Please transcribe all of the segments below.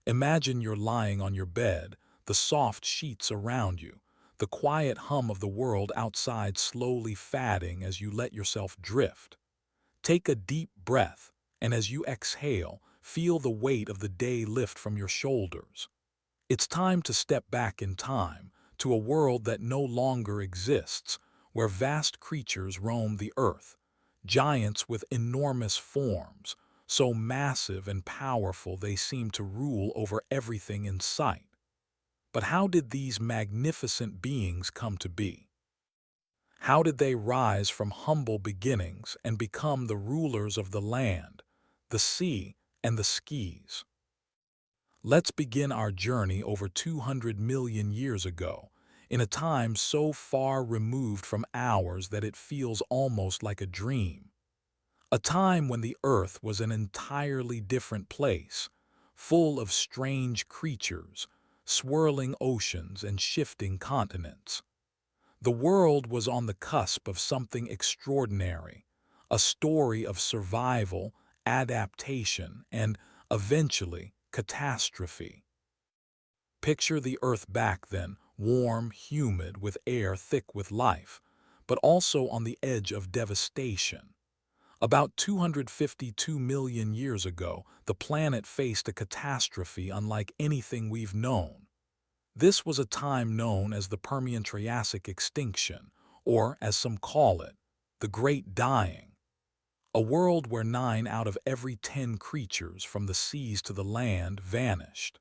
Imagine you're lying on your bed, the soft sheets around you, the quiet hum of the world outside slowly fading as you let yourself drift. Take a deep breath, and as you exhale, feel the weight of the day lift from your shoulders. It's time to step back in time, to a world that no longer exists, where vast creatures roam the earth, giants with enormous forms, so massive and powerful they seem to rule over everything in sight. But how did these magnificent beings come to be? How did they rise from humble beginnings and become the rulers of the land, the sea, and the skies? Let's begin our journey over 200 million years ago, in a time so far removed from ours that it feels almost like a dream. A time when the earth was an entirely different place, full of strange creatures, swirling oceans and shifting continents. The world was on the cusp of something extraordinary, a story of survival, adaptation, and, eventually, catastrophe. Picture the earth back then, warm, humid, with air thick with life, but also on the edge of devastation. About 252 million years ago, the planet faced a catastrophe unlike anything we've known. This was a time known as the Permian-Triassic extinction, or, as some call it, the Great Dying. A world where 9 out of every 10 creatures from the seas to the land vanished.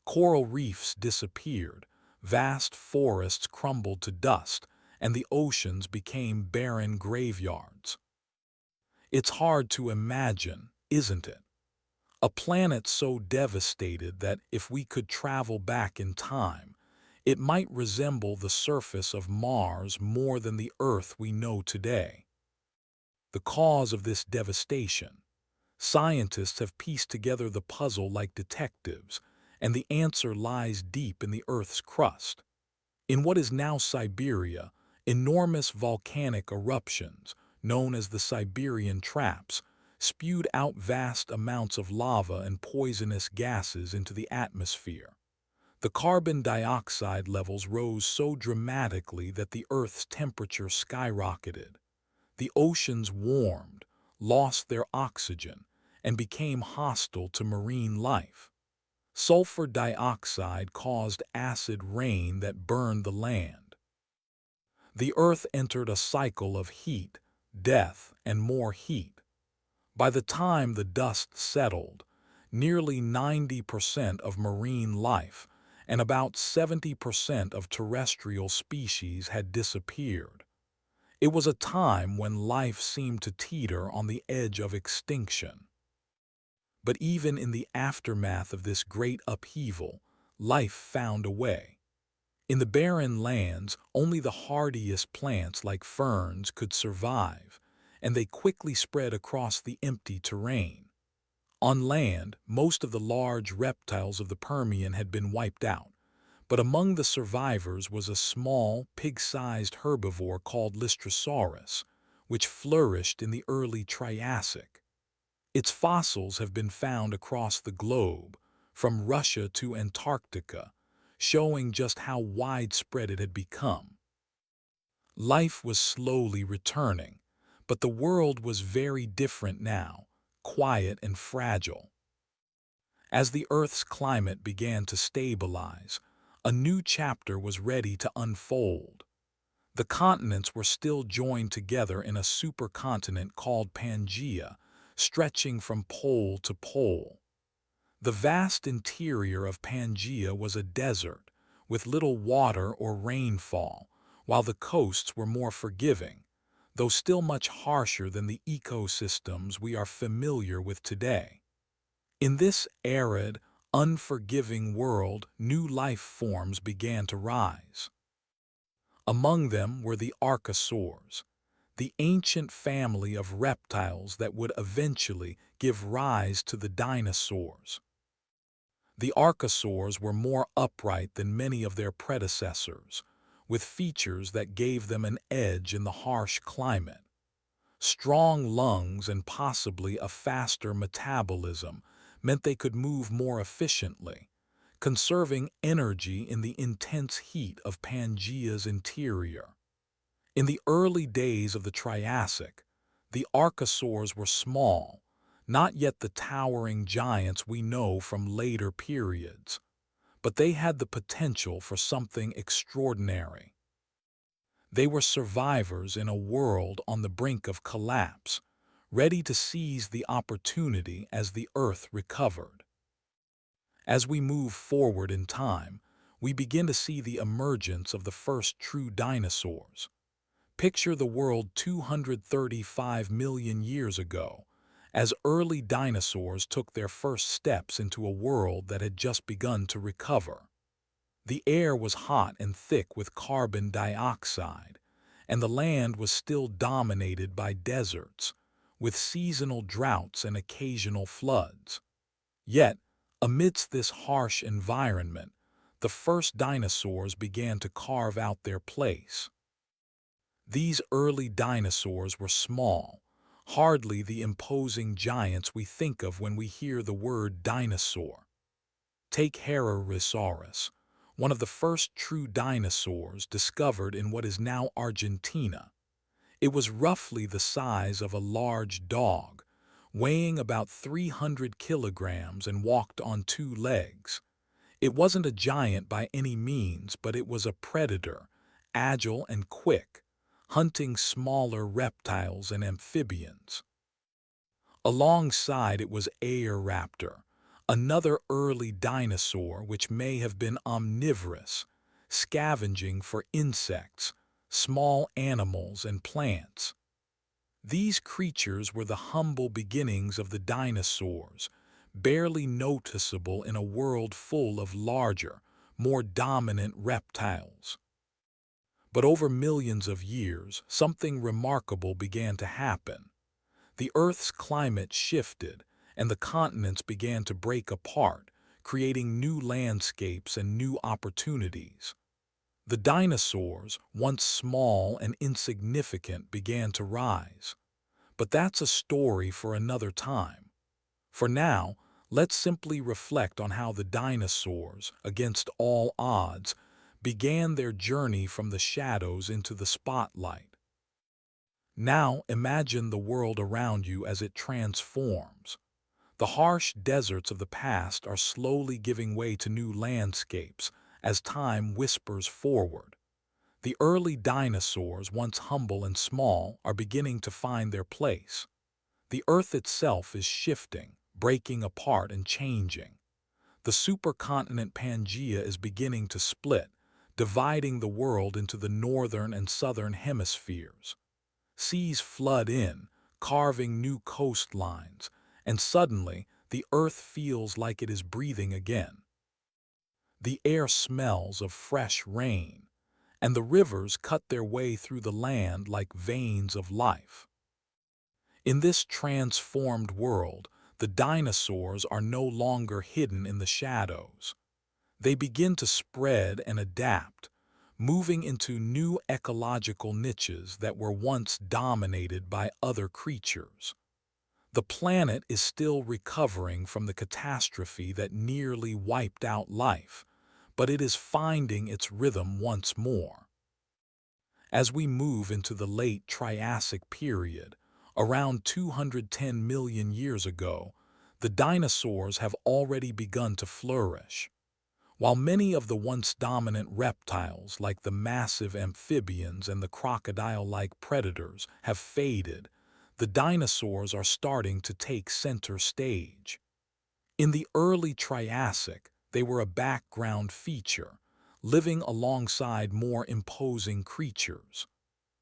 Coral reefs disappeared, vast forests crumbled to dust, and the oceans became barren graveyards. It's hard to imagine, isn't it? A planet so devastated that if we could travel back in time, it might resemble the surface of Mars more than the Earth we know today. The cause of this devastation. Scientists have pieced together the puzzle like detectives, and the answer lies deep in the Earth's crust. In what is now Siberia, enormous volcanic eruptions, known as the Siberian Traps, spewed out vast amounts of lava and poisonous gases into the atmosphere. The carbon dioxide levels rose so dramatically that the Earth's temperature skyrocketed. The oceans warmed, lost their oxygen, and became hostile to marine life. Sulfur dioxide caused acid rain that burned the land. The Earth entered a cycle of heat, death, and more heat. By the time the dust settled, nearly 90% of marine life and about 70% of terrestrial species had disappeared. It was a time when life seemed to teeter on the edge of extinction. But even in the aftermath of this great upheaval, life found a way. In the barren lands, only the hardiest plants like ferns could survive, and they quickly spread across the empty terrain. On land, most of the large reptiles of the Permian had been wiped out, but among the survivors was a small, pig-sized herbivore called Lystrosaurus, which flourished in the early Triassic. Its fossils have been found across the globe, from Russia to Antarctica, showing just how widespread it had become. Life was slowly returning, but the world was very different now, quiet and fragile. As the Earth's climate began to stabilize, a new chapter was ready to unfold. The continents were still joined together in a supercontinent called Pangaea, stretching from pole to pole. The vast interior of Pangaea was a desert, with little water or rainfall, while the coasts were more forgiving, though still much harsher than the ecosystems we are familiar with today. In this arid, unforgiving world, new life forms began to rise. Among them were the archosaurs, the ancient family of reptiles that would eventually give rise to the dinosaurs. The archosaurs were more upright than many of their predecessors, with features that gave them an edge in the harsh climate. Strong lungs and possibly a faster metabolism meant they could move more efficiently, conserving energy in the intense heat of Pangaea's interior. In the early days of the Triassic, the archosaurs were small, not yet the towering giants we know from later periods, but they had the potential for something extraordinary. They were survivors in a world on the brink of collapse, ready to seize the opportunity as the Earth recovered. As we move forward in time, we begin to see the emergence of the first true dinosaurs. Picture the world 235 million years ago, as early dinosaurs took their first steps into a world that had just begun to recover. The air was hot and thick with carbon dioxide, and the land was still dominated by deserts, with seasonal droughts and occasional floods. Yet, amidst this harsh environment, the first dinosaurs began to carve out their place. These early dinosaurs were small, hardly the imposing giants we think of when we hear the word dinosaur. Take Herosaurus, one of the first true dinosaurs discovered in what is now Argentina. It was roughly the size of a large dog, weighing about 300 kilograms and walked on two legs. It wasn't a giant by any means, but it was a predator, agile and quick, hunting smaller reptiles and amphibians. Alongside it was Aeoraptor, another early dinosaur which may have been omnivorous, scavenging for insects, small animals, and plants. These creatures were the humble beginnings of the dinosaurs, barely noticeable in a world full of larger, more dominant reptiles. But over millions of years, something remarkable began to happen. The Earth's climate shifted, and the continents began to break apart, creating new landscapes and new opportunities. The dinosaurs, once small and insignificant, began to rise. But that's a story for another time. For now, let's simply reflect on how the dinosaurs, against all odds, began their journey from the shadows into the spotlight. Now imagine the world around you as it transforms. The harsh deserts of the past are slowly giving way to new landscapes as time whispers forward. The early dinosaurs, once humble and small, are beginning to find their place. The Earth itself is shifting, breaking apart and changing. The supercontinent Pangaea is beginning to split, dividing the world into the northern and southern hemispheres. Seas flood in, carving new coastlines, and suddenly the Earth feels like it is breathing again. The air smells of fresh rain, and the rivers cut their way through the land like veins of life. In this transformed world, the dinosaurs are no longer hidden in the shadows. They begin to spread and adapt, moving into new ecological niches that were once dominated by other creatures. The planet is still recovering from the catastrophe that nearly wiped out life, but it is finding its rhythm once more. As we move into the late Triassic period, around 210 million years ago, the dinosaurs have already begun to flourish. While many of the once dominant reptiles, like the massive amphibians and the crocodile-like predators, have faded, the dinosaurs are starting to take center stage. In the early Triassic, they were a background feature, living alongside more imposing creatures.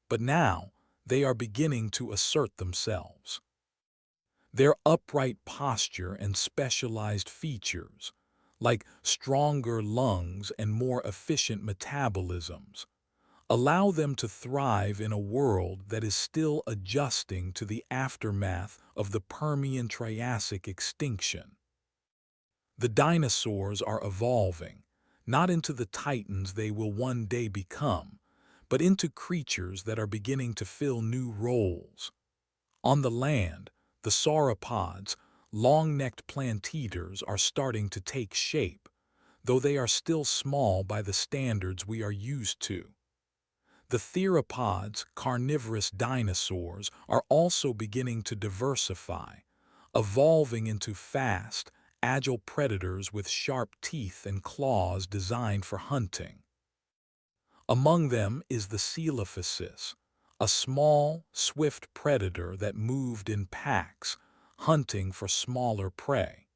But now, they are beginning to assert themselves. Their upright posture and specialized features, like stronger lungs and more efficient metabolisms, allow them to thrive in a world that is still adjusting to the aftermath of the Permian-Triassic extinction. The dinosaurs are evolving, not into the titans they will one day become, but into creatures that are beginning to fill new roles. On the land, the sauropods, long-necked plant-eaters are starting to take shape, though they are still small by the standards we are used to. The theropods, carnivorous dinosaurs, are also beginning to diversify, evolving into fast, agile predators with sharp teeth and claws designed for hunting. Among them is the sleephistory, a small, swift predator that moved in packs, hunting for smaller prey.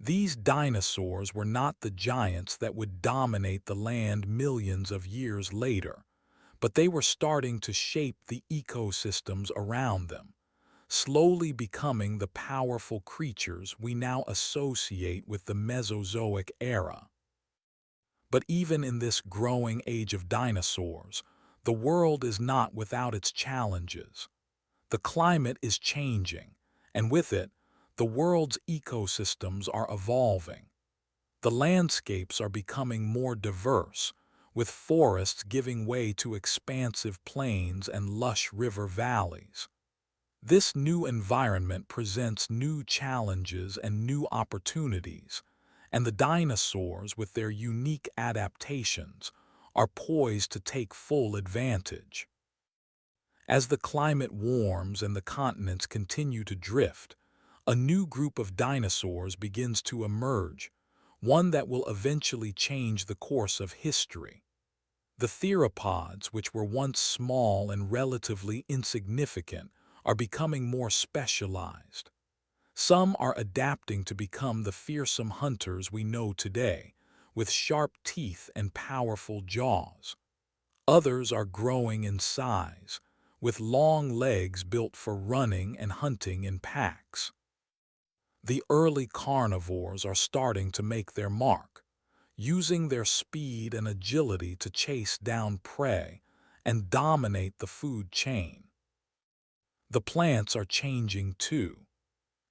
These dinosaurs were not the giants that would dominate the land millions of years later, but they were starting to shape the ecosystems around them, slowly becoming the powerful creatures we now associate with the Mesozoic era. But even in this growing age of dinosaurs, the world is not without its challenges. The climate is changing, and with it, the world's ecosystems are evolving. The landscapes are becoming more diverse, with forests giving way to expansive plains and lush river valleys. This new environment presents new challenges and new opportunities, and the dinosaurs, with their unique adaptations, are poised to take full advantage. As the climate warms and the continents continue to drift, a new group of dinosaurs begins to emerge, one that will eventually change the course of history. The theropods, which were once small and relatively insignificant, are becoming more specialized. Some are adapting to become the fearsome hunters we know today, with sharp teeth and powerful jaws. Others are growing in size, with long legs built for running and hunting in packs. The early carnivores are starting to make their mark, using their speed and agility to chase down prey and dominate the food chain. The plants are changing too.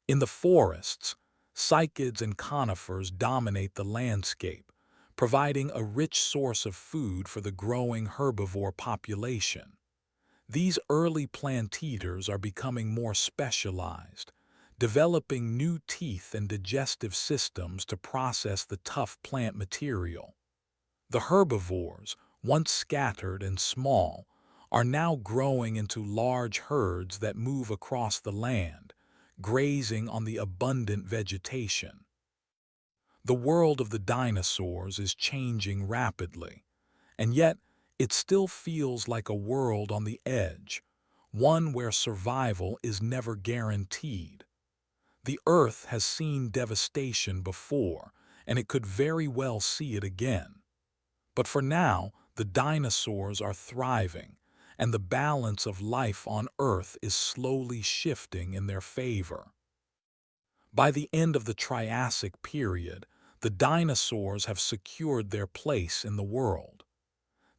In the forests, cycads and conifers dominate the landscape, providing a rich source of food for the growing herbivore population. These early plant-eaters are becoming more specialized, developing new teeth and digestive systems to process the tough plant material. The herbivores, once scattered and small, are now growing into large herds that move across the land, grazing on the abundant vegetation. The world of the dinosaurs is changing rapidly, and yet it still feels like a world on the edge, one where survival is never guaranteed. The Earth has seen devastation before, and it could very well see it again. But for now, the dinosaurs are thriving, and the balance of life on Earth is slowly shifting in their favor. By the end of the Triassic period, the dinosaurs have secured their place in the world.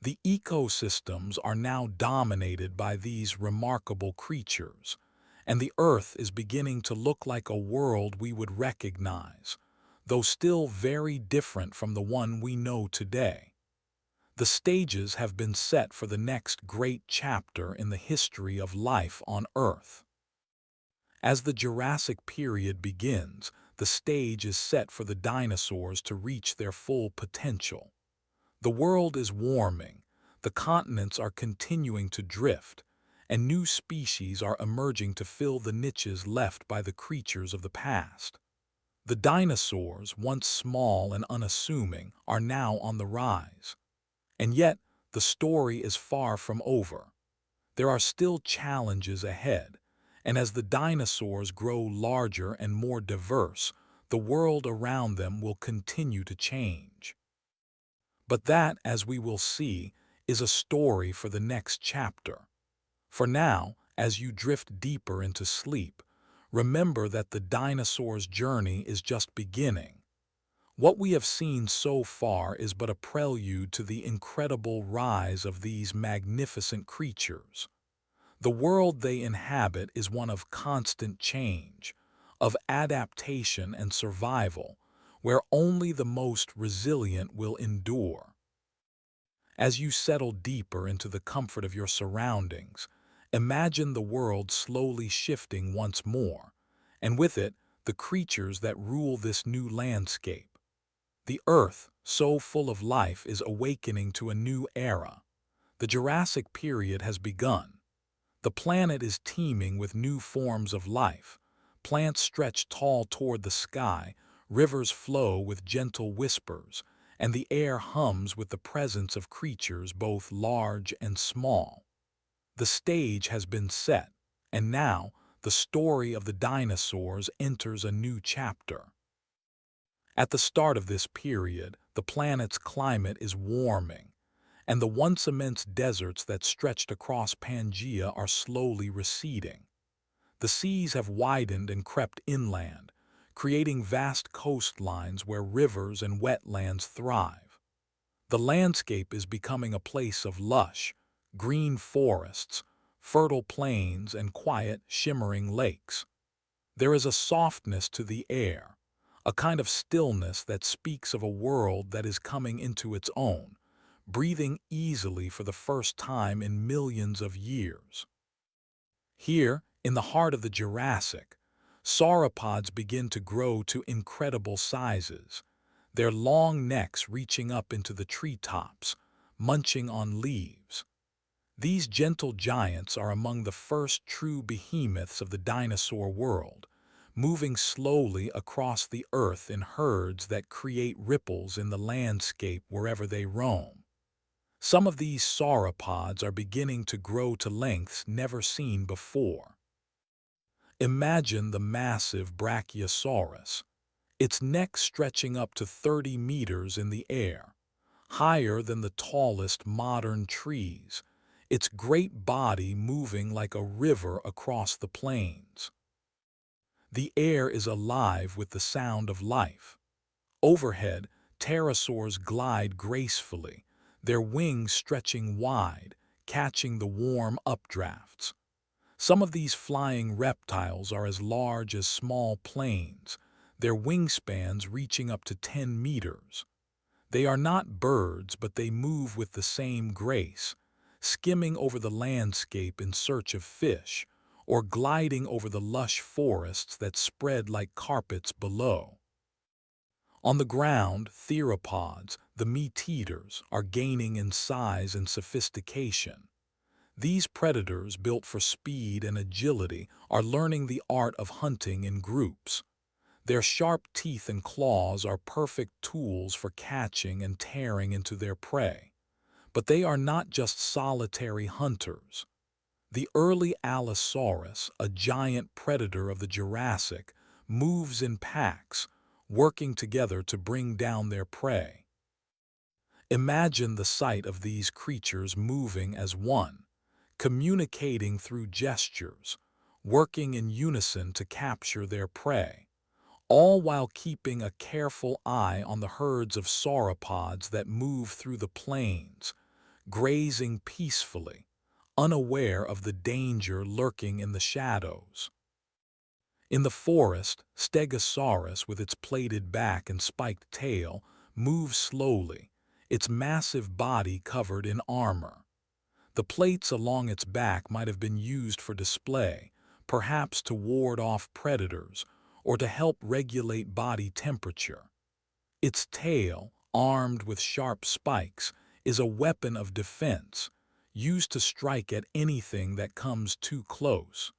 The ecosystems are now dominated by these remarkable creatures, and the Earth is beginning to look like a world we would recognize, though still very different from the one we know today. The stages have been set for the next great chapter in the history of life on Earth. As the Jurassic period begins, the stage is set for the dinosaurs to reach their full potential. The world is warming, the continents are continuing to drift, and new species are emerging to fill the niches left by the creatures of the past. The dinosaurs, once small and unassuming, are now on the rise. And yet, the story is far from over. There are still challenges ahead, and as the dinosaurs grow larger and more diverse, the world around them will continue to change. But that, as we will see, is a story for the next chapter. For now, as you drift deeper into sleep, remember that the dinosaur's journey is just beginning. What we have seen so far is but a prelude to the incredible rise of these magnificent creatures. The world they inhabit is one of constant change, of adaptation and survival, where only the most resilient will endure. As you settle deeper into the comfort of your surroundings, imagine the world slowly shifting once more, and with it, the creatures that rule this new landscape. The Earth, so full of life, is awakening to a new era. The Jurassic period has begun. The planet is teeming with new forms of life. Plants stretch tall toward the sky, rivers flow with gentle whispers, and the air hums with the presence of creatures both large and small. The stage has been set, and now the story of the dinosaurs enters a new chapter. At the start of this period, the planet's climate is warming, and the once immense deserts that stretched across Pangaea are slowly receding. The seas have widened and crept inland, creating vast coastlines where rivers and wetlands thrive. The landscape is becoming a place of lush, green forests, fertile plains, and quiet, shimmering lakes. There is a softness to the air, a kind of stillness that speaks of a world that is coming into its own, breathing easily for the first time in millions of years. Here, in the heart of the Jurassic, sauropods begin to grow to incredible sizes, their long necks reaching up into the treetops, munching on leaves. These gentle giants are among the first true behemoths of the dinosaur world, moving slowly across the earth in herds that create ripples in the landscape wherever they roam. Some of these sauropods are beginning to grow to lengths never seen before. Imagine the massive Brachiosaurus, its neck stretching up to 30 meters in the air, higher than the tallest modern trees, its great body moving like a river across the plains. The air is alive with the sound of life. Overhead, pterosaurs glide gracefully, their wings stretching wide, catching the warm updrafts. Some of these flying reptiles are as large as small planes, their wingspans reaching up to 10 meters. They are not birds, but they move with the same grace, skimming over the landscape in search of fish, or gliding over the lush forests that spread like carpets below. On the ground, theropods, the meat-eaters, are gaining in size and sophistication. These predators, built for speed and agility, are learning the art of hunting in groups. Their sharp teeth and claws are perfect tools for catching and tearing into their prey. But they are not just solitary hunters. The early Allosaurus, a giant predator of the Jurassic, moves in packs, working together to bring down their prey. Imagine the sight of these creatures moving as one, communicating through gestures, working in unison to capture their prey, all while keeping a careful eye on the herds of sauropods that move through the plains, grazing peacefully, unaware of the danger lurking in the shadows. In the forest, Stegosaurus, with its plated back and spiked tail, moves slowly, its massive body covered in armor. The plates along its back might have been used for display, perhaps to ward off predators or to help regulate body temperature. Its tail, armed with sharp spikes, is a weapon of defense, used to strike at anything that comes too close.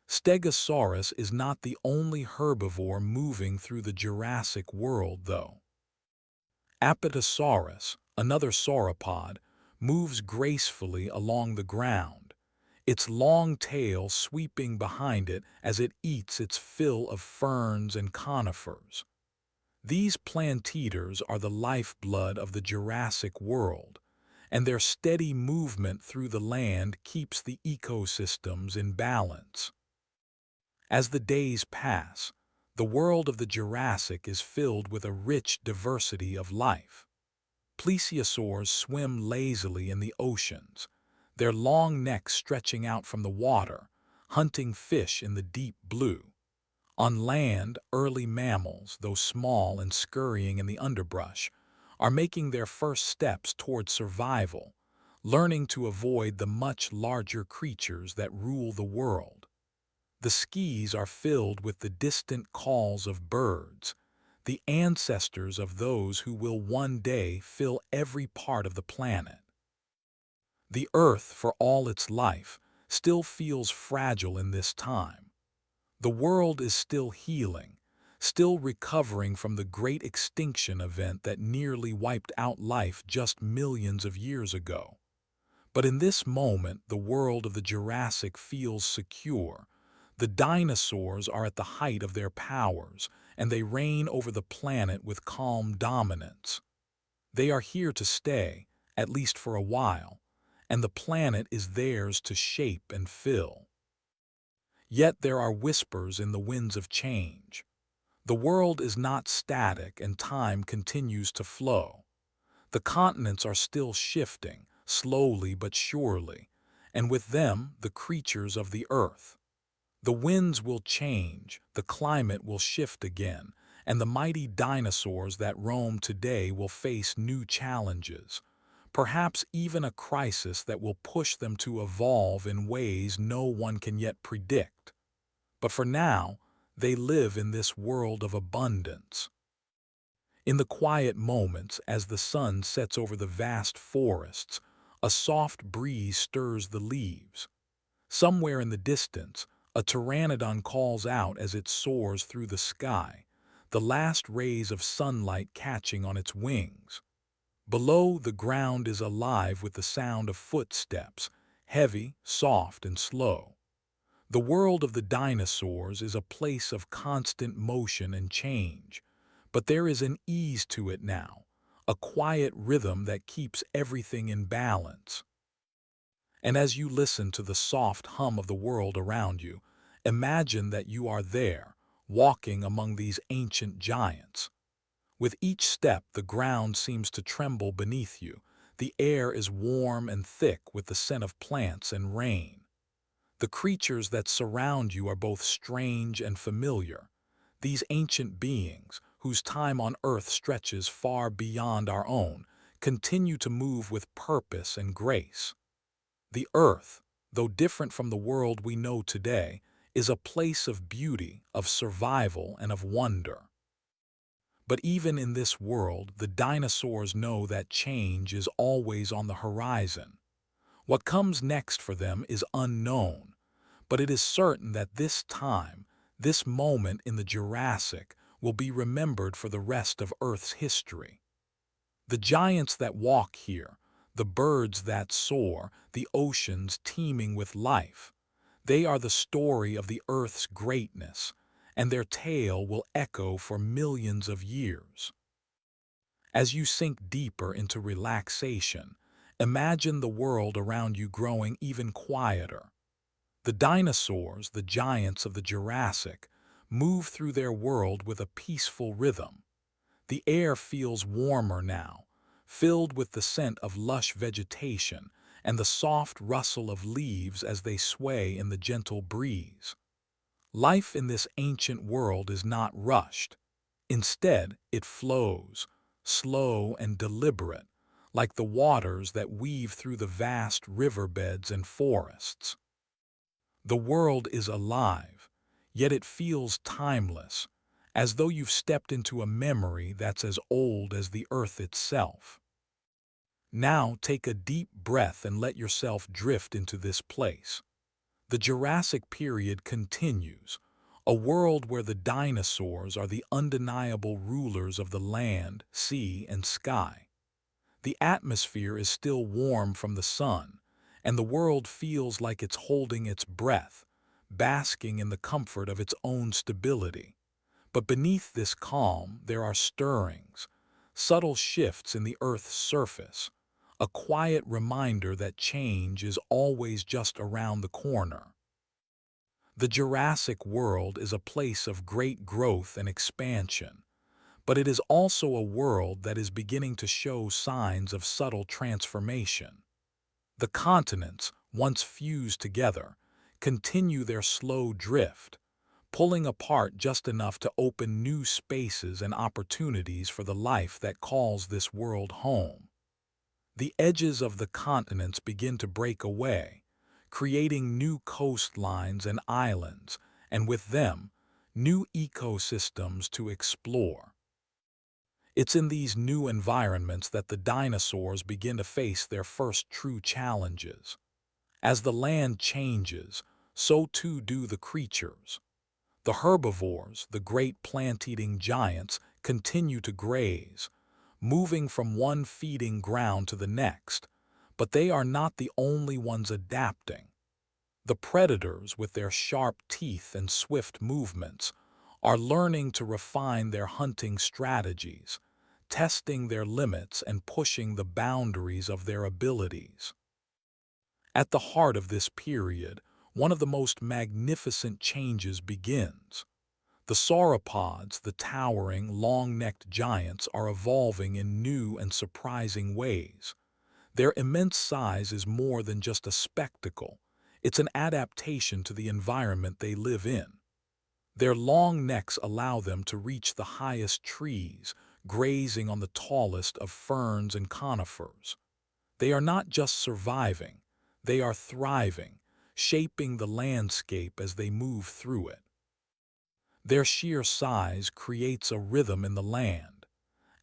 Stegosaurus is not the only herbivore moving through the Jurassic world, though. Apatosaurus, another sauropod, moves gracefully along the ground, its long tail sweeping behind it as it eats its fill of ferns and conifers. These plant-eaters are the lifeblood of the Jurassic world, and their steady movement through the land keeps the ecosystems in balance. As the days pass, the world of the Jurassic is filled with a rich diversity of life. Plesiosaurs swim lazily in the oceans, their long necks stretching out from the water, hunting fish in the deep blue. On land, early mammals, though small and scurrying in the underbrush, are making their first steps toward survival, learning to avoid the much larger creatures that rule the world. The skies are filled with the distant calls of birds, the ancestors of those who will one day fill every part of the planet. The Earth, for all its life, still feels fragile in this time. The world is still healing, still recovering from the great extinction event that nearly wiped out life just millions of years ago. But in this moment, the world of the Jurassic feels secure. The dinosaurs are at the height of their powers, and they reign over the planet with calm dominance. They are here to stay, at least for a while, and the planet is theirs to shape and fill. Yet there are whispers in the winds of change. The world is not static and time continues to flow. The continents are still shifting, slowly but surely, and with them the creatures of the earth. The winds will change, the climate will shift again, and the mighty dinosaurs that roam today will face new challenges, perhaps even a crisis that will push them to evolve in ways no one can yet predict. But for now, they live in this world of abundance. In the quiet moments as the sun sets over the vast forests, a soft breeze stirs the leaves. Somewhere in the distance, a pteranodon calls out as it soars through the sky, the last rays of sunlight catching on its wings. Below, the ground is alive with the sound of footsteps, heavy, soft, and slow. The world of the dinosaurs is a place of constant motion and change, but there is an ease to it now, a quiet rhythm that keeps everything in balance. And as you listen to the soft hum of the world around you, imagine that you are there, walking among these ancient giants. With each step, the ground seems to tremble beneath you. The air is warm and thick with the scent of plants and rain. The creatures that surround you are both strange and familiar. These ancient beings, whose time on Earth stretches far beyond our own, continue to move with purpose and grace. The Earth, though different from the world we know today, is a place of beauty, of survival, and of wonder. But even in this world, the dinosaurs know that change is always on the horizon. What comes next for them is unknown, but it is certain that this time, this moment in the Jurassic, will be remembered for the rest of Earth's history. The giants that walk here, the birds that soar, the oceans teeming with life, they are the story of the Earth's greatness, and their tale will echo for millions of years. As you sink deeper into relaxation, imagine the world around you growing even quieter. The dinosaurs, the giants of the Jurassic, move through their world with a peaceful rhythm. The air feels warmer now, filled with the scent of lush vegetation and the soft rustle of leaves as they sway in the gentle breeze. Life in this ancient world is not rushed. Instead, it flows, slow and deliberate, like the waters that weave through the vast riverbeds and forests. The world is alive, yet it feels timeless, as though you've stepped into a memory that's as old as the earth itself. Now take a deep breath and let yourself drift into this place. The Jurassic period continues, a world where the dinosaurs are the undeniable rulers of the land, sea, and sky. The atmosphere is still warm from the sun, and the world feels like it's holding its breath, basking in the comfort of its own stability. But beneath this calm, there are stirrings, subtle shifts in the Earth's surface, a quiet reminder that change is always just around the corner. The Jurassic world is a place of great growth and expansion, but it is also a world that is beginning to show signs of subtle transformation. The continents, once fused together, continue their slow drift, pulling apart just enough to open new spaces and opportunities for the life that calls this world home. The edges of the continents begin to break away, creating new coastlines and islands, and with them, new ecosystems to explore. It's in these new environments that the dinosaurs begin to face their first true challenges. As the land changes, so too do the creatures. The herbivores, the great plant-eating giants, continue to graze, moving from one feeding ground to the next, but they are not the only ones adapting. The predators, with their sharp teeth and swift movements, are learning to refine their hunting strategies, testing their limits and pushing the boundaries of their abilities. At the heart of this period, one of the most magnificent changes begins. The sauropods, the towering, long-necked giants, are evolving in new and surprising ways. Their immense size is more than just a spectacle. It's an adaptation to the environment they live in. Their long necks allow them to reach the highest trees, grazing on the tallest of ferns and conifers. They are not just surviving, they are thriving, shaping the landscape as they move through it. Their sheer size creates a rhythm in the land,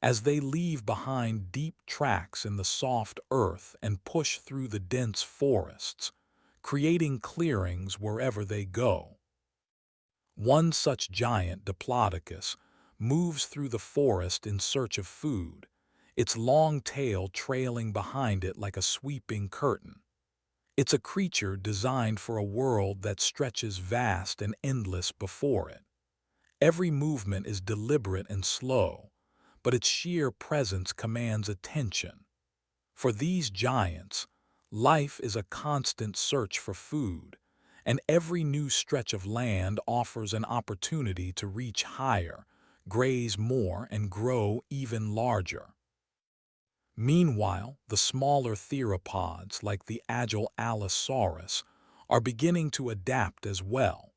as they leave behind deep tracks in the soft earth and push through the dense forests, creating clearings wherever they go. One such giant, Diplodocus, moves through the forest in search of food, its long tail trailing behind it like a sweeping curtain. It's a creature designed for a world that stretches vast and endless before it. Every movement is deliberate and slow, but its sheer presence commands attention. For these giants, life is a constant search for food, and every new stretch of land offers an opportunity to reach higher, graze more, and grow even larger. Meanwhile, the smaller theropods, like the agile Allosaurus, are beginning to adapt as well.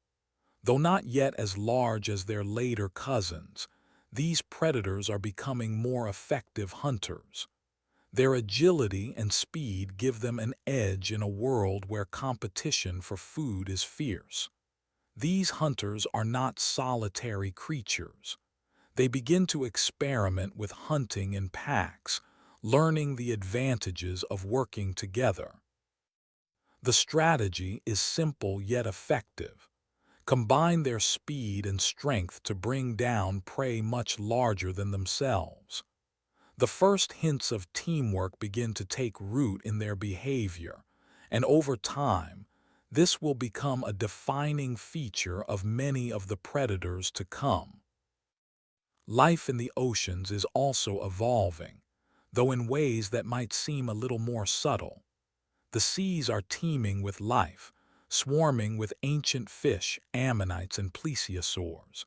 Though not yet as large as their later cousins, these predators are becoming more effective hunters. Their agility and speed give them an edge in a world where competition for food is fierce. These hunters are not solitary creatures. They begin to experiment with hunting in packs, learning the advantages of working together. The strategy is simple yet effective. Combine their speed and strength to bring down prey much larger than themselves. The first hints of teamwork begin to take root in their behavior, and over time, this will become a defining feature of many of the predators to come. Life in the oceans is also evolving, though in ways that might seem a little more subtle. The seas are teeming with life, swarming with ancient fish, ammonites, and plesiosaurs.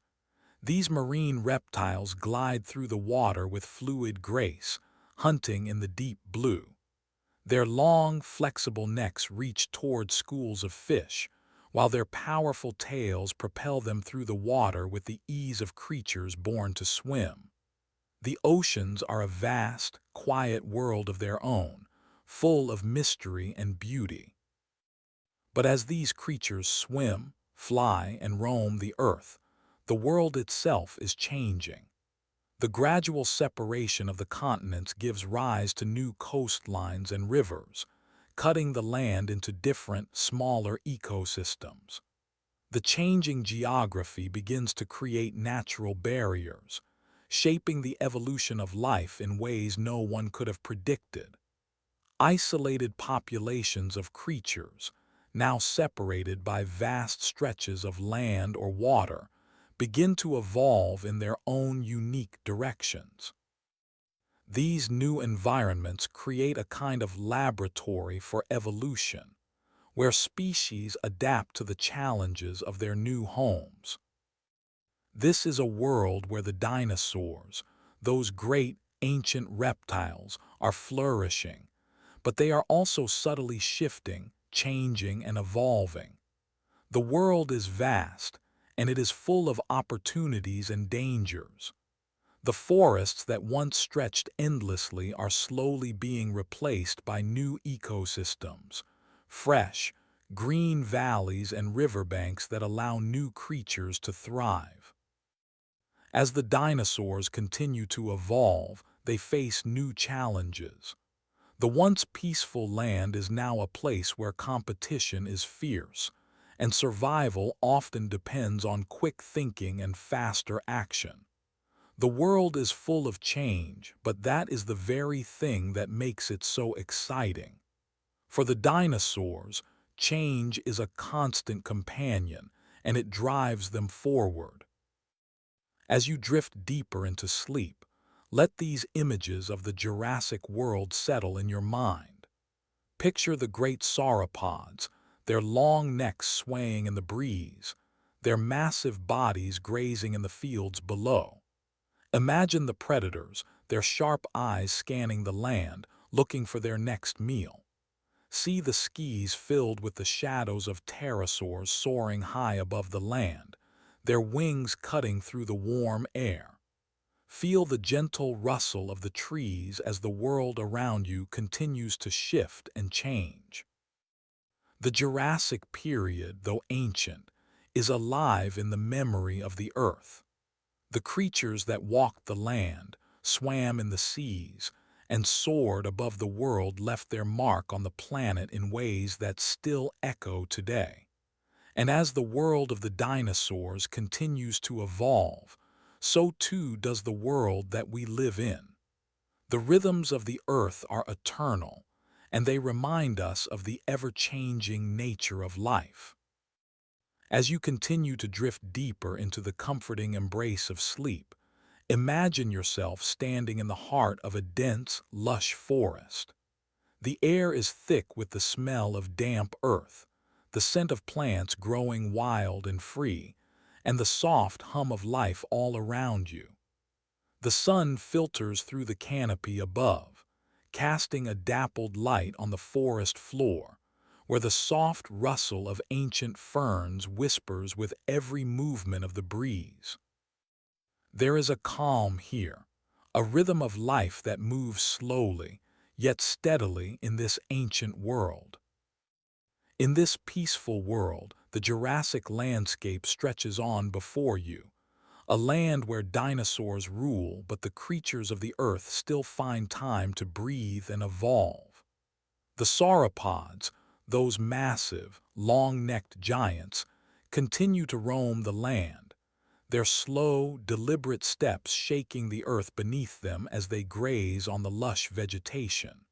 These marine reptiles glide through the water with fluid grace, hunting in the deep blue. Their long, flexible necks reach toward schools of fish, while their powerful tails propel them through the water with the ease of creatures born to swim. The oceans are a vast, quiet world of their own, full of mystery and beauty. But as these creatures swim, fly, and roam the earth, the world itself is changing. The gradual separation of the continents gives rise to new coastlines and rivers, cutting the land into different, smaller ecosystems. The changing geography begins to create natural barriers, shaping the evolution of life in ways no one could have predicted. Isolated populations of creatures, now separated by vast stretches of land or water, begin to evolve in their own unique directions. These new environments create a kind of laboratory for evolution, where species adapt to the challenges of their new homes. This is a world where the dinosaurs, those great ancient reptiles, are flourishing, but they are also subtly shifting, changing, and evolving. The world is vast, and it is full of opportunities and dangers. The forests that once stretched endlessly are slowly being replaced by new ecosystems, fresh, green valleys and riverbanks that allow new creatures to thrive. As the dinosaurs continue to evolve, they face new challenges. The once peaceful land is now a place where competition is fierce, and survival often depends on quick thinking and faster action. The world is full of change, but that is the very thing that makes it so exciting. For the dinosaurs, change is a constant companion, and it drives them forward. As you drift deeper into sleep, let these images of the Jurassic world settle in your mind. Picture the great sauropods, their long necks swaying in the breeze, their massive bodies grazing in the fields below. Imagine the predators, their sharp eyes scanning the land, looking for their next meal. See the skies filled with the shadows of pterosaurs soaring high above the land, their wings cutting through the warm air. Feel the gentle rustle of the trees as the world around you continues to shift and change. The Jurassic period, though ancient, is alive in the memory of the Earth. The creatures that walked the land, swam in the seas, and soared above the world left their mark on the planet in ways that still echo today. And as the world of the dinosaurs continues to evolve, so too does the world that we live in. The rhythms of the earth are eternal, and they remind us of the ever-changing nature of life. As you continue to drift deeper into the comforting embrace of sleep, imagine yourself standing in the heart of a dense, lush forest. The air is thick with the smell of damp earth, the scent of plants growing wild and free, and the soft hum of life all around you. The sun filters through the canopy above, casting a dappled light on the forest floor, where the soft rustle of ancient ferns whispers with every movement of the breeze. There is a calm here, a rhythm of life that moves slowly, yet steadily in this ancient world. In this peaceful world, the Jurassic landscape stretches on before you, a land where dinosaurs rule but the creatures of the earth still find time to breathe and evolve. The sauropods, those massive, long-necked giants, continue to roam the land, their slow, deliberate steps shaking the earth beneath them as they graze on the lush vegetation.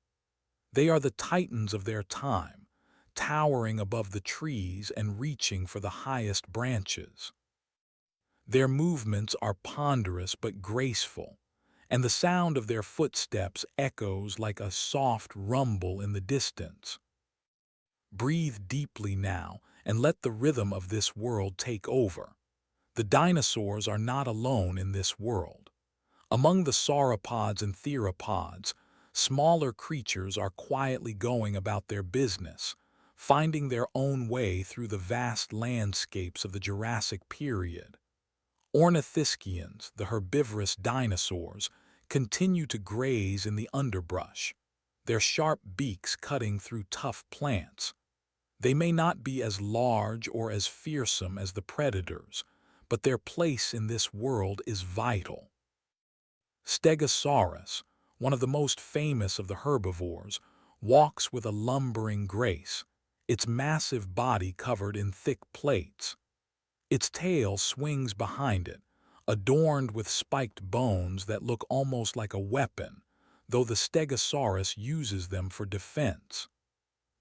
They are the titans of their time, towering above the trees and reaching for the highest branches. Their movements are ponderous but graceful, and the sound of their footsteps echoes like a soft rumble in the distance. Breathe deeply now and let the rhythm of this world take over. The dinosaurs are not alone in this world. Among the sauropods and theropods, smaller creatures are quietly going about their business, finding their own way through the vast landscapes of the Jurassic period. Ornithischians, the herbivorous dinosaurs, continue to graze in the underbrush, their sharp beaks cutting through tough plants. They may not be as large or as fearsome as the predators, but their place in this world is vital. Stegosaurus, one of the most famous of the herbivores, walks with a lumbering grace, its massive body covered in thick plates. Its tail swings behind it, adorned with spiked bones that look almost like a weapon, though the Stegosaurus uses them for defense.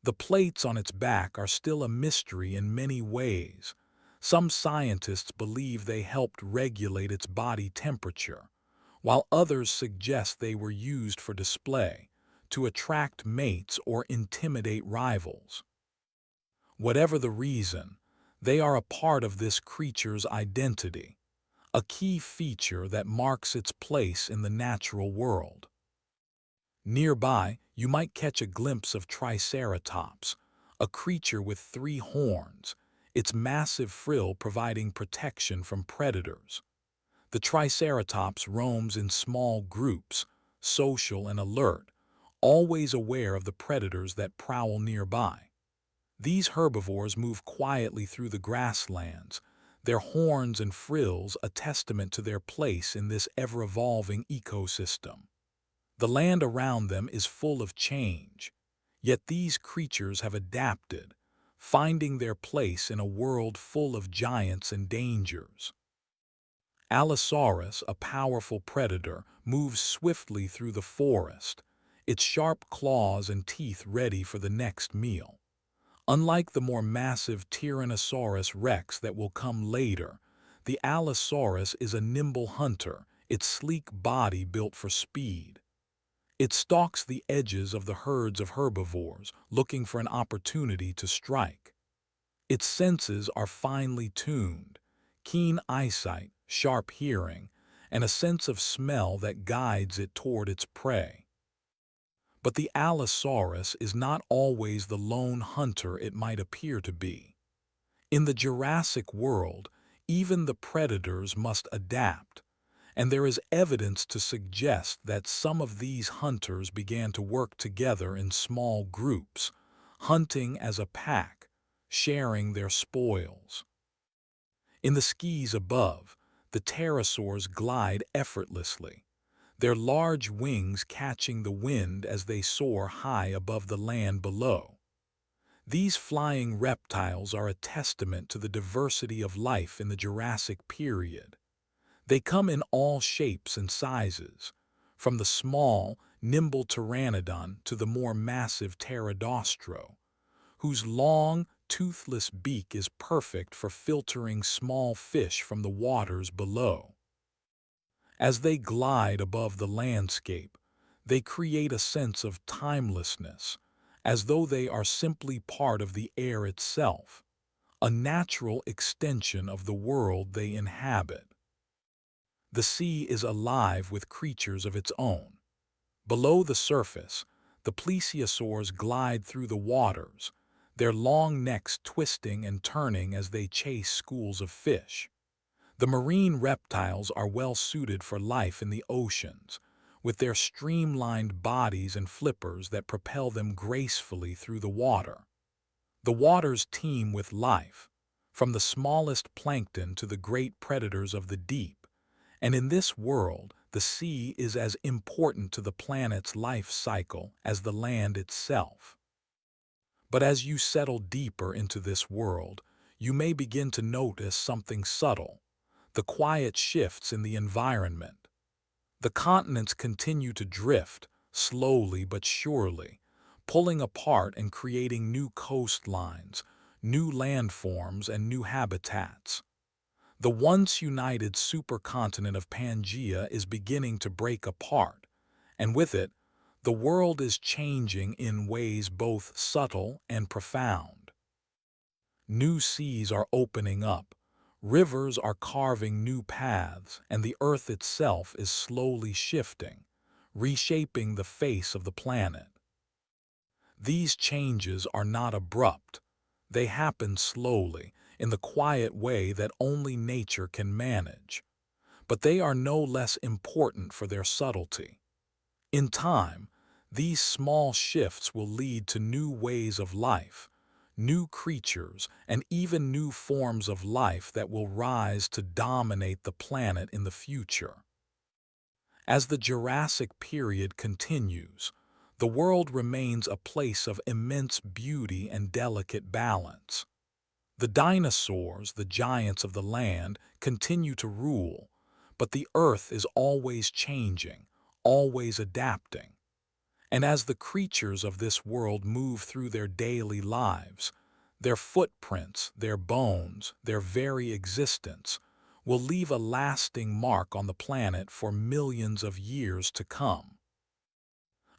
The plates on its back are still a mystery in many ways. Some scientists believe they helped regulate its body temperature, while others suggest they were used for display, to attract mates or intimidate rivals. Whatever the reason, they are a part of this creature's identity, a key feature that marks its place in the natural world. Nearby, you might catch a glimpse of Triceratops, a creature with 3 horns, its massive frill providing protection from predators. The Triceratops roams in small groups, social and alert, always aware of the predators that prowl nearby. These herbivores move quietly through the grasslands, their horns and frills a testament to their place in this ever-evolving ecosystem. The land around them is full of change, yet these creatures have adapted, finding their place in a world full of giants and dangers. Allosaurus, a powerful predator, moves swiftly through the forest, its sharp claws and teeth ready for the next meal. Unlike the more massive Tyrannosaurus rex that will come later, the Allosaurus is a nimble hunter, its sleek body built for speed. It stalks the edges of the herds of herbivores, looking for an opportunity to strike. Its senses are finely tuned, keen eyesight, sharp hearing, and a sense of smell that guides it toward its prey. But the Allosaurus is not always the lone hunter it might appear to be. In the Jurassic world, even the predators must adapt, and there is evidence to suggest that some of these hunters began to work together in small groups, hunting as a pack, sharing their spoils. In the skis above, the pterosaurs glide effortlessly, their large wings catching the wind as they soar high above the land below. These flying reptiles are a testament to the diversity of life in the Jurassic period. They come in all shapes and sizes, from the small, nimble pteranodon to the more massive pterodostro, whose long, toothless beak is perfect for filtering small fish from the waters below. As they glide above the landscape, they create a sense of timelessness, as though they are simply part of the air itself, a natural extension of the world they inhabit. The sea is alive with creatures of its own. Below the surface, the plesiosaurs glide through the waters, their long necks twisting and turning as they chase schools of fish. The marine reptiles are well suited for life in the oceans, with their streamlined bodies and flippers that propel them gracefully through the water. The waters teem with life, from the smallest plankton to the great predators of the deep, and in this world, the sea is as important to the planet's life cycle as the land itself. But as you settle deeper into this world, you may begin to notice something subtle: the quiet shifts in the environment. The continents continue to drift, slowly but surely, pulling apart and creating new coastlines, new landforms, and new habitats. The once united supercontinent of Pangaea is beginning to break apart, and with it, the world is changing in ways both subtle and profound. New seas are opening up, rivers are carving new paths, and the Earth itself is slowly shifting, reshaping the face of the planet. These changes are not abrupt. They happen slowly, in the quiet way that only nature can manage. But they are no less important for their subtlety. In time, these small shifts will lead to new ways of life, new creatures, and even new forms of life that will rise to dominate the planet in the future. As the Jurassic period continues, the world remains a place of immense beauty and delicate balance. The dinosaurs, the giants of the land, continue to rule, but the Earth is always changing, always adapting. And as the creatures of this world move through their daily lives, their footprints, their bones, their very existence will leave a lasting mark on the planet for millions of years to come.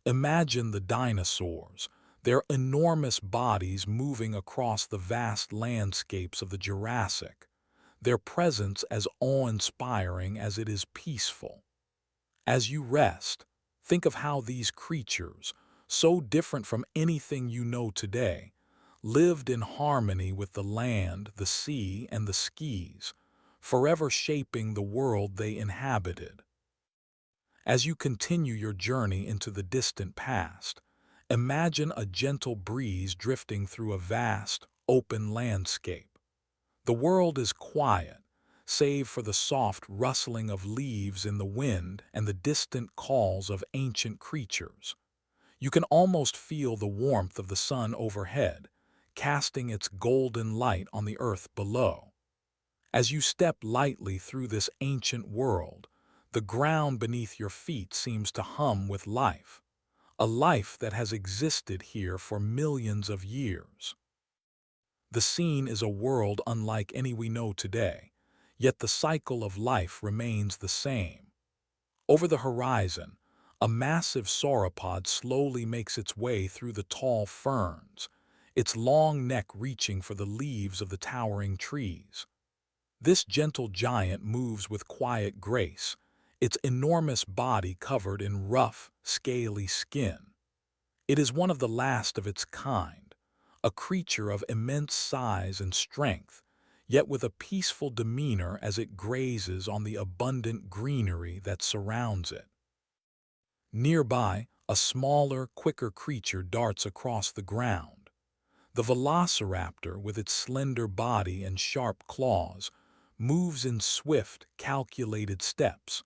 Imagine the dinosaurs, their enormous bodies moving across the vast landscapes of the Jurassic, their presence as awe-inspiring as it is peaceful. As you rest, think of how these creatures, so different from anything you know today, lived in harmony with the land, the sea, and the skis, forever shaping the world they inhabited. As you continue your journey into the distant past, Imagine a gentle breeze drifting through a vast, open landscape. The world is quiet, save for the soft rustling of leaves in the wind and the distant calls of ancient creatures. You can almost feel the warmth of the sun overhead, casting its golden light on the earth below. As you step lightly through this ancient world, the ground beneath your feet seems to hum with life, a life that has existed here for millions of years. The scene is a world unlike any we know today, yet the cycle of life remains the same. Over the horizon, a massive sauropod slowly makes its way through the tall ferns, its long neck reaching for the leaves of the towering trees. This gentle giant moves with quiet grace, its enormous body covered in rough, scaly skin. It is one of the last of its kind, a creature of immense size and strength, yet with a peaceful demeanor as it grazes on the abundant greenery that surrounds it. Nearby, a smaller, quicker creature darts across the ground. The velociraptor, with its slender body and sharp claws, moves in swift, calculated steps.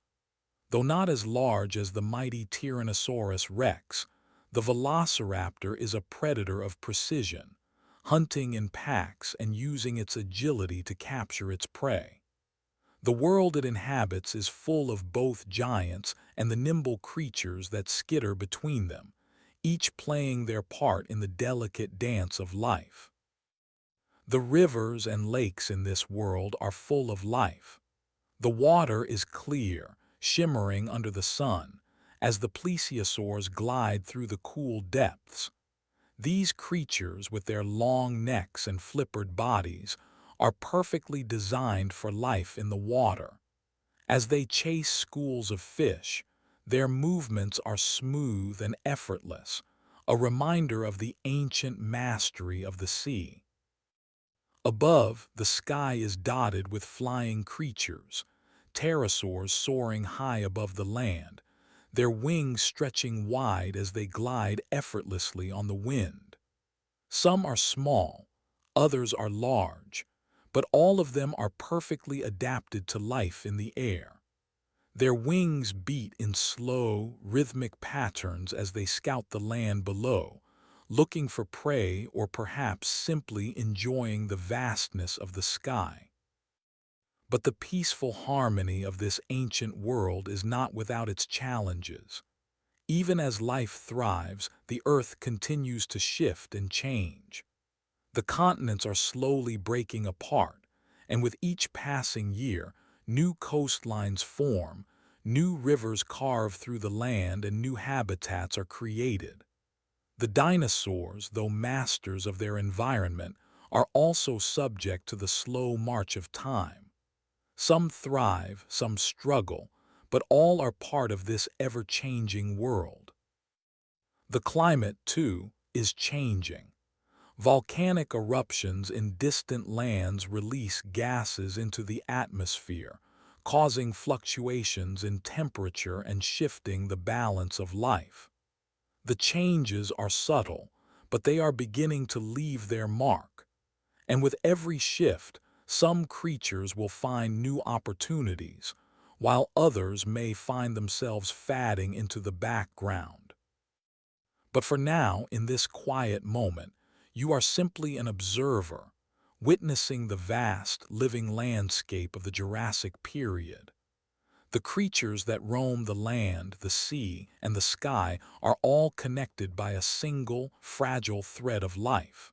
Though not as large as the mighty Tyrannosaurus rex, the velociraptor is a predator of precision, hunting in packs and using its agility to capture its prey. The world it inhabits is full of both giants and the nimble creatures that skitter between them, each playing their part in the delicate dance of life. The rivers and lakes in this world are full of life. The water is clear, shimmering under the sun, as the plesiosaurs glide through the cool depths. These creatures, with their long necks and flippered bodies, are perfectly designed for life in the water. As they chase schools of fish, their movements are smooth and effortless, a reminder of the ancient mastery of the sea. Above, the sky is dotted with flying creatures, pterosaurs soaring high above the land, their wings stretching wide as they glide effortlessly on the wind. Some are small, others are large, but all of them are perfectly adapted to life in the air. Their wings beat in slow, rhythmic patterns as they scout the land below, looking for prey or perhaps simply enjoying the vastness of the sky. But the peaceful harmony of this ancient world is not without its challenges. Even as life thrives, the earth continues to shift and change. The continents are slowly breaking apart, and with each passing year, new coastlines form, new rivers carve through the land, and new habitats are created. The dinosaurs, though masters of their environment, are also subject to the slow march of time. Some thrive, some struggle, but all are part of this ever-changing world. The climate, too, is changing. Volcanic eruptions in distant lands release gases into the atmosphere, causing fluctuations in temperature and shifting the balance of life. The changes are subtle, but they are beginning to leave their mark. And with every shift, some creatures will find new opportunities, while others may find themselves fading into the background. But for now, in this quiet moment, you are simply an observer, witnessing the vast, living landscape of the Jurassic period. The creatures that roam the land, the sea, and the sky are all connected by a single, fragile thread of life.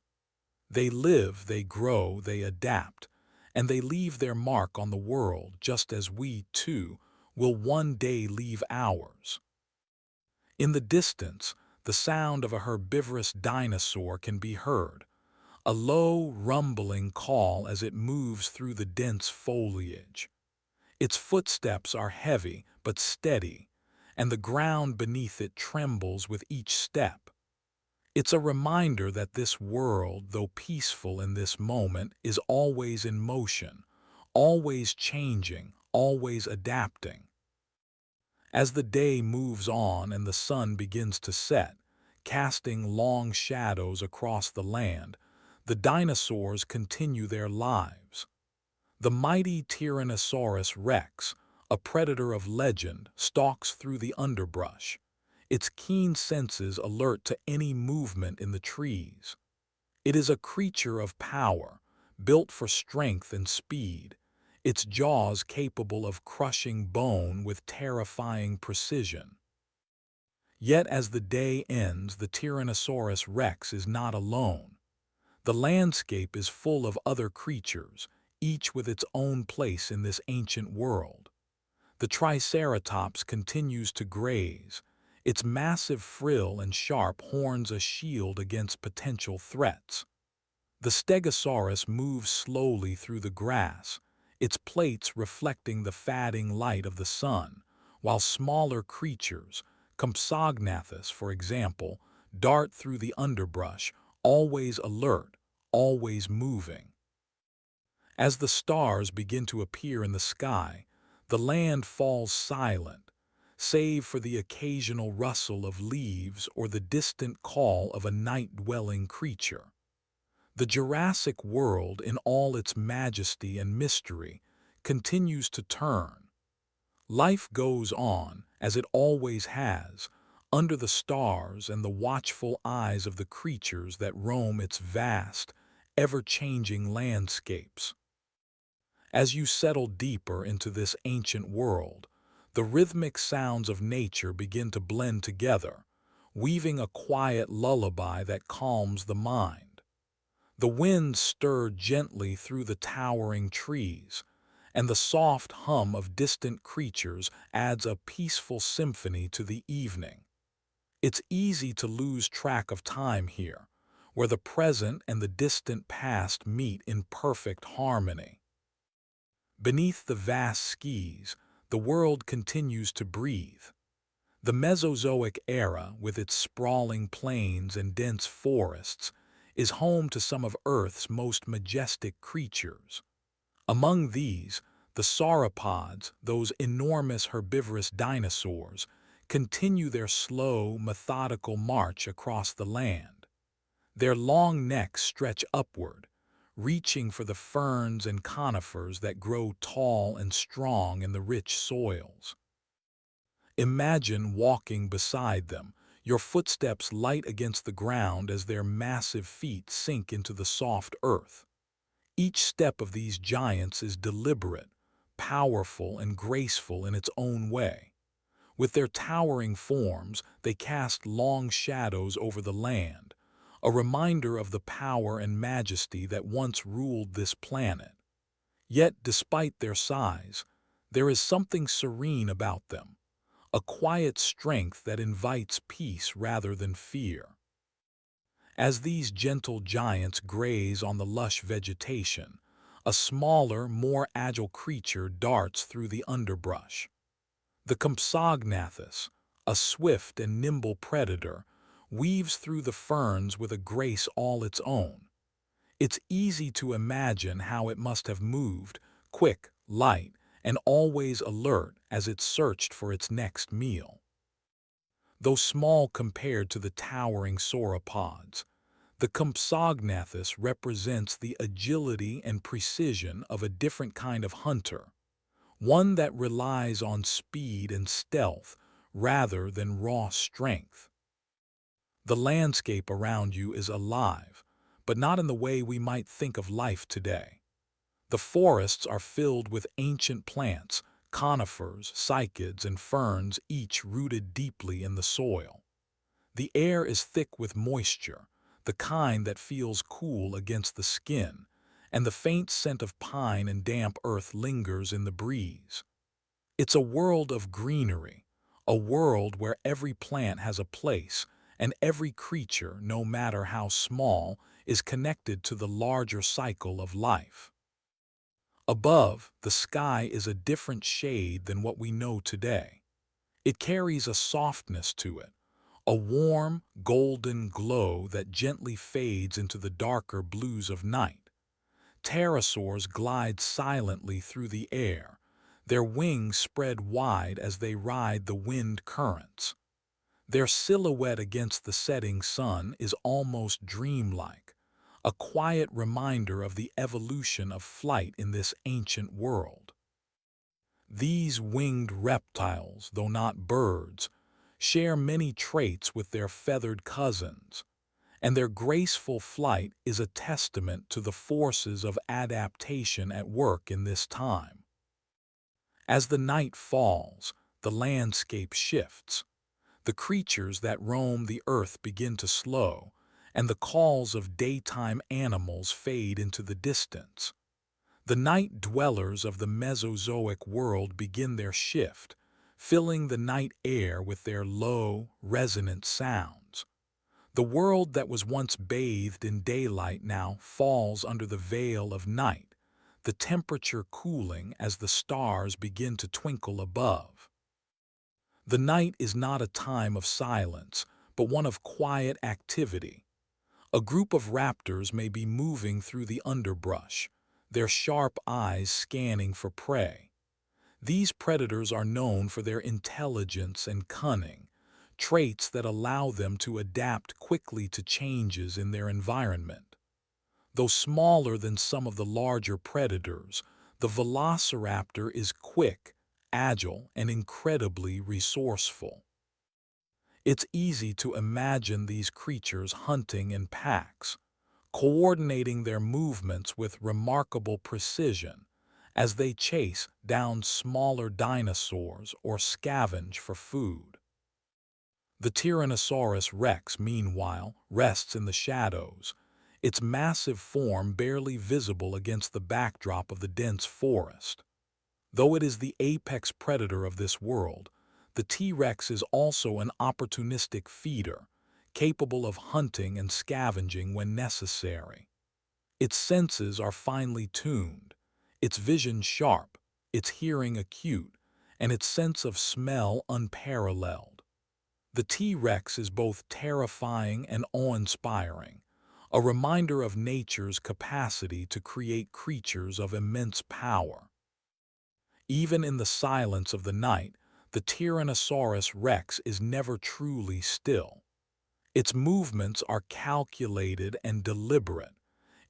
They live, they grow, they adapt, and they leave their mark on the world just as we, too, will one day leave ours. In the distance, the sound of a herbivorous dinosaur can be heard, a low, rumbling call as it moves through the dense foliage. Its footsteps are heavy but steady, and the ground beneath it trembles with each step. It's a reminder that this world, though peaceful in this moment, is always in motion, always changing, always adapting. As the day moves on and the sun begins to set, casting long shadows across the land, the dinosaurs continue their lives. The mighty Tyrannosaurus rex, a predator of legend, stalks through the underbrush, its keen senses alert to any movement in the trees. It is a creature of power, built for strength and speed, its jaws capable of crushing bone with terrifying precision. Yet as the day ends, the Tyrannosaurus rex is not alone. The landscape is full of other creatures, each with its own place in this ancient world. The Triceratops continues to graze, its massive frill and sharp horns a shield against potential threats. The Stegosaurus moves slowly through the grass, its plates reflecting the fading light of the sun, while smaller creatures, Compsognathus for example, dart through the underbrush, always alert, always moving. As the stars begin to appear in the sky, the land falls silent, save for the occasional rustle of leaves or the distant call of a night-dwelling creature. The Jurassic world, in all its majesty and mystery, continues to turn. Life goes on, as it always has, under the stars and the watchful eyes of the creatures that roam its vast, ever-changing landscapes. As you settle deeper into this ancient world, the rhythmic sounds of nature begin to blend together, weaving a quiet lullaby that calms the mind. The wind stirred gently through the towering trees, and the soft hum of distant creatures adds a peaceful symphony to the evening. It's easy to lose track of time here, where the present and the distant past meet in perfect harmony. Beneath the vast skies, the world continues to breathe. The Mesozoic era, with its sprawling plains and dense forests, is home to some of Earth's most majestic creatures. Among these, the sauropods, those enormous herbivorous dinosaurs, continue their slow, methodical march across the land. Their long necks stretch upward, reaching for the ferns and conifers that grow tall and strong in the rich soils. Imagine walking beside them, your footsteps light against the ground as their massive feet sink into the soft earth. Each step of these giants is deliberate, powerful, and graceful in its own way. With their towering forms, they cast long shadows over the land, a reminder of the power and majesty that once ruled this planet. Yet, despite their size, there is something serene about them, a quiet strength that invites peace rather than fear. As these gentle giants graze on the lush vegetation, a smaller, more agile creature darts through the underbrush. The Compsognathus, a swift and nimble predator, weaves through the ferns with a grace all its own. It's easy to imagine how it must have moved, quick, light, and always alert as it searched for its next meal. Though small compared to the towering sauropods, the Compsognathus represents the agility and precision of a different kind of hunter, one that relies on speed and stealth rather than raw strength. The landscape around you is alive, but not in the way we might think of life today. The forests are filled with ancient plants, conifers, cycads, and ferns, each rooted deeply in the soil. The air is thick with moisture, the kind that feels cool against the skin, and the faint scent of pine and damp earth lingers in the breeze. It's a world of greenery, a world where every plant has a place, and every creature, no matter how small, is connected to the larger cycle of life. Above, the sky is a different shade than what we know today. It carries a softness to it, a warm, golden glow that gently fades into the darker blues of night. Pterosaurs glide silently through the air, their wings spread wide as they ride the wind currents. Their silhouette against the setting sun is almost dreamlike, a quiet reminder of the evolution of flight in this ancient world. These winged reptiles, though not birds, share many traits with their feathered cousins, and their graceful flight is a testament to the forces of adaptation at work in this time. As the night falls, the landscape shifts. The creatures that roam the earth begin to slow, and the calls of daytime animals fade into the distance. The night dwellers of the Mesozoic world begin their shift, filling the night air with their low, resonant sounds. The world that was once bathed in daylight now falls under the veil of night, the temperature cooling as the stars begin to twinkle above. The night is not a time of silence, but one of quiet activity. A group of raptors may be moving through the underbrush, their sharp eyes scanning for prey. These predators are known for their intelligence and cunning, traits that allow them to adapt quickly to changes in their environment. Though smaller than some of the larger predators, the velociraptor is quick, agile, and incredibly resourceful. It's easy to imagine these creatures hunting in packs, coordinating their movements with remarkable precision as they chase down smaller dinosaurs or scavenge for food. The Tyrannosaurus rex, meanwhile, rests in the shadows, its massive form barely visible against the backdrop of the dense forest. Though it is the apex predator of this world, the T-Rex is also an opportunistic feeder, capable of hunting and scavenging when necessary. Its senses are finely tuned, its vision sharp, its hearing acute, and its sense of smell unparalleled. The T-Rex is both terrifying and awe-inspiring, a reminder of nature's capacity to create creatures of immense power. Even in the silence of the night, the Tyrannosaurus rex is never truly still. Its movements are calculated and deliberate,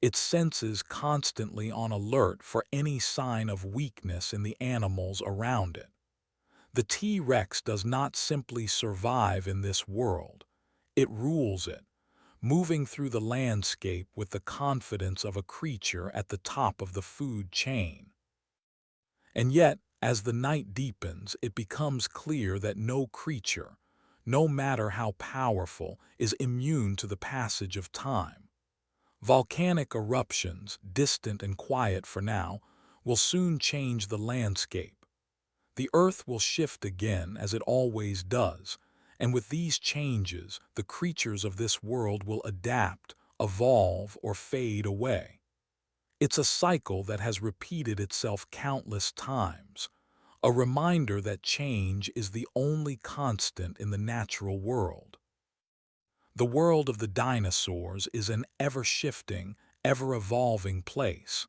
its senses constantly on alert for any sign of weakness in the animals around it. The T-Rex does not simply survive in this world, it rules it, moving through the landscape with the confidence of a creature at the top of the food chain. And yet, as the night deepens, it becomes clear that no creature, no matter how powerful, is immune to the passage of time. Volcanic eruptions, distant and quiet for now, will soon change the landscape. The Earth will shift again, as it always does, and with these changes, the creatures of this world will adapt, evolve, or fade away. It's a cycle that has repeated itself countless times, a reminder that change is the only constant in the natural world. The world of the dinosaurs is an ever-shifting, ever-evolving place,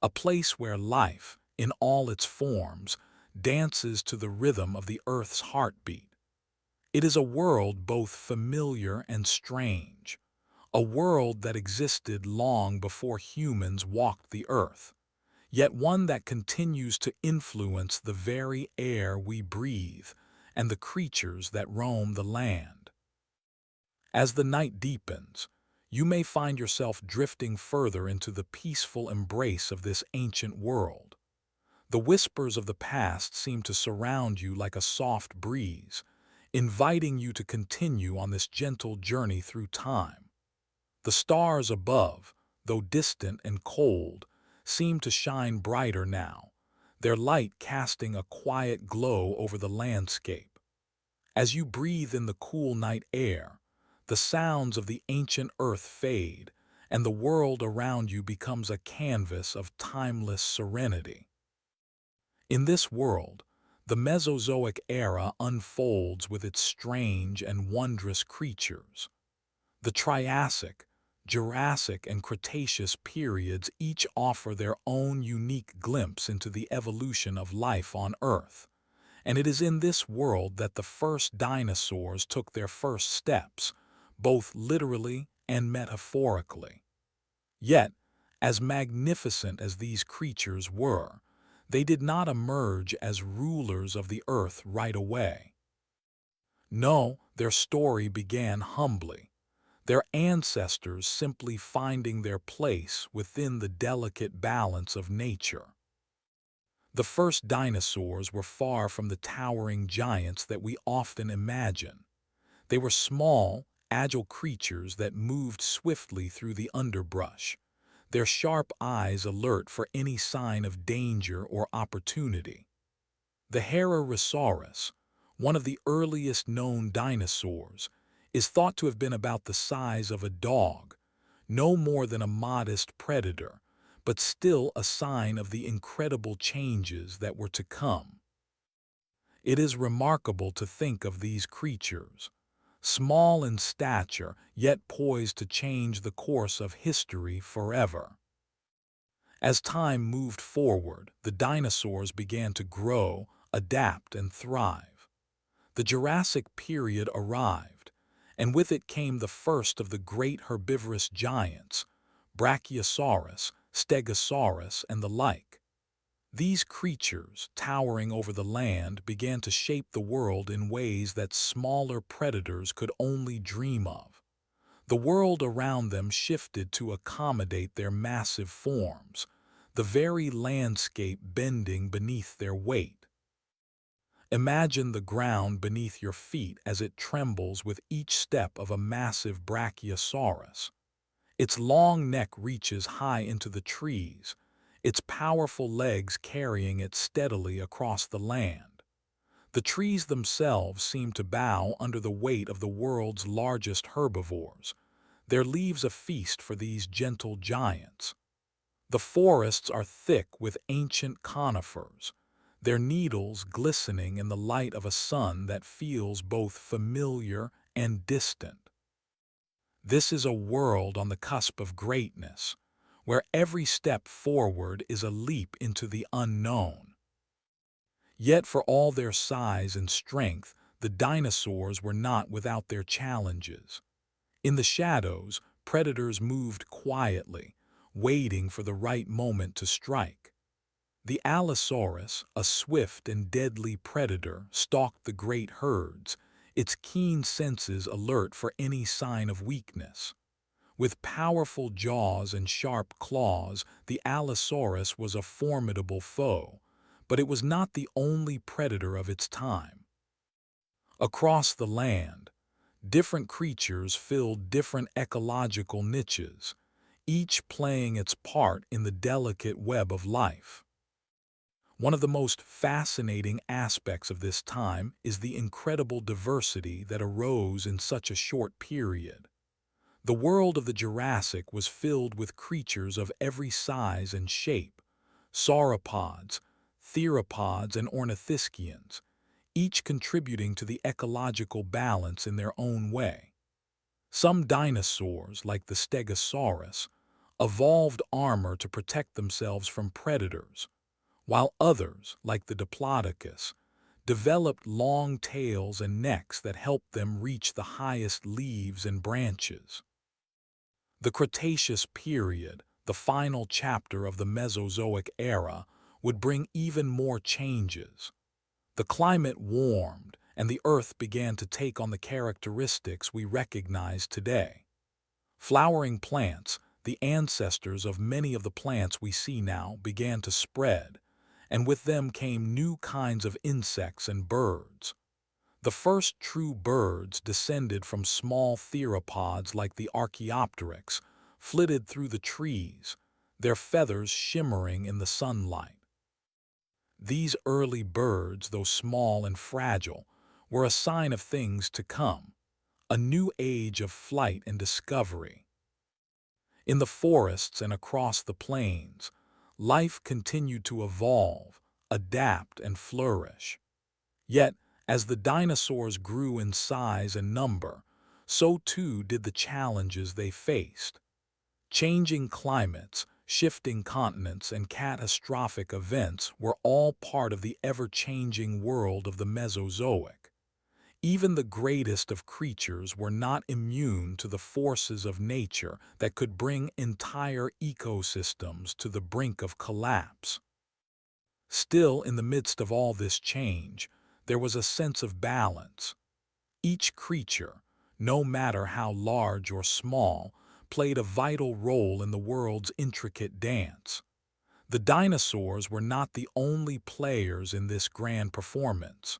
a place where life, in all its forms, dances to the rhythm of the Earth's heartbeat. It is a world both familiar and strange, a world that existed long before humans walked the Earth, yet one that continues to influence the very air we breathe and the creatures that roam the land. As the night deepens, you may find yourself drifting further into the peaceful embrace of this ancient world. The whispers of the past seem to surround you like a soft breeze, inviting you to continue on this gentle journey through time. The stars above, though distant and cold, seem to shine brighter now, their light casting a quiet glow over the landscape. As you breathe in the cool night air, the sounds of the ancient earth fade, and the world around you becomes a canvas of timeless serenity. In this world, the Mesozoic era unfolds with its strange and wondrous creatures. The Triassic, Jurassic, and Cretaceous periods each offer their own unique glimpse into the evolution of life on Earth, And it is in this world that the first dinosaurs took their first steps, both literally and metaphorically. Yet, as magnificent as these creatures were, they did not emerge as rulers of the earth right away. No, their story began humbly, their ancestors simply finding their place within the delicate balance of nature. The first dinosaurs were far from the towering giants that we often imagine. They were small, agile creatures that moved swiftly through the underbrush, their sharp eyes alert for any sign of danger or opportunity. The Herosaurus, one of the earliest known dinosaurs, is thought to have been about the size of a dog, no more than a modest predator, but still a sign of the incredible changes that were to come. It is remarkable to think of these creatures, small in stature yet poised to change the course of history forever. As time moved forward, the dinosaurs began to grow, adapt, and thrive. The Jurassic period arrived, and with it came the first of the great herbivorous giants, Brachiosaurus, Stegosaurus, and the like. These creatures, towering over the land, began to shape the world in ways that smaller predators could only dream of. The world around them shifted to accommodate their massive forms, the very landscape bending beneath their weight. Imagine the ground beneath your feet as it trembles with each step of a massive Brachiosaurus. Its long neck reaches high into the trees, its powerful legs carrying it steadily across the land. The trees themselves seem to bow under the weight of the world's largest herbivores, their leaves a feast for these gentle giants. The forests are thick with ancient conifers, their needles glistening in the light of a sun that feels both familiar and distant. This is a world on the cusp of greatness, where every step forward is a leap into the unknown. Yet for all their size and strength, the dinosaurs were not without their challenges. In the shadows, predators moved quietly, waiting for the right moment to strike. The Allosaurus, a swift and deadly predator, stalked the great herds, its keen senses alert for any sign of weakness. With powerful jaws and sharp claws, the Allosaurus was a formidable foe, but it was not the only predator of its time. Across the land, different creatures filled different ecological niches, each playing its part in the delicate web of life. One of the most fascinating aspects of this time is the incredible diversity that arose in such a short period. The world of the Jurassic was filled with creatures of every size and shape, sauropods, theropods, and ornithischians, each contributing to the ecological balance in their own way. Some dinosaurs, like the Stegosaurus, evolved armor to protect themselves from predators, while others, like the Diplodocus, developed long tails and necks that helped them reach the highest leaves and branches. The Cretaceous period, the final chapter of the Mesozoic era, would bring even more changes. The climate warmed, and the Earth began to take on the characteristics we recognize today. Flowering plants, the ancestors of many of the plants we see now, began to spread, and with them came new kinds of insects and birds. The first true birds descended from small theropods like the Archaeopteryx, flitted through the trees, their feathers shimmering in the sunlight. These early birds, though small and fragile, were a sign of things to come, a new age of flight and discovery. In the forests and across the plains, life continued to evolve, adapt, and flourish. Yet, as the dinosaurs grew in size and number, so too did the challenges they faced. Changing climates, shifting continents, and catastrophic events were all part of the ever-changing world of the Mesozoic. Even the greatest of creatures were not immune to the forces of nature that could bring entire ecosystems to the brink of collapse. Still, in the midst of all this change, there was a sense of balance. Each creature, no matter how large or small, played a vital role in the world's intricate dance. The dinosaurs were not the only players in this grand performance.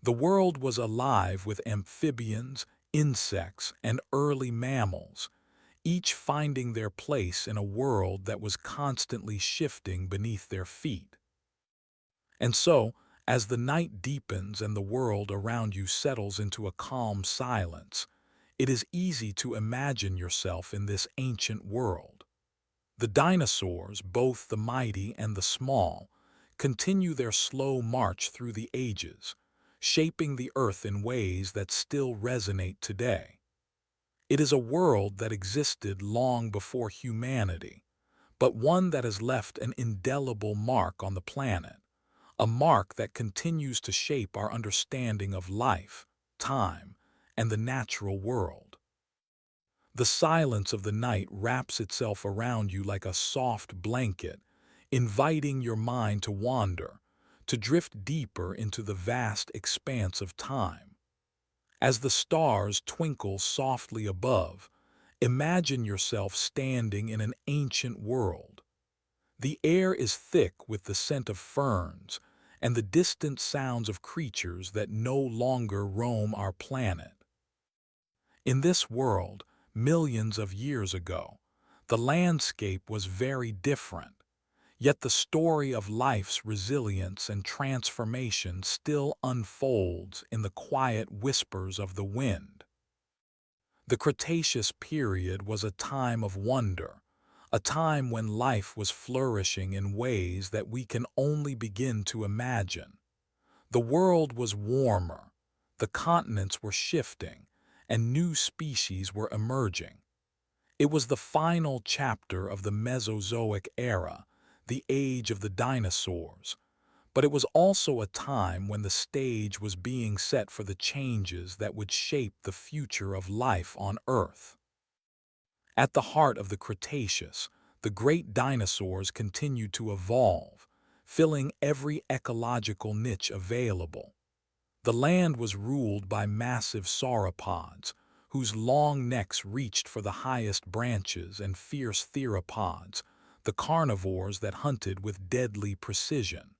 The world was alive with amphibians, insects, and early mammals, each finding their place in a world that was constantly shifting beneath their feet. And so, as the night deepens and the world around you settles into a calm silence, it is easy to imagine yourself in this ancient world. The dinosaurs, both the mighty and the small, continue their slow march through the ages, shaping the earth in ways that still resonate today. It is a world that existed long before humanity, but one that has left an indelible mark on the planet, a mark that continues to shape our understanding of life, time, and the natural world. The silence of the night wraps itself around you like a soft blanket, inviting your mind to wander, to drift deeper into the vast expanse of time. As the stars twinkle softly above, imagine yourself standing in an ancient world. The air is thick with the scent of ferns and the distant sounds of creatures that no longer roam our planet. In this world, millions of years ago, the landscape was very different, yet the story of life's resilience and transformation still unfolds in the quiet whispers of the wind. The Cretaceous period was a time of wonder, a time when life was flourishing in ways that we can only begin to imagine. The world was warmer, the continents were shifting, and new species were emerging. It was the final chapter of the Mesozoic era, the age of the dinosaurs, but it was also a time when the stage was being set for the changes that would shape the future of life on Earth. At the heart of the Cretaceous, the great dinosaurs continued to evolve, filling every ecological niche available. The land was ruled by massive sauropods, whose long necks reached for the highest branches, and fierce theropods, the carnivores that hunted with deadly precision.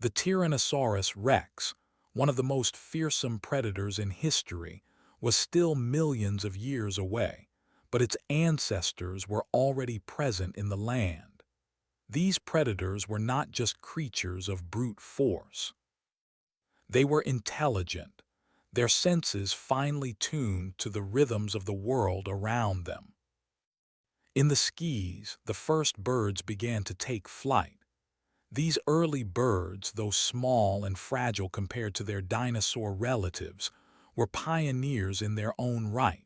The Tyrannosaurus rex, one of the most fearsome predators in history, was still millions of years away, but its ancestors were already present in the land. These predators were not just creatures of brute force. They were intelligent, their senses finely tuned to the rhythms of the world around them. In the skies, the first birds began to take flight. These early birds, though small and fragile compared to their dinosaur relatives, were pioneers in their own right.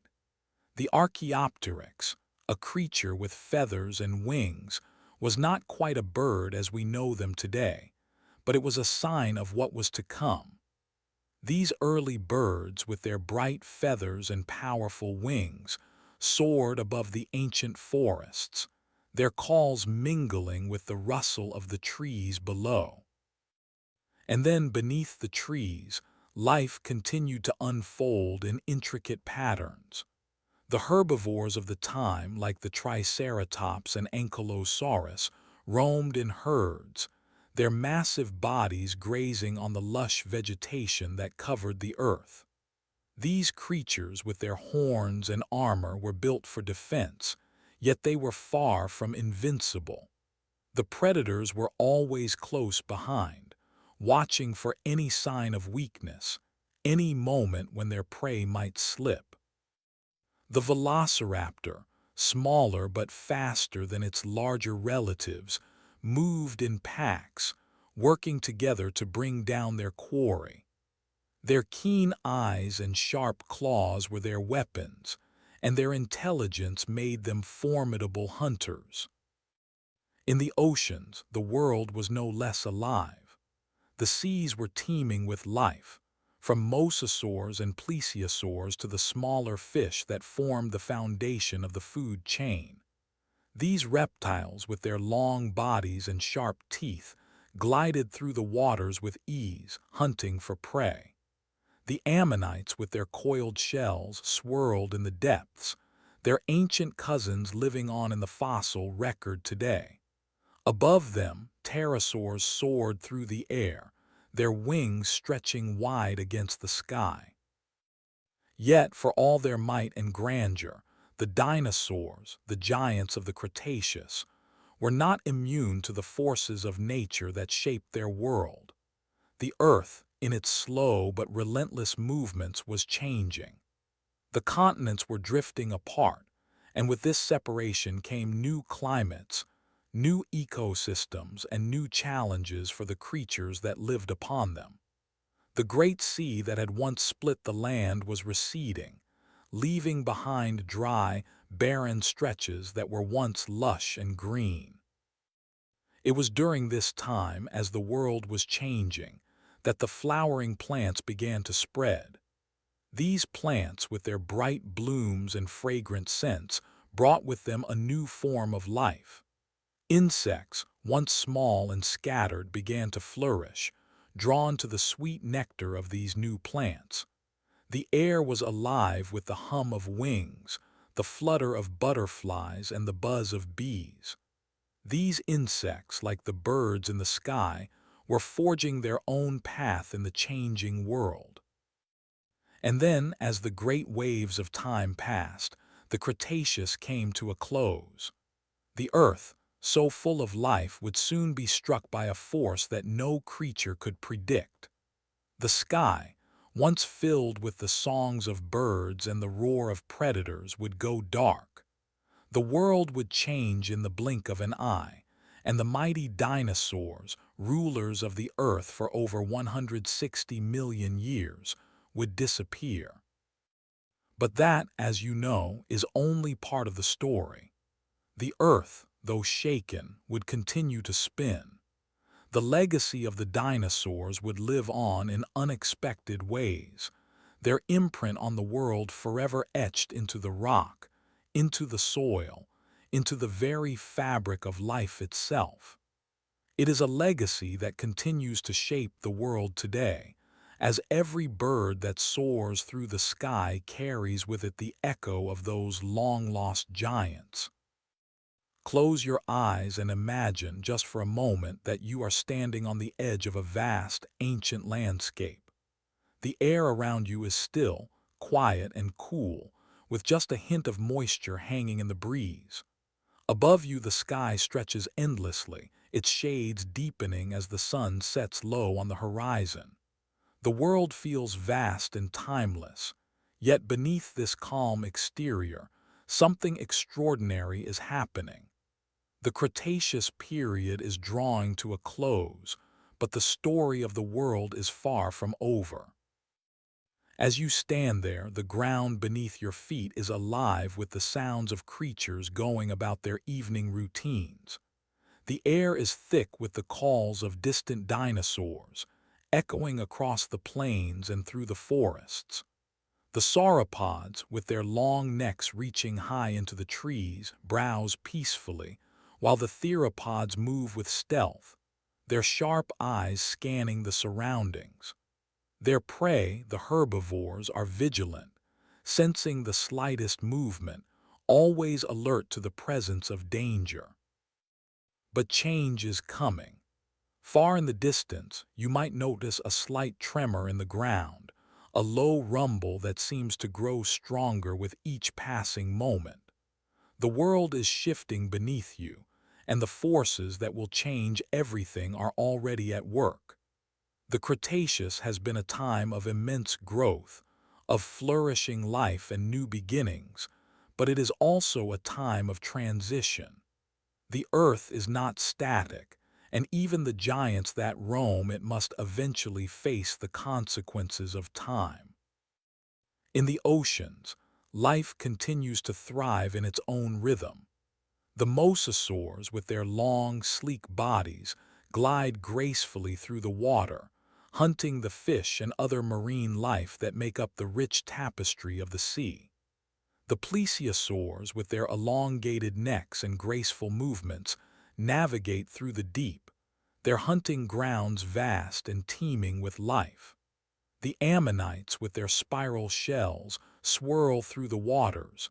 The Archaeopteryx, a creature with feathers and wings, was not quite a bird as we know them today, but it was a sign of what was to come. These early birds, with their bright feathers and powerful wings, soared above the ancient forests, their calls mingling with the rustle of the trees below. And then beneath the trees, life continued to unfold in intricate patterns. The herbivores of the time, like the Triceratops and Ankylosaurus, roamed in herds, their massive bodies grazing on the lush vegetation that covered the earth. These creatures, with their horns and armor, were built for defense, yet they were far from invincible. The predators were always close behind, watching for any sign of weakness, any moment when their prey might slip. The velociraptor, smaller but faster than its larger relatives, moved in packs, working together to bring down their quarry. Their keen eyes and sharp claws were their weapons, and their intelligence made them formidable hunters. In the oceans, the world was no less alive. The seas were teeming with life, from mosasaurs and plesiosaurs to the smaller fish that formed the foundation of the food chain. These reptiles, with their long bodies and sharp teeth, glided through the waters with ease, hunting for prey. The ammonites, with their coiled shells, swirled in the depths, their ancient cousins living on in the fossil record today. Above them, pterosaurs soared through the air, their wings stretching wide against the sky. Yet, for all their might and grandeur, the dinosaurs, the giants of the Cretaceous, were not immune to the forces of nature that shaped their world. The Earth, in its slow but relentless movements, was changing. The continents were drifting apart, and with this separation came new climates, new ecosystems, and new challenges for the creatures that lived upon them. The great sea that had once split the land was receding, leaving behind dry, barren stretches that were once lush and green. It was during this time, as the world was changing, that the flowering plants began to spread. These plants, with their bright blooms and fragrant scents, brought with them a new form of life. Insects, once small and scattered, began to flourish, drawn to the sweet nectar of these new plants. The air was alive with the hum of wings, the flutter of butterflies, and the buzz of bees. These insects, like the birds in the sky, were forging their own path in the changing world. And then, as the great waves of time passed, the Cretaceous came to a close. The Earth, so full of life, would soon be struck by a force that no creature could predict. The sky, once filled with the songs of birds and the roar of predators, would go dark. The world would change in the blink of an eye, and the mighty dinosaurs, rulers of the Earth for over 160 million years, would disappear. But that, as you know, is only part of the story. The Earth, though shaken, would continue to spin. The legacy of the dinosaurs would live on in unexpected ways, their imprint on the world forever etched into the rock, into the soil, into the very fabric of life itself. It is a legacy that continues to shape the world today, as every bird that soars through the sky carries with it the echo of those long-lost giants. Close your eyes and imagine just for a moment that you are standing on the edge of a vast, ancient landscape. The air around you is still, quiet, and cool, with just a hint of moisture hanging in the breeze. Above you, the sky stretches endlessly, its shades deepening as the sun sets low on the horizon. The world feels vast and timeless, yet beneath this calm exterior, something extraordinary is happening. The Cretaceous period is drawing to a close, but the story of the world is far from over. As you stand there, the ground beneath your feet is alive with the sounds of creatures going about their evening routines. The air is thick with the calls of distant dinosaurs, echoing across the plains and through the forests. The sauropods, with their long necks reaching high into the trees, browse peacefully, while the theropods move with stealth, their sharp eyes scanning the surroundings. Their prey, the herbivores, are vigilant, sensing the slightest movement, always alert to the presence of danger. But change is coming. Far in the distance, you might notice a slight tremor in the ground, a low rumble that seems to grow stronger with each passing moment. The world is shifting beneath you, and the forces that will change everything are already at work. The Cretaceous has been a time of immense growth, of flourishing life and new beginnings, but it is also a time of transition. The Earth is not static, and even the giants that roam it must eventually face the consequences of time. In the oceans, life continues to thrive in its own rhythm. The mosasaurs, with their long, sleek bodies, glide gracefully through the water, hunting the fish and other marine life that make up the rich tapestry of the sea. The plesiosaurs, with their elongated necks and graceful movements, navigate through the deep, their hunting grounds vast and teeming with life. The ammonites, with their spiral shells, swirl through the waters,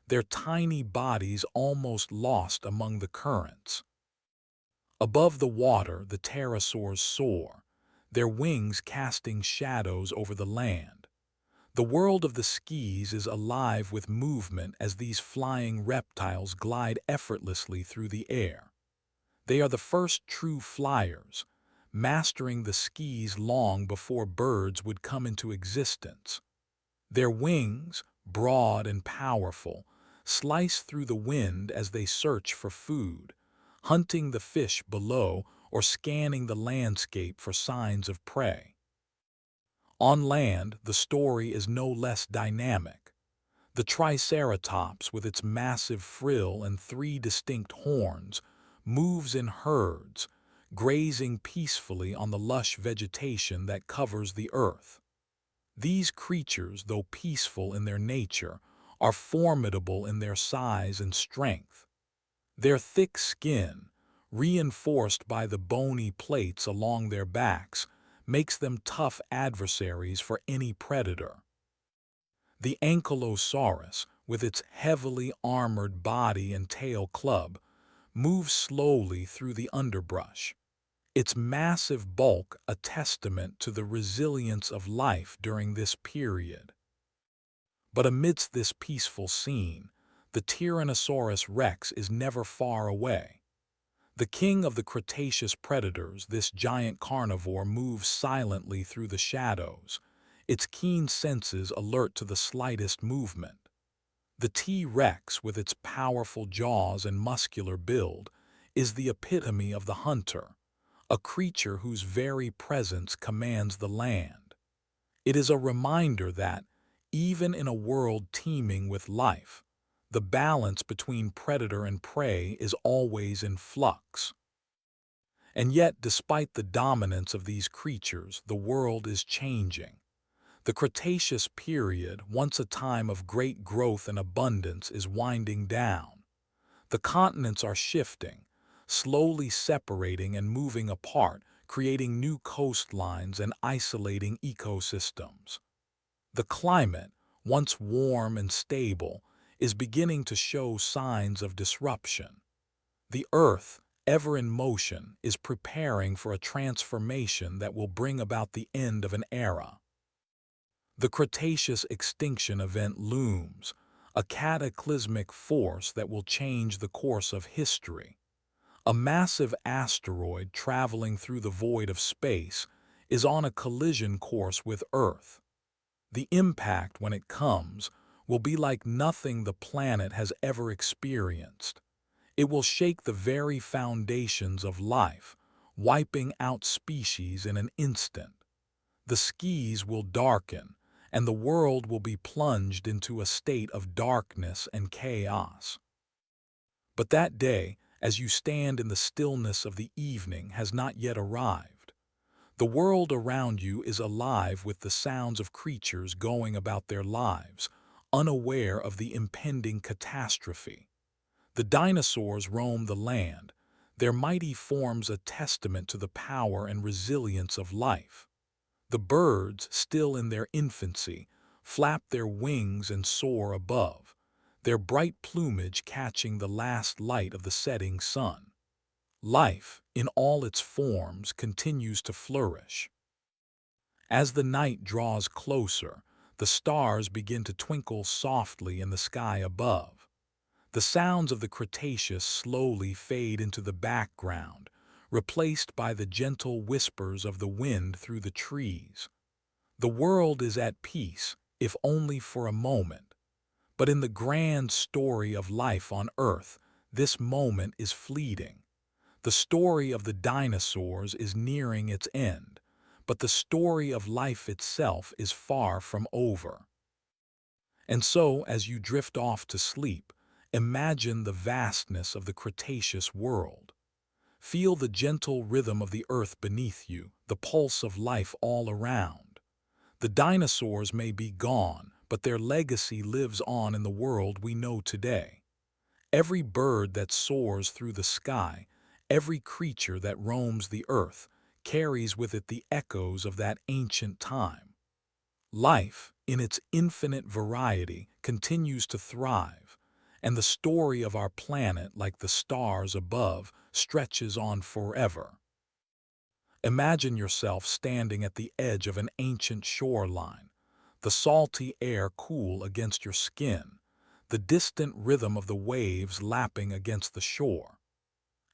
their tiny bodies almost lost among the currents. Above the water, the pterosaurs soar, their wings casting shadows over the land. The world of the skis is alive with movement as these flying reptiles glide effortlessly through the air. They are the first true flyers, mastering the skis long before birds would come into existence. Their wings, broad and powerful, slice through the wind as they search for food, hunting the fish below or scanning the landscape for signs of prey. On land, the story is no less dynamic. The Triceratops, with its massive frill and three distinct horns, moves in herds, grazing peacefully on the lush vegetation that covers the earth. These creatures, though peaceful in their nature, are formidable in their size and strength. Their thick skin, reinforced by the bony plates along their backs, makes them tough adversaries for any predator. The Ankylosaurus, with its heavily armored body and tail club, moves slowly through the underbrush, its massive bulk a testament to the resilience of life during this period. But amidst this peaceful scene, the Tyrannosaurus rex is never far away. The king of the Cretaceous predators, this giant carnivore moves silently through the shadows, its keen senses alert to the slightest movement. The T-Rex, with its powerful jaws and muscular build, is the epitome of the hunter, a creature whose very presence commands the land. It is a reminder that, even in a world teeming with life, the balance between predator and prey is always in flux. And yet, despite the dominance of these creatures, the world is changing. The Cretaceous period, once a time of great growth and abundance, is winding down. The continents are shifting, slowly separating and moving apart, creating new coastlines and isolating ecosystems. The climate, once warm and stable, is beginning to show signs of disruption. The Earth, ever in motion, is preparing for a transformation that will bring about the end of an era. The Cretaceous extinction event looms, a cataclysmic force that will change the course of history. A massive asteroid traveling through the void of space is on a collision course with Earth. The impact, when it comes, will be like nothing the planet has ever experienced. It will shake the very foundations of life, wiping out species in an instant. The skies will darken, and the world will be plunged into a state of darkness and chaos. But that day, as you stand in the stillness of the evening, has not yet arrived. The world around you is alive with the sounds of creatures going about their lives, unaware of the impending catastrophe. The dinosaurs roam the land, their mighty forms a testament to the power and resilience of life. The birds, still in their infancy, flap their wings and soar above, their bright plumage catching the last light of the setting sun. Life, in all its forms, continues to flourish. As the night draws closer, the stars begin to twinkle softly in the sky above. The sounds of the Cretaceous slowly fade into the background, replaced by the gentle whispers of the wind through the trees. The world is at peace, if only for a moment. But in the grand story of life on Earth, this moment is fleeting. The story of the dinosaurs is nearing its end, but the story of life itself is far from over. And so, as you drift off to sleep, Imagine the vastness of the Cretaceous world. Feel the gentle rhythm of the earth beneath you, the pulse of life all around. The dinosaurs may be gone, but their legacy lives on in the world we know today. Every bird that soars through the sky, every creature that roams the earth, carries with it the echoes of that ancient time. Life, in its infinite variety, continues to thrive, and the story of our planet, like the stars above, stretches on forever. Imagine yourself standing at the edge of an ancient shoreline, the salty air cool against your skin, the distant rhythm of the waves lapping against the shore.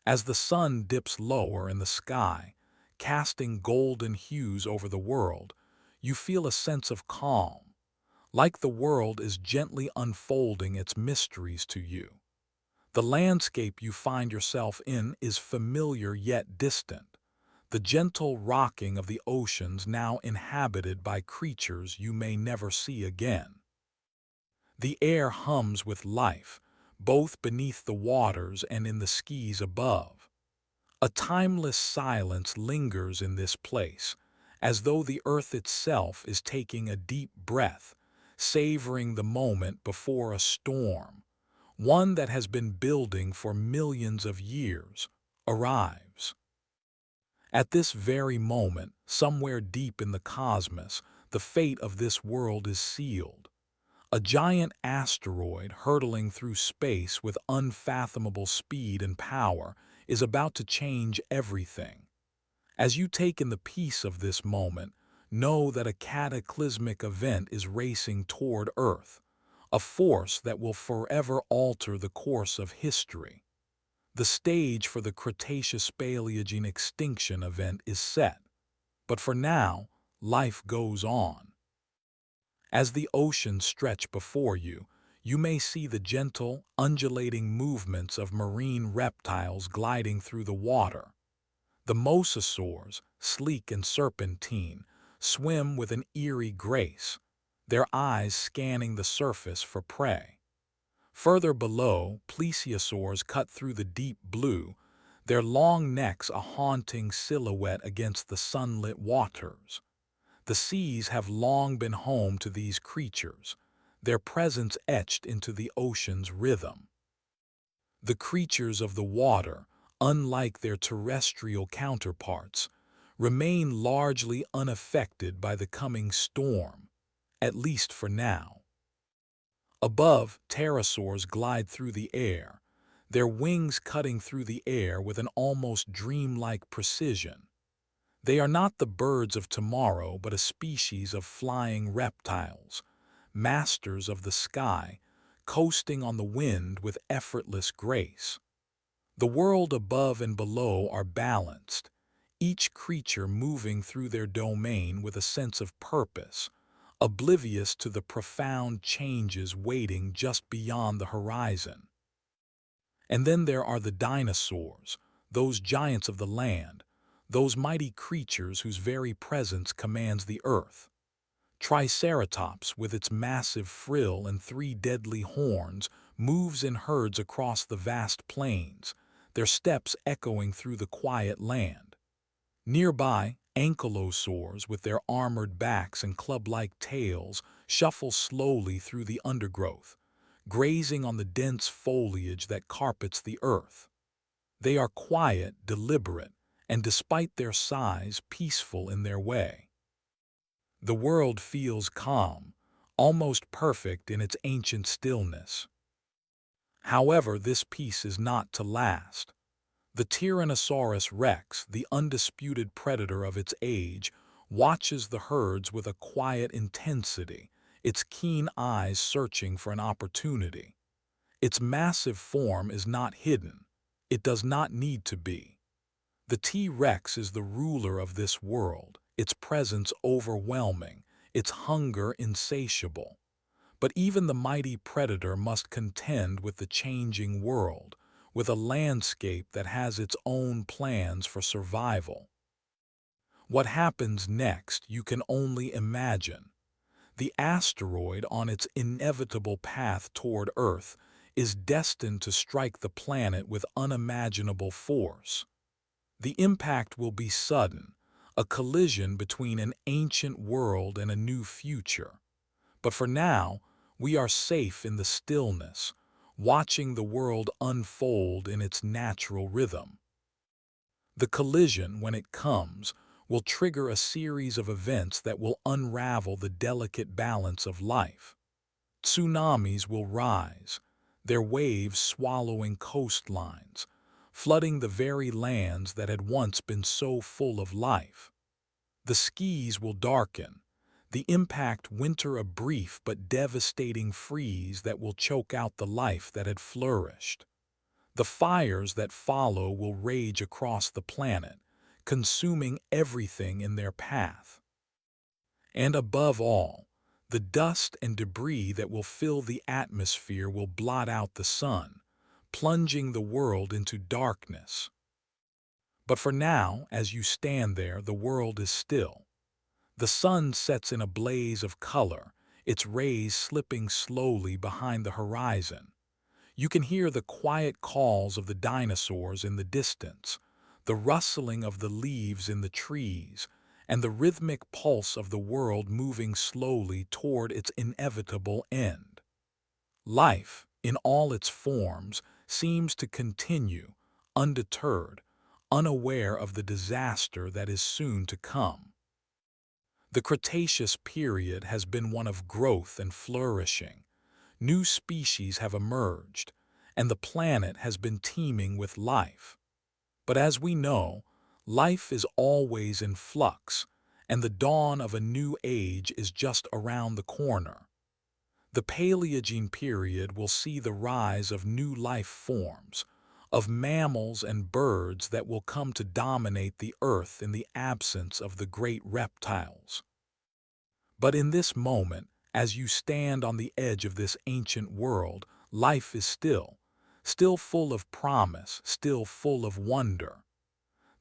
As the sun dips lower in the sky, casting golden hues over the world, you feel a sense of calm, like the world is gently unfolding its mysteries to you. The landscape you find yourself in is familiar yet distant, the gentle rocking of the oceans now inhabited by creatures you may never see again. The air hums with life, both beneath the waters and in the skies above. A timeless silence lingers in this place, as though the earth itself is taking a deep breath, savoring the moment before a storm, one that has been building for millions of years, arrives. At this very moment, somewhere deep in the cosmos, the fate of this world is sealed. A giant asteroid hurtling through space with unfathomable speed and power is about to change everything. As you take in the peace of this moment, know that a cataclysmic event is racing toward Earth, a force that will forever alter the course of history. The stage for the Cretaceous-Paleogene extinction event is set, but for now, life goes on. As the oceans stretch before you, you may see the gentle, undulating movements of marine reptiles gliding through the water. The mosasaurs, sleek and serpentine, swim with an eerie grace, their eyes scanning the surface for prey. Further below, plesiosaurs cut through the deep blue, their long necks a haunting silhouette against the sunlit waters. The seas have long been home to these creatures, their presence etched into the ocean's rhythm. The creatures of the water, unlike their terrestrial counterparts, remain largely unaffected by the coming storm, at least for now. Above, pterosaurs glide through the air, their wings cutting through the air with an almost dreamlike precision. They are not the birds of tomorrow, but a species of flying reptiles, masters of the sky, coasting on the wind with effortless grace. The world above and below are balanced, each creature moving through their domain with a sense of purpose, oblivious to the profound changes waiting just beyond the horizon. And then there are the dinosaurs, those giants of the land, those mighty creatures whose very presence commands the earth. Triceratops, with its massive frill and three deadly horns, moves in herds across the vast plains, their steps echoing through the quiet land. Nearby, ankylosaurs, with their armored backs and club-like tails, shuffle slowly through the undergrowth, grazing on the dense foliage that carpets the earth. They are quiet, deliberate, and despite their size, peaceful in their way. The world feels calm, almost perfect in its ancient stillness. However, this peace is not to last. The Tyrannosaurus rex, the undisputed predator of its age, watches the herds with a quiet intensity, its keen eyes searching for an opportunity. Its massive form is not hidden. It does not need to be. The T-Rex is the ruler of this world, its presence overwhelming, its hunger insatiable. But even the mighty predator must contend with the changing world, with a landscape that has its own plans for survival. What happens next, you can only imagine. The asteroid, on its inevitable path toward Earth, is destined to strike the planet with unimaginable force. The impact will be sudden, a collision between an ancient world and a new future. But for now, we are safe in the stillness, watching the world unfold in its natural rhythm. The collision, when it comes, will trigger a series of events that will unravel the delicate balance of life. Tsunamis will rise, their waves swallowing coastlines, flooding the very lands that had once been so full of life. The skies will darken, the impact winter a brief but devastating freeze that will choke out the life that had flourished. The fires that follow will rage across the planet, consuming everything in their path. And above all, the dust and debris that will fill the atmosphere will blot out the sun, plunging the world into darkness. But for now, as you stand there, the world is still. The sun sets in a blaze of color, its rays slipping slowly behind the horizon. You can hear the quiet calls of the dinosaurs in the distance, the rustling of the leaves in the trees, and the rhythmic pulse of the world moving slowly toward its inevitable end. Life, in all its forms, seems to continue, undeterred, unaware of the disaster that is soon to come. The Cretaceous period has been one of growth and flourishing. New species have emerged, and the planet has been teeming with life. But as we know, life is always in flux, and the dawn of a new age is just around the corner. The Paleogene period will see the rise of new life forms, of mammals and birds that will come to dominate the Earth in the absence of the great reptiles. But in this moment, as you stand on the edge of this ancient world, life is still full of promise, still full of wonder.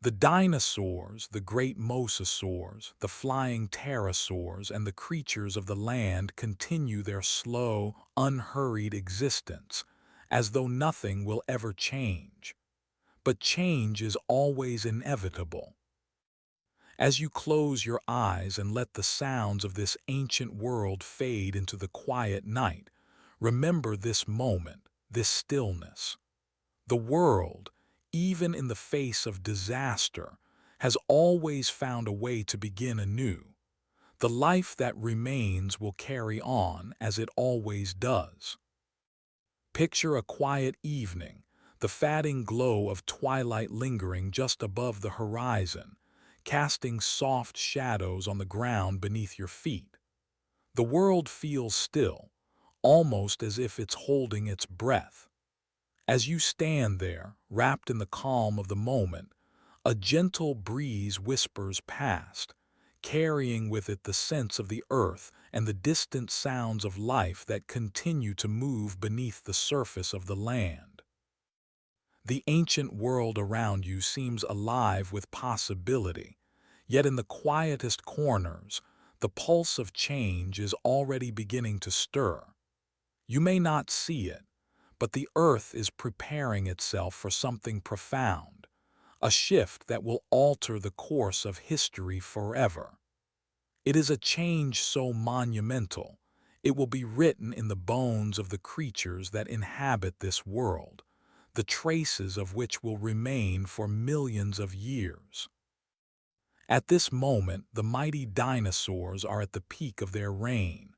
The dinosaurs, the great mosasaurs, the flying pterosaurs, and the creatures of the land continue their slow, unhurried existence, as though nothing will ever change. But change is always inevitable. As you close your eyes and let the sounds of this ancient world fade into the quiet night, remember this moment, this stillness. The world, even in the face of disaster, has always found a way to begin anew. The life that remains will carry on as it always does. Picture a quiet evening, the fading glow of twilight lingering just above the horizon, casting soft shadows on the ground beneath your feet. The world feels still, almost as if it's holding its breath. As you stand there, wrapped in the calm of the moment, a gentle breeze whispers past, carrying with it the sense of the earth and the distant sounds of life that continue to move beneath the surface of the land. The ancient world around you seems alive with possibility, yet in the quietest corners, the pulse of change is already beginning to stir. You may not see it, but the earth is preparing itself for something profound, a shift that will alter the course of history forever. It is a change so monumental, it will be written in the bones of the creatures that inhabit this world, the traces of which will remain for millions of years. At this moment, the mighty dinosaurs are at the peak of their reign.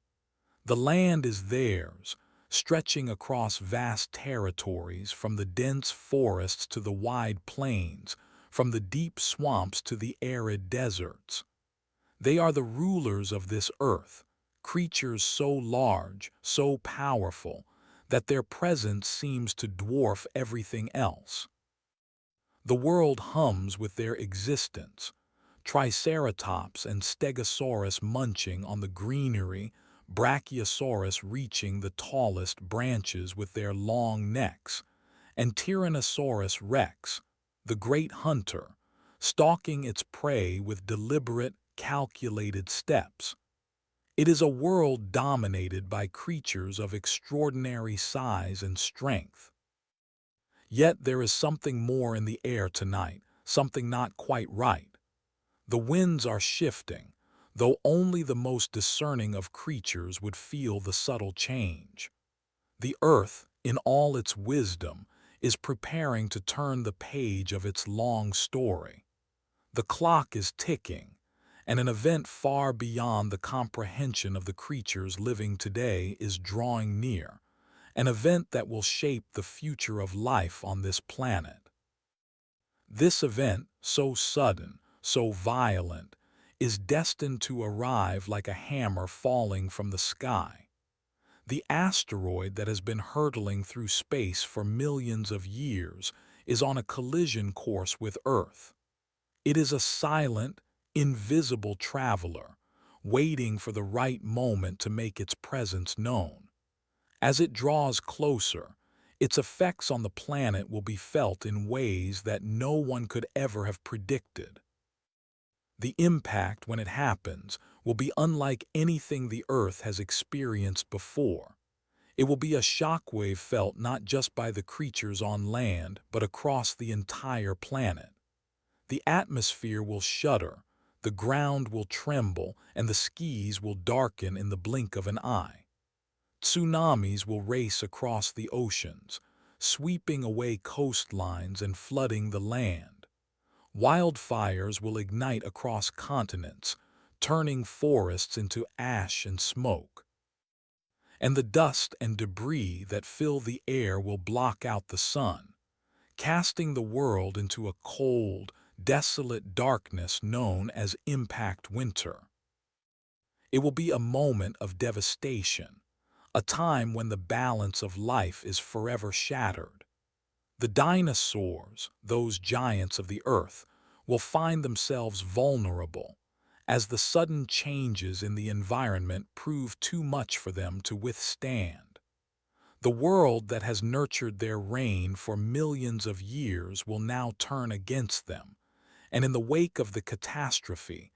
The land is theirs, stretching across vast territories from the dense forests to the wide plains, from the deep swamps to the arid deserts. They are the rulers of this earth, creatures so large, so powerful, that their presence seems to dwarf everything else. The world hums with their existence, Triceratops and Stegosaurus munching on the greenery, Brachiosaurus reaching the tallest branches with their long necks, and Tyrannosaurus rex, the great hunter, stalking its prey with deliberate, calculated steps. It is a world dominated by creatures of extraordinary size and strength. Yet there is something more in the air tonight, something not quite right. The winds are shifting, though only the most discerning of creatures would feel the subtle change. The earth, in all its wisdom, is preparing to turn the page of its long story. The clock is ticking, and an event far beyond the comprehension of the creatures living today is drawing near, an event that will shape the future of life on this planet. This event, so sudden, so violent, is destined to arrive like a hammer falling from the sky. The asteroid that has been hurtling through space for millions of years is on a collision course with Earth. It is a silent, invisible traveler, waiting for the right moment to make its presence known. As it draws closer, its effects on the planet will be felt in ways that no one could ever have predicted. The impact, when it happens, will be unlike anything the Earth has experienced before. It will be a shockwave felt not just by the creatures on land, but across the entire planet. The atmosphere will shudder, the ground will tremble, and the skies will darken in the blink of an eye. Tsunamis will race across the oceans, sweeping away coastlines and flooding the land. Wildfires will ignite across continents, turning forests into ash and smoke. And the dust and debris that fill the air will block out the sun, casting the world into a cold, desolate darkness known as impact winter. It will be a moment of devastation, a time when the balance of life is forever shattered. The dinosaurs, those giants of the earth, will find themselves vulnerable, as the sudden changes in the environment prove too much for them to withstand. The world that has nurtured their reign for millions of years will now turn against them, and in the wake of the catastrophe,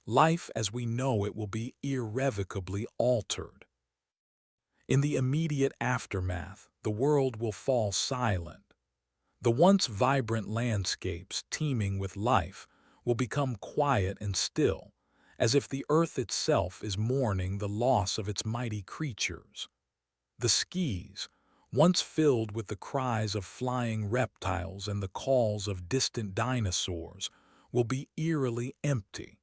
life as we know it will be irrevocably altered. In the immediate aftermath, the world will fall silent. The once vibrant landscapes teeming with life will become quiet and still, as if the earth itself is mourning the loss of its mighty creatures. The skies, once filled with the cries of flying reptiles and the calls of distant dinosaurs, will be eerily empty.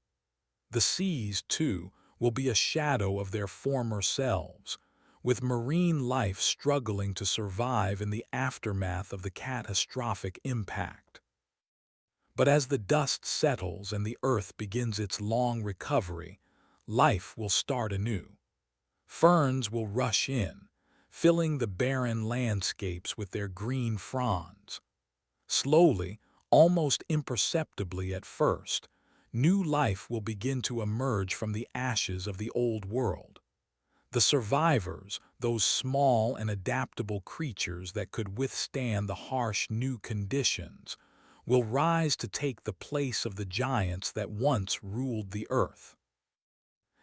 The seas, too, will be a shadow of their former selves, with marine life struggling to survive in the aftermath of the catastrophic impact. But as the dust settles and the earth begins its long recovery, life will start anew. Ferns will rush in, filling the barren landscapes with their green fronds. Slowly, almost imperceptibly at first, new life will begin to emerge from the ashes of the old world. The survivors, those small and adaptable creatures that could withstand the harsh new conditions, will rise to take the place of the giants that once ruled the earth.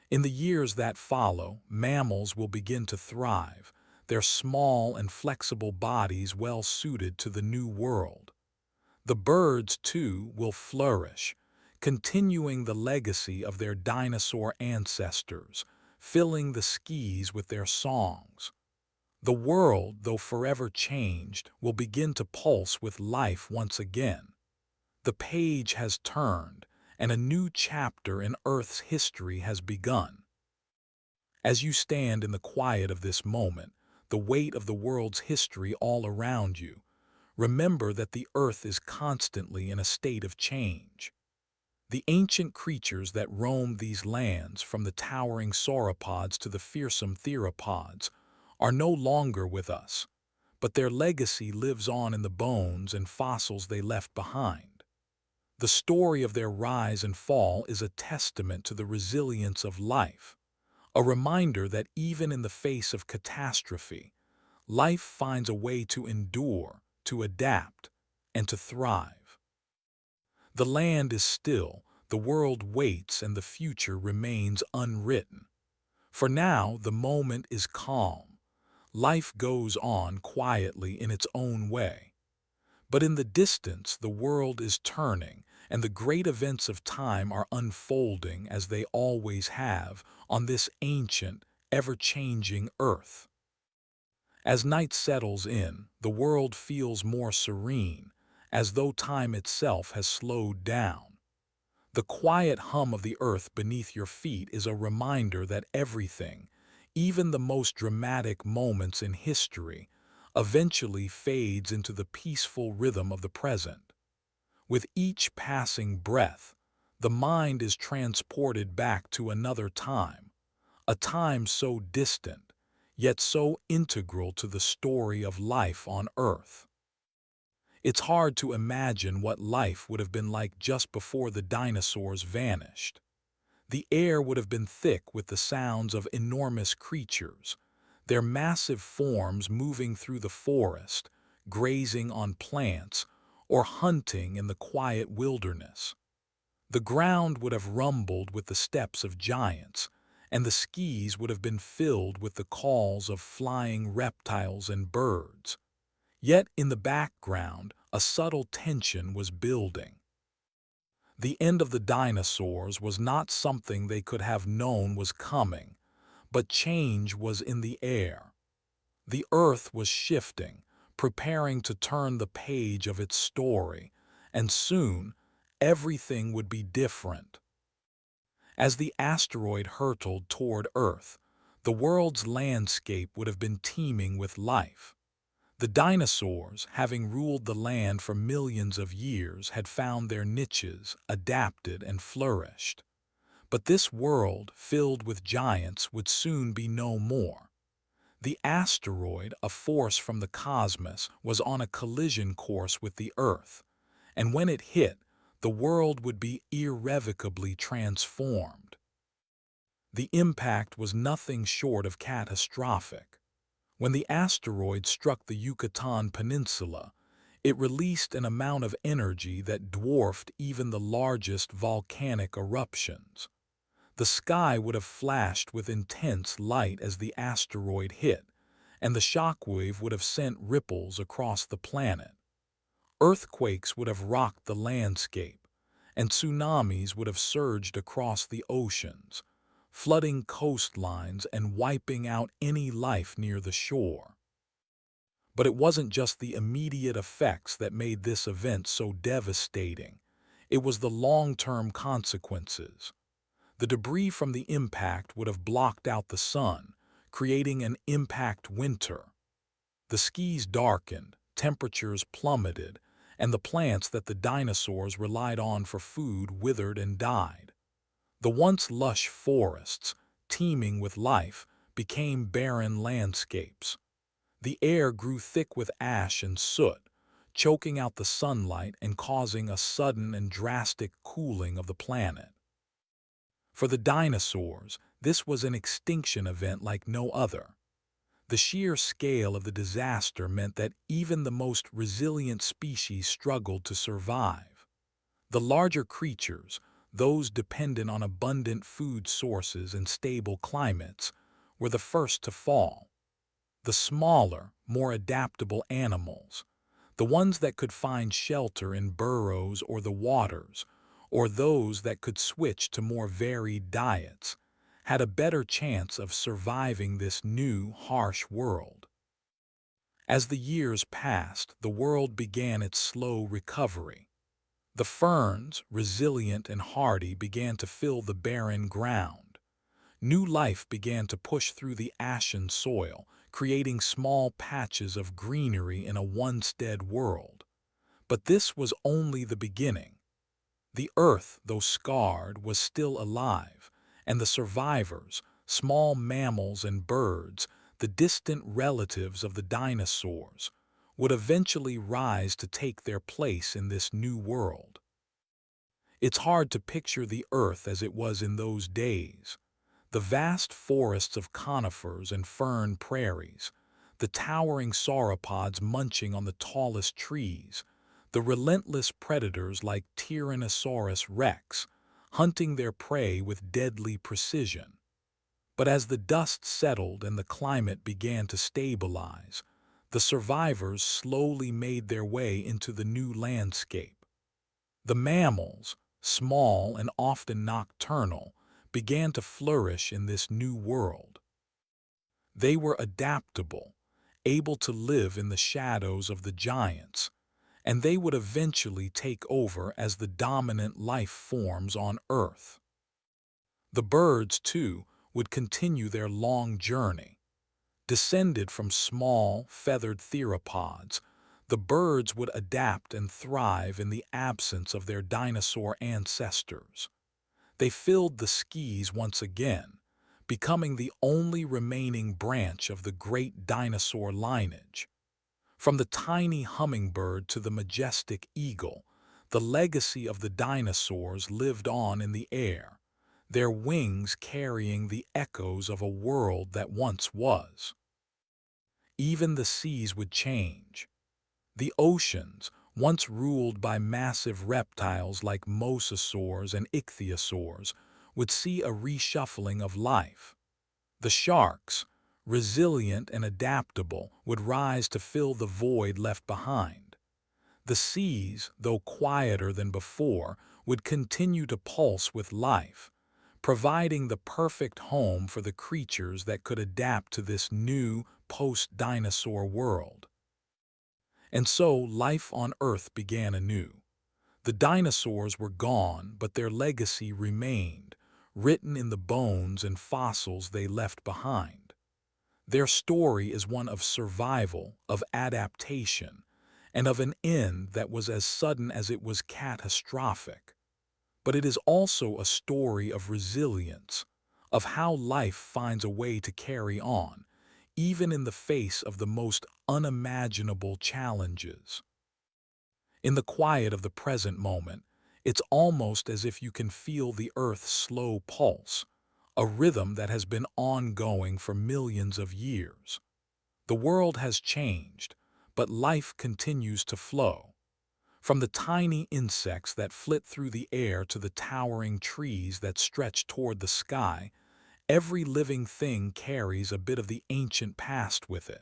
In the years that follow, mammals will begin to thrive, their small and flexible bodies well suited to the new world. The birds, too, will flourish, continuing the legacy of their dinosaur ancestors, filling the skies with their songs. The world, though forever changed, will begin to pulse with life once again. The page has turned, and a new chapter in Earth's history has begun. As you stand in the quiet of this moment, the weight of the world's history all around you, remember that the Earth is constantly in a state of change. The ancient creatures that roamed these lands, from the towering sauropods to the fearsome theropods, are no longer with us, but their legacy lives on in the bones and fossils they left behind. The story of their rise and fall is a testament to the resilience of life, a reminder that even in the face of catastrophe, life finds a way to endure, to adapt, and to thrive. The land is still, the world waits, and the future remains unwritten. For now, the moment is calm. Life goes on quietly in its own way. But in the distance, the world is turning, and the great events of time are unfolding as they always have on this ancient, ever-changing earth. As night settles in, the world feels more serene, as though time itself has slowed down. The quiet hum of the earth beneath your feet is a reminder that everything, even the most dramatic moments in history, eventually fades into the peaceful rhythm of the present. With each passing breath, the mind is transported back to another time, a time so distant, yet so integral to the story of life on Earth. It's hard to imagine what life would have been like just before the dinosaurs vanished. The air would have been thick with the sounds of enormous creatures, their massive forms moving through the forest, grazing on plants, or hunting in the quiet wilderness. The ground would have rumbled with the steps of giants, and the skies would have been filled with the calls of flying reptiles and birds. Yet in the background, a subtle tension was building. The end of the dinosaurs was not something they could have known was coming, but change was in the air. The earth was shifting, preparing to turn the page of its story, and soon everything would be different. As the asteroid hurtled toward Earth, the world's landscape would have been teeming with life. The dinosaurs, having ruled the land for millions of years, had found their niches, adapted, and flourished. But this world, filled with giants, would soon be no more. The asteroid, a force from the cosmos, was on a collision course with the Earth, and when it hit, the world would be irrevocably transformed. The impact was nothing short of catastrophic. When the asteroid struck the Yucatan Peninsula, it released an amount of energy that dwarfed even the largest volcanic eruptions. The sky would have flashed with intense light as the asteroid hit, and the shockwave would have sent ripples across the planet. Earthquakes would have rocked the landscape, and tsunamis would have surged across the oceans, flooding coastlines and wiping out any life near the shore. But it wasn't just the immediate effects that made this event so devastating. It was the long-term consequences. The debris from the impact would have blocked out the sun, creating an impact winter. The skies darkened, temperatures plummeted, and the plants that the dinosaurs relied on for food withered and died. The once lush forests, teeming with life, became barren landscapes. The air grew thick with ash and soot, choking out the sunlight and causing a sudden and drastic cooling of the planet. For the dinosaurs, this was an extinction event like no other. The sheer scale of the disaster meant that even the most resilient species struggled to survive. The larger creatures, those dependent on abundant food sources and stable climates, were the first to fall. The smaller, more adaptable animals, the ones that could find shelter in burrows or the waters, or those that could switch to more varied diets, had a better chance of surviving this new, harsh world. As the years passed, the world began its slow recovery. The ferns, resilient and hardy, began to fill the barren ground. New life began to push through the ashen soil, creating small patches of greenery in a once dead world. But this was only the beginning. The earth, though scarred, was still alive, and the survivors, small mammals and birds, the distant relatives of the dinosaurs, would eventually rise to take their place in this new world. It's hard to picture the earth as it was in those days. The vast forests of conifers and fern prairies, the towering sauropods munching on the tallest trees, the relentless predators like Tyrannosaurus rex, hunting their prey with deadly precision. But as the dust settled and the climate began to stabilize, the survivors slowly made their way into the new landscape. The mammals, small and often nocturnal, began to flourish in this new world. They were adaptable, able to live in the shadows of the giants, and they would eventually take over as the dominant life forms on Earth. The birds, too, would continue their long journey. Descended from small, feathered theropods, the birds would adapt and thrive in the absence of their dinosaur ancestors. They filled the skies once again, becoming the only remaining branch of the great dinosaur lineage. From the tiny hummingbird to the majestic eagle, the legacy of the dinosaurs lived on in the air, their wings carrying the echoes of a world that once was. Even the seas would change. The oceans, once ruled by massive reptiles like mosasaurs and ichthyosaurs, would see a reshuffling of life. The sharks, resilient and adaptable, would rise to fill the void left behind. The seas, though quieter than before, would continue to pulse with life, providing the perfect home for the creatures that could adapt to this new, post-dinosaur world. And so life on Earth began anew. The dinosaurs were gone, but their legacy remained, written in the bones and fossils they left behind. Their story is one of survival, of adaptation, and of an end that was as sudden as it was catastrophic. But it is also a story of resilience, of how life finds a way to carry on, even in the face of the most unimaginable challenges. In the quiet of the present moment, it's almost as if you can feel the Earth's slow pulse, a rhythm that has been ongoing for millions of years. The world has changed, but life continues to flow. From the tiny insects that flit through the air to the towering trees that stretch toward the sky, every living thing carries a bit of the ancient past with it.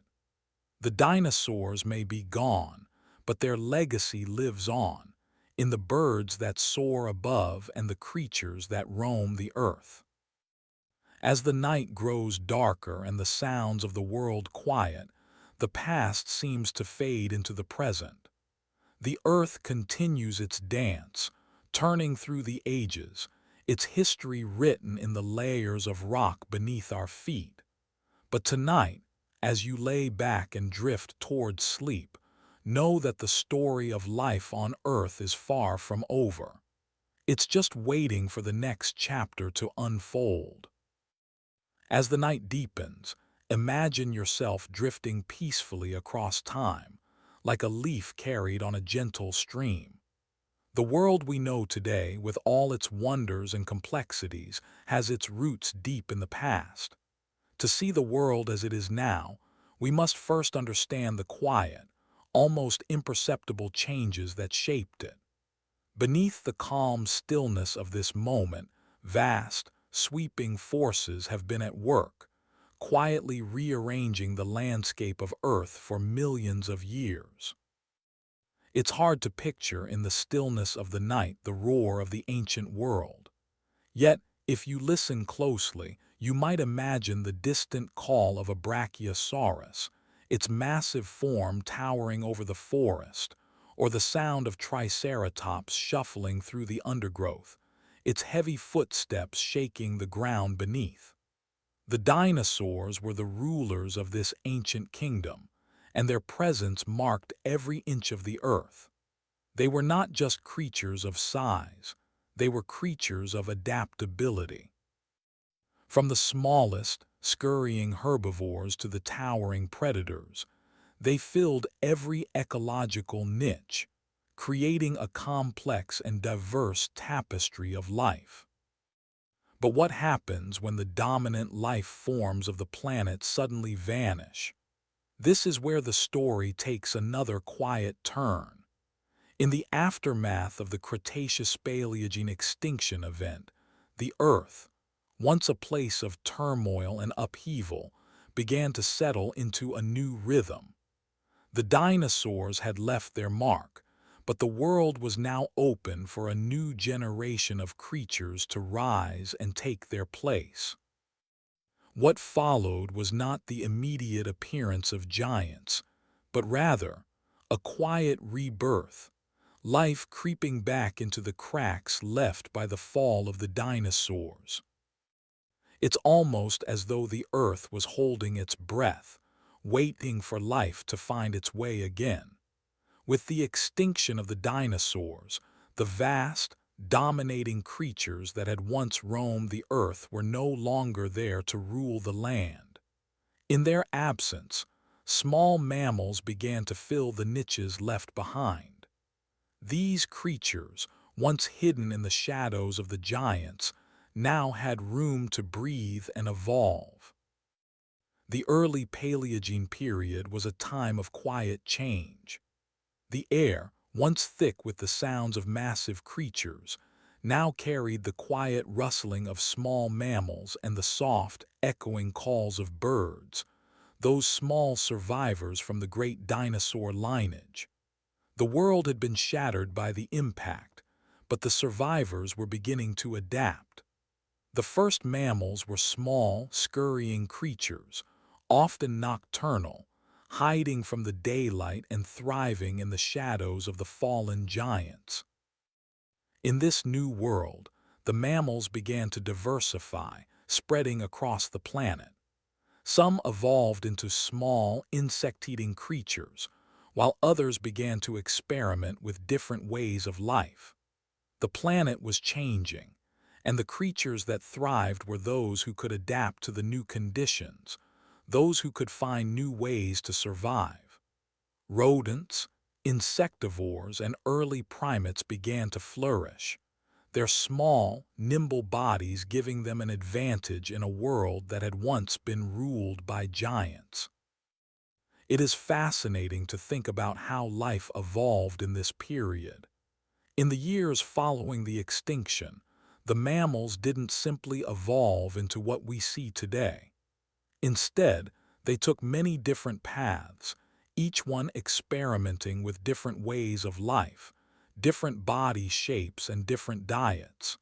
The dinosaurs may be gone, but their legacy lives on, in the birds that soar above and the creatures that roam the earth. As the night grows darker and the sounds of the world quiet, the past seems to fade into the present. The earth continues its dance, turning through the ages, its history written in the layers of rock beneath our feet. But tonight, as you lay back and drift toward sleep, know that the story of life on Earth is far from over. It's just waiting for the next chapter to unfold. As the night deepens, imagine yourself drifting peacefully across time, like a leaf carried on a gentle stream. The world we know today, with all its wonders and complexities, has its roots deep in the past. To see the world as it is now, we must first understand the quiet, almost imperceptible changes that shaped it. Beneath the calm stillness of this moment, vast, sweeping forces have been at work, quietly rearranging the landscape of Earth for millions of years. It's hard to picture in the stillness of the night the roar of the ancient world. Yet, if you listen closely, you might imagine the distant call of a brachiosaurus, its massive form towering over the forest, or the sound of triceratops shuffling through the undergrowth, its heavy footsteps shaking the ground beneath. The dinosaurs were the rulers of this ancient kingdom, and their presence marked every inch of the earth. They were not just creatures of size, they were creatures of adaptability. From the smallest, scurrying herbivores to the towering predators, they filled every ecological niche, creating a complex and diverse tapestry of life. But what happens when the dominant life forms of the planet suddenly vanish? This is where the story takes another quiet turn. In the aftermath of the Cretaceous-Paleogene extinction event, the Earth, once a place of turmoil and upheaval, began to settle into a new rhythm. The dinosaurs had left their mark, but the world was now open for a new generation of creatures to rise and take their place. What followed was not the immediate appearance of giants, but rather a quiet rebirth, life creeping back into the cracks left by the fall of the dinosaurs. It's almost as though the earth was holding its breath, waiting for life to find its way again. With the extinction of the dinosaurs, the vast, dominating creatures that had once roamed the earth were no longer there to rule the land. In their absence, small mammals began to fill the niches left behind. These creatures, once hidden in the shadows of the giants, now had room to breathe and evolve. The early Paleogene period was a time of quiet change. The air, once thick with the sounds of massive creatures, now carried the quiet rustling of small mammals and the soft, echoing calls of birds, those small survivors from the great dinosaur lineage. The world had been shattered by the impact, but the survivors were beginning to adapt. The first mammals were small, scurrying creatures, often nocturnal, hiding from the daylight and thriving in the shadows of the fallen giants. In this new world, the mammals began to diversify, spreading across the planet. Some evolved into small, insect-eating creatures, while others began to experiment with different ways of life. The planet was changing, and the creatures that thrived were those who could adapt to the new conditions, those who could find new ways to survive. Rodents, insectivores, and early primates began to flourish, their small, nimble bodies giving them an advantage in a world that had once been ruled by giants. It is fascinating to think about how life evolved in this period. In the years following the extinction, the mammals didn't simply evolve into what we see today. Instead, they took many different paths, each one experimenting with different ways of life, different body shapes, and different diets.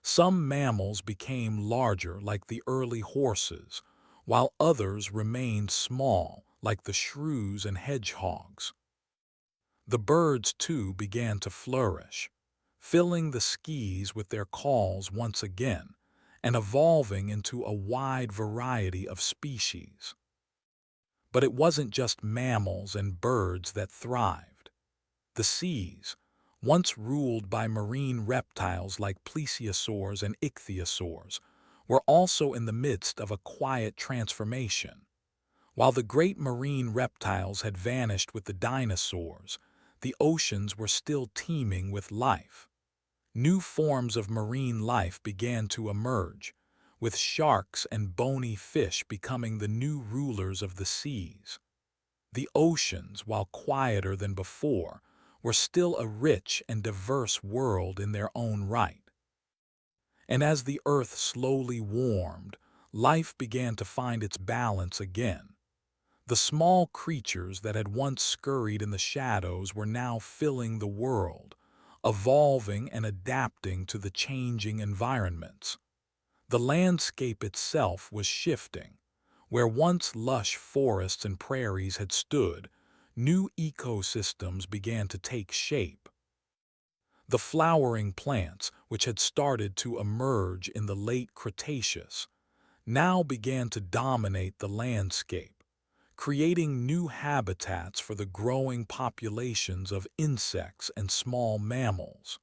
Some mammals became larger, like the early horses, while others remained small, like the shrews and hedgehogs. The birds, too, began to flourish, filling the skies with their calls once again, and evolving into a wide variety of species. But it wasn't just mammals and birds that thrived. The seas, once ruled by marine reptiles like plesiosaurs and ichthyosaurs, were also in the midst of a quiet transformation. While the great marine reptiles had vanished with the dinosaurs, the oceans were still teeming with life. New forms of marine life began to emerge, with sharks and bony fish becoming the new rulers of the seas. The oceans, while quieter than before, were still a rich and diverse world in their own right. And as the earth slowly warmed, life began to find its balance again. The small creatures that had once scurried in the shadows were now filling the world, evolving and adapting to the changing environments. The landscape itself was shifting. Where once lush forests and prairies had stood, new ecosystems began to take shape. The flowering plants, which had started to emerge in the late Cretaceous, now began to dominate the landscape, creating new habitats for the growing populations of insects and small mammals.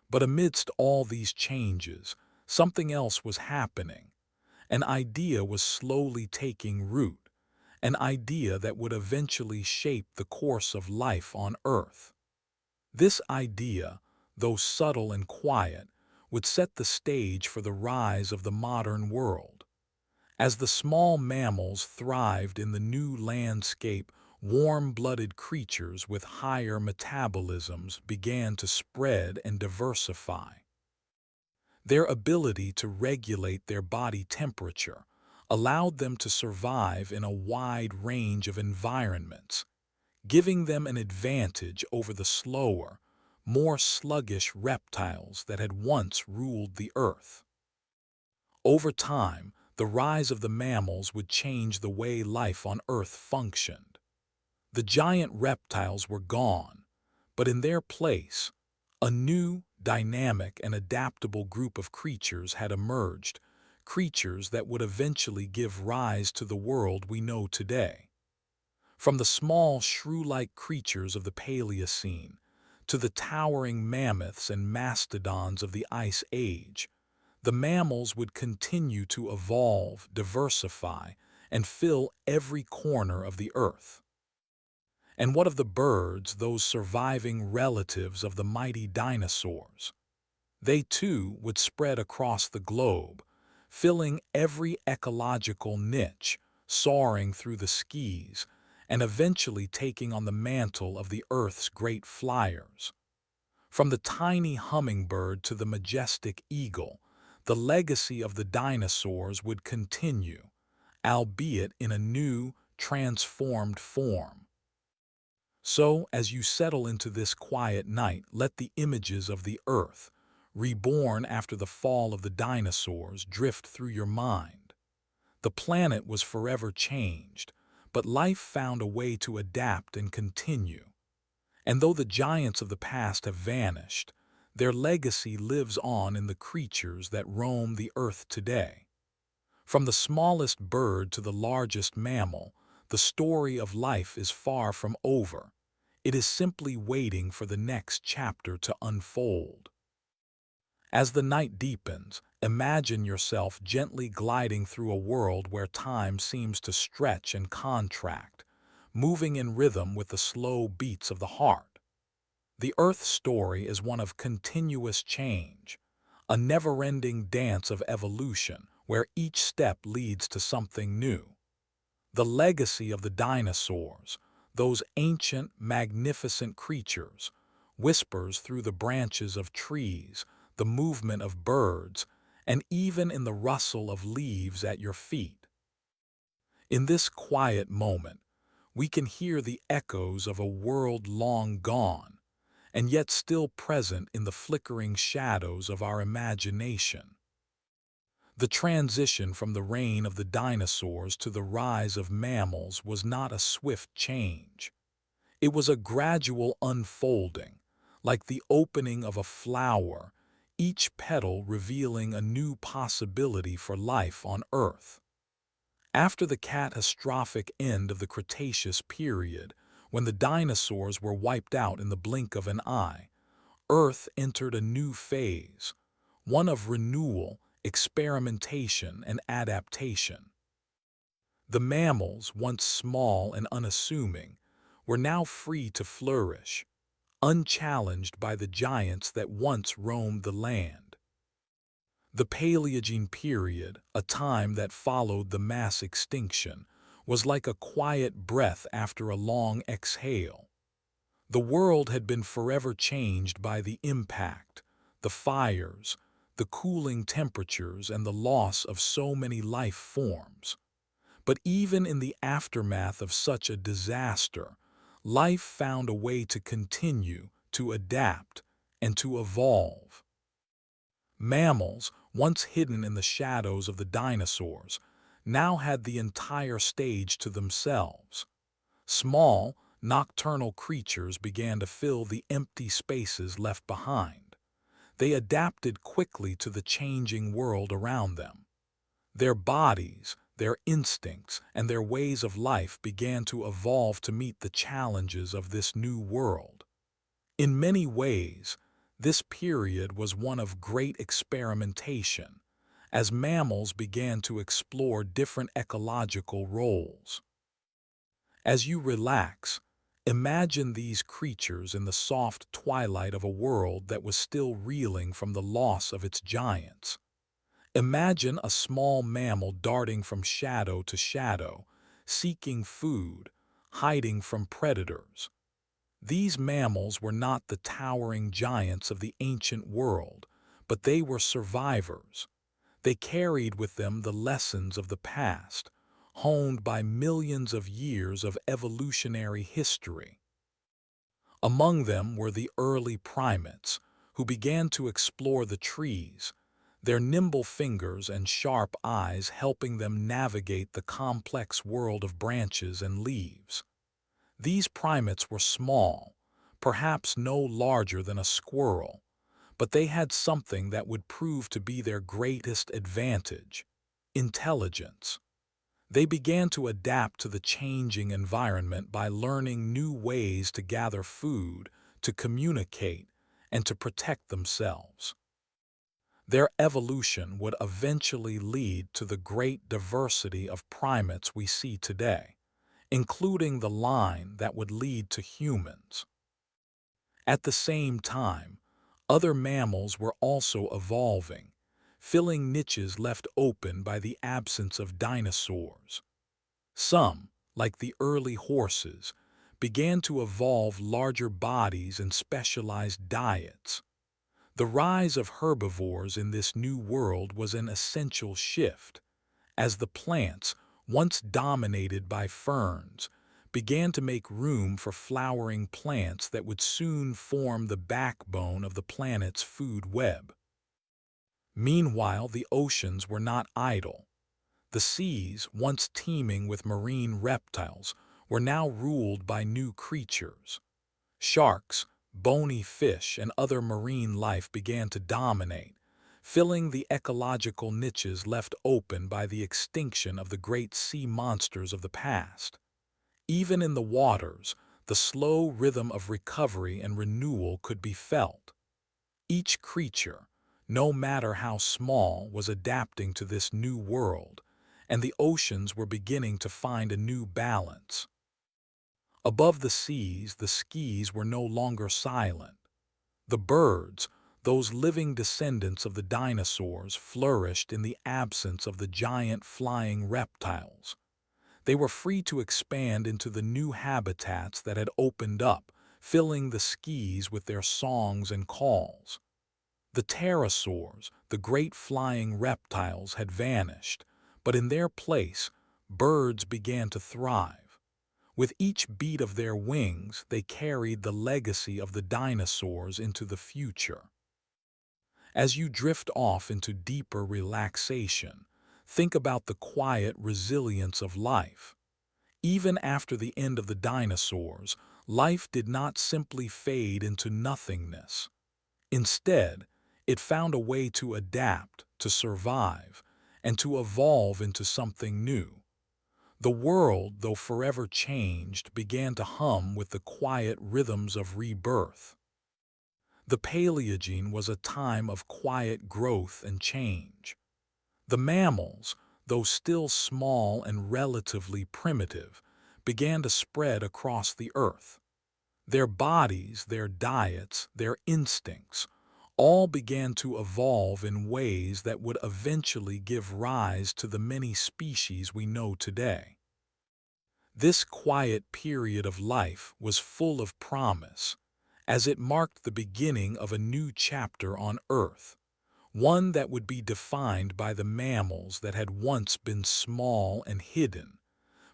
But amidst all these changes, something else was happening. An idea was slowly taking root, an idea that would eventually shape the course of life on Earth. This idea, though subtle and quiet, would set the stage for the rise of the modern world. As the small mammals thrived in the new landscape, warm-blooded creatures with higher metabolisms began to spread and diversify. Their ability to regulate their body temperature allowed them to survive in a wide range of environments, giving them an advantage over the slower, more sluggish reptiles that had once ruled the earth. Over time, the rise of the mammals would change the way life on Earth functioned. The giant reptiles were gone, but in their place, a new, dynamic, and adaptable group of creatures had emerged, creatures that would eventually give rise to the world we know today. From the small, shrew-like creatures of the Paleocene to the towering mammoths and mastodons of the Ice Age, the mammals would continue to evolve, diversify, and fill every corner of the earth. And what of the birds, those surviving relatives of the mighty dinosaurs? They too would spread across the globe, filling every ecological niche, soaring through the skies, and eventually taking on the mantle of the Earth's great flyers. From the tiny hummingbird to the majestic eagle, the legacy of the dinosaurs would continue, albeit in a new, transformed form. So, as you settle into this quiet night, let the images of the Earth, reborn after the fall of the dinosaurs, drift through your mind. The planet was forever changed, but life found a way to adapt and continue. And though the giants of the past have vanished, their legacy lives on in the creatures that roam the earth today. From the smallest bird to the largest mammal, the story of life is far from over. It is simply waiting for the next chapter to unfold. As the night deepens, imagine yourself gently gliding through a world where time seems to stretch and contract, moving in rhythm with the slow beats of the heart. The Earth's story is one of continuous change, a never-ending dance of evolution where each step leads to something new. The legacy of the dinosaurs, those ancient, magnificent creatures, whispers through the branches of trees, the movement of birds, and even in the rustle of leaves at your feet. In this quiet moment, we can hear the echoes of a world long gone, and yet still present in the flickering shadows of our imagination. The transition from the reign of the dinosaurs to the rise of mammals was not a swift change. It was a gradual unfolding, like the opening of a flower, each petal revealing a new possibility for life on Earth. After the catastrophic end of the Cretaceous period, when the dinosaurs were wiped out in the blink of an eye, Earth entered a new phase, one of renewal, experimentation, and adaptation. The mammals, once small and unassuming, were now free to flourish, unchallenged by the giants that once roamed the land. The Paleogene period, a time that followed the mass extinction, was like a quiet breath after a long exhale. The world had been forever changed by the impact, the fires, the cooling temperatures, and the loss of so many life forms. But even in the aftermath of such a disaster, life found a way to continue, to adapt, and to evolve. Mammals, once hidden in the shadows of the dinosaurs, now had the entire stage to themselves. Small, nocturnal creatures began to fill the empty spaces left behind. They adapted quickly to the changing world around them. Their bodies, their instincts, and their ways of life began to evolve to meet the challenges of this new world. In many ways, this period was one of great experimentation, as mammals began to explore different ecological roles. As you relax, imagine these creatures in the soft twilight of a world that was still reeling from the loss of its giants. Imagine a small mammal darting from shadow to shadow, seeking food, hiding from predators. These mammals were not the towering giants of the ancient world, but they were survivors. They carried with them the lessons of the past, honed by millions of years of evolutionary history. Among them were the early primates, who began to explore the trees, their nimble fingers and sharp eyes helping them navigate the complex world of branches and leaves. These primates were small, perhaps no larger than a squirrel, but they had something that would prove to be their greatest advantage: intelligence. They began to adapt to the changing environment by learning new ways to gather food, to communicate, and to protect themselves. Their evolution would eventually lead to the great diversity of primates we see today, including the line that would lead to humans. At the same time, other mammals were also evolving, filling niches left open by the absence of dinosaurs. Some, like the early horses, began to evolve larger bodies and specialized diets. The rise of herbivores in this new world was an essential shift, as the plants, once dominated by ferns, began to make room for flowering plants that would soon form the backbone of the planet's food web. Meanwhile, the oceans were not idle. The seas, once teeming with marine reptiles, were now ruled by new creatures. Sharks, bony fish, and other marine life began to dominate, filling the ecological niches left open by the extinction of the great sea monsters of the past. Even in the waters, the slow rhythm of recovery and renewal could be felt. Each creature, no matter how small, was adapting to this new world, and the oceans were beginning to find a new balance. Above the seas, the skis were no longer silent. The birds, those living descendants of the dinosaurs, flourished in the absence of the giant flying reptiles. They were free to expand into the new habitats that had opened up, filling the skis with their songs and calls. The pterosaurs, the great flying reptiles, had vanished, but in their place, birds began to thrive. With each beat of their wings, they carried the legacy of the dinosaurs into the future. As you drift off into deeper relaxation, think about the quiet resilience of life. Even after the end of the dinosaurs, life did not simply fade into nothingness. Instead, it found a way to adapt, to survive, and to evolve into something new. The world, though forever changed, began to hum with the quiet rhythms of rebirth. The Paleogene was a time of quiet growth and change. The mammals, though still small and relatively primitive, began to spread across the earth. Their bodies, their diets, their instincts, all began to evolve in ways that would eventually give rise to the many species we know today. This quiet period of life was full of promise, as it marked the beginning of a new chapter on Earth, one that would be defined by the mammals that had once been small and hidden,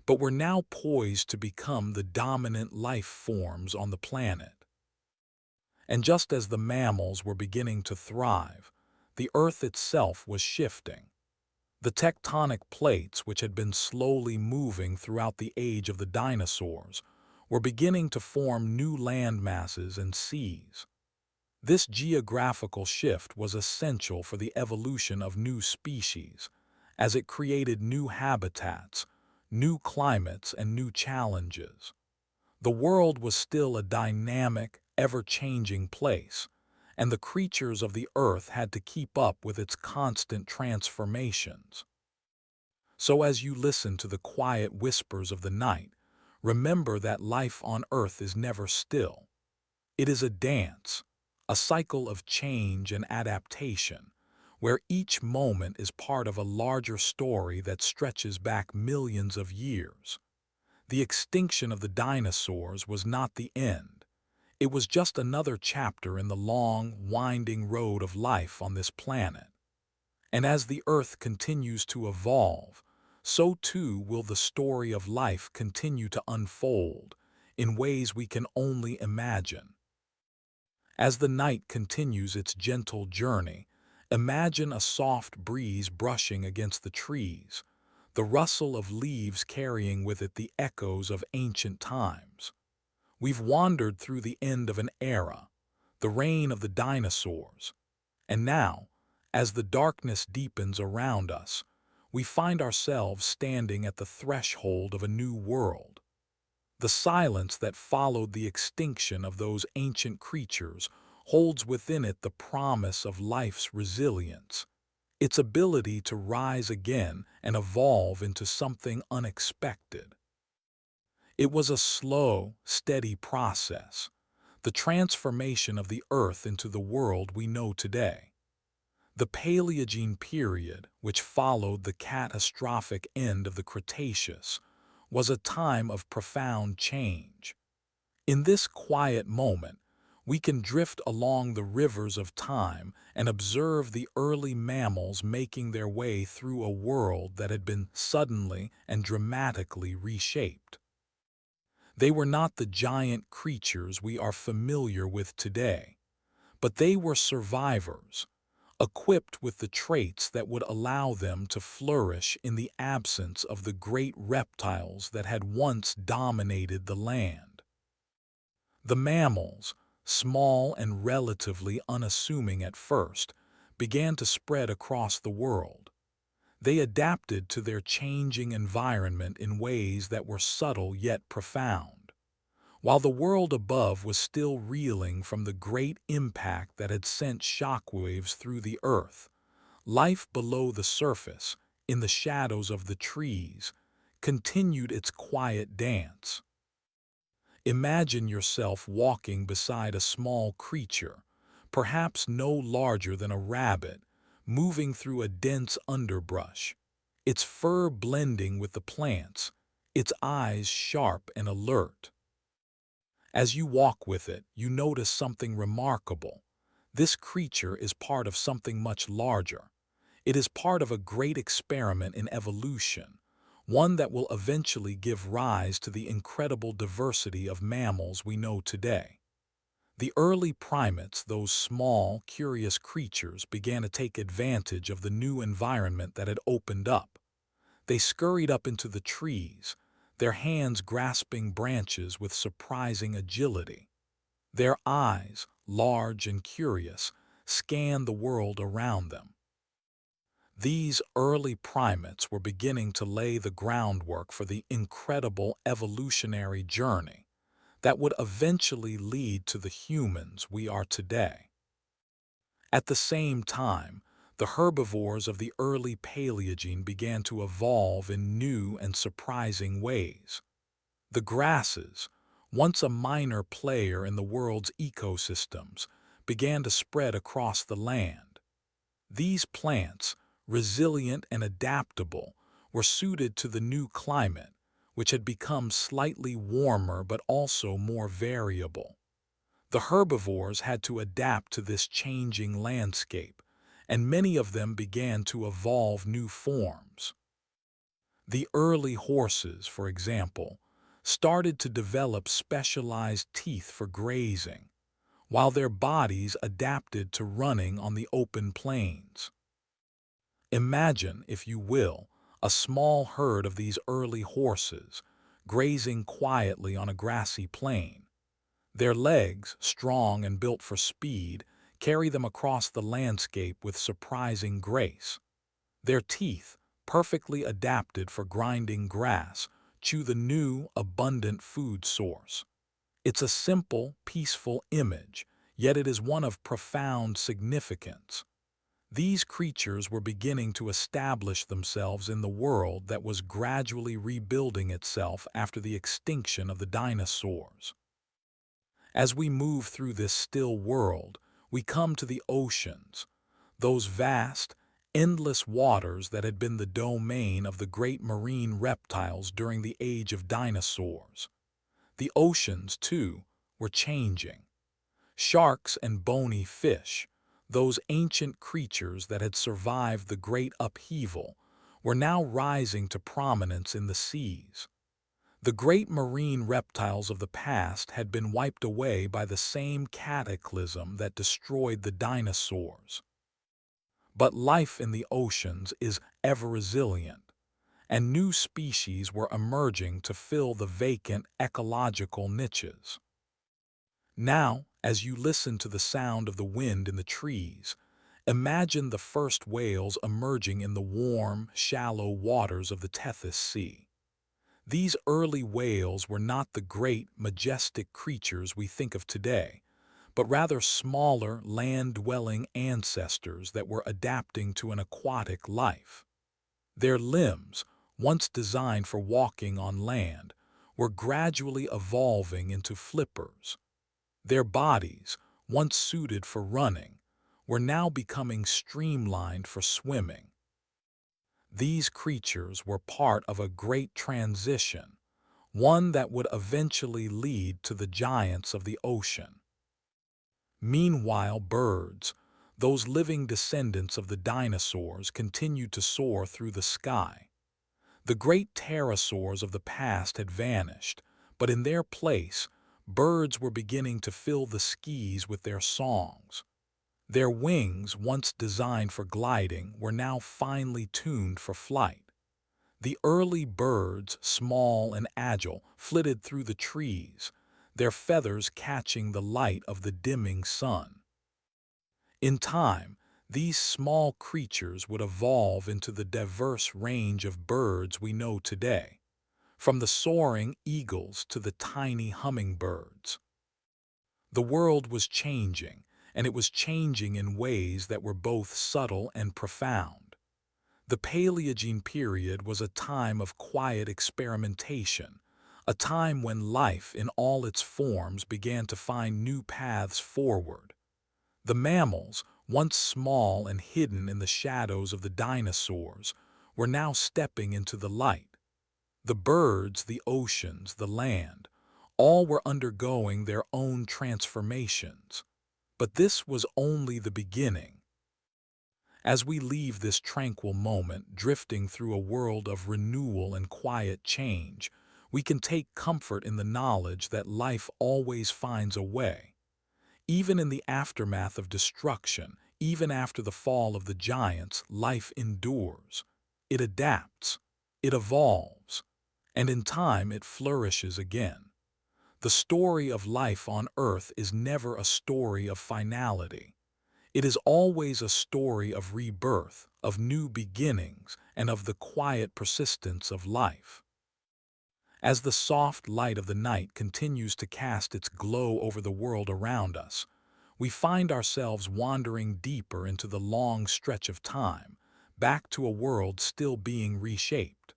but were now poised to become the dominant life forms on the planet. And just as the mammals were beginning to thrive, the Earth itself was shifting. The tectonic plates, which had been slowly moving throughout the age of the dinosaurs, were beginning to form new land masses and seas. This geographical shift was essential for the evolution of new species, as it created new habitats, new climates, and new challenges. The world was still a dynamic, ever-changing place, and the creatures of the earth had to keep up with its constant transformations. So as you listen to the quiet whispers of the night, remember that life on earth is never still. It is a dance, a cycle of change and adaptation, where each moment is part of a larger story that stretches back millions of years. The extinction of the dinosaurs was not the end. It was just another chapter in the long, winding road of life on this planet. And as the Earth continues to evolve, so too will the story of life continue to unfold in ways we can only imagine. As the night continues its gentle journey, imagine a soft breeze brushing against the trees, the rustle of leaves carrying with it the echoes of ancient times. We've wandered through the end of an era, the reign of the dinosaurs, and now, as the darkness deepens around us, we find ourselves standing at the threshold of a new world. The silence that followed the extinction of those ancient creatures holds within it the promise of life's resilience, its ability to rise again and evolve into something unexpected. It was a slow, steady process, the transformation of the Earth into the world we know today. The Paleogene period, which followed the catastrophic end of the Cretaceous, was a time of profound change. In this quiet moment, we can drift along the rivers of time and observe the early mammals making their way through a world that had been suddenly and dramatically reshaped. They were not the giant creatures we are familiar with today, but they were survivors, equipped with the traits that would allow them to flourish in the absence of the great reptiles that had once dominated the land. The mammals, small and relatively unassuming at first, began to spread across the world. They adapted to their changing environment in ways that were subtle yet profound. While the world above was still reeling from the great impact that had sent shockwaves through the earth, life below the surface, in the shadows of the trees, continued its quiet dance. Imagine yourself walking beside a small creature, perhaps no larger than a rabbit, moving through a dense underbrush, its fur blending with the plants, its eyes sharp and alert. As you walk with it, you notice something remarkable. This creature is part of something much larger. It is part of a great experiment in evolution, one that will eventually give rise to the incredible diversity of mammals we know today. The early primates, those small, curious creatures, began to take advantage of the new environment that had opened up. They scurried up into the trees, their hands grasping branches with surprising agility. Their eyes, large and curious, scanned the world around them. These early primates were beginning to lay the groundwork for the incredible evolutionary journey that would eventually lead to the humans we are today. At the same time, the herbivores of the early Paleogene began to evolve in new and surprising ways. The grasses, once a minor player in the world's ecosystems, began to spread across the land. These plants, resilient and adaptable, were suited to the new climate, which had become slightly warmer but also more variable. The herbivores had to adapt to this changing landscape, and many of them began to evolve new forms. The early horses, for example, started to develop specialized teeth for grazing, while their bodies adapted to running on the open plains. Imagine, if you will, a small herd of these early horses, grazing quietly on a grassy plain. Their legs, strong and built for speed, carry them across the landscape with surprising grace. Their teeth, perfectly adapted for grinding grass, chew the new, abundant food source. It's a simple, peaceful image, yet it is one of profound significance. These creatures were beginning to establish themselves in the world that was gradually rebuilding itself after the extinction of the dinosaurs. As we move through this still world, we come to the oceans, those vast, endless waters that had been the domain of the great marine reptiles during the age of dinosaurs. The oceans, too, were changing. Sharks and bony fish, those ancient creatures that had survived the great upheaval, were now rising to prominence in the seas. The great marine reptiles of the past had been wiped away by the same cataclysm that destroyed the dinosaurs. But life in the oceans is ever resilient, and new species were emerging to fill the vacant ecological niches. Now, as you listen to the sound of the wind in the trees, imagine the first whales emerging in the warm, shallow waters of the Tethys Sea. These early whales were not the great, majestic creatures we think of today, but rather smaller, land-dwelling ancestors that were adapting to an aquatic life. Their limbs, once designed for walking on land, were gradually evolving into flippers. Their bodies, once suited for running, were now becoming streamlined for swimming. These creatures were part of a great transition, one that would eventually lead to the giants of the ocean. Meanwhile, birds, those living descendants of the dinosaurs, continued to soar through the sky. The great pterosaurs of the past had vanished, but in their place, birds were beginning to fill the skies with their songs. Their wings, once designed for gliding, were now finely tuned for flight. The early birds, small and agile, flitted through the trees, their feathers catching the light of the dimming sun. In time, these small creatures would evolve into the diverse range of birds we know today, from the soaring eagles to the tiny hummingbirds. The world was changing, and it was changing in ways that were both subtle and profound. The Paleogene period was a time of quiet experimentation, a time when life in all its forms began to find new paths forward. The mammals, once small and hidden in the shadows of the dinosaurs, were now stepping into the light. The birds, the oceans, the land, all were undergoing their own transformations. But this was only the beginning. As we leave this tranquil moment, drifting through a world of renewal and quiet change, we can take comfort in the knowledge that life always finds a way. Even in the aftermath of destruction, even after the fall of the giants, life endures. It adapts, it evolves, and in time it flourishes again. The story of life on Earth is never a story of finality. It is always a story of rebirth, of new beginnings, and of the quiet persistence of life. As the soft light of the night continues to cast its glow over the world around us, we find ourselves wandering deeper into the long stretch of time, back to a world still being reshaped.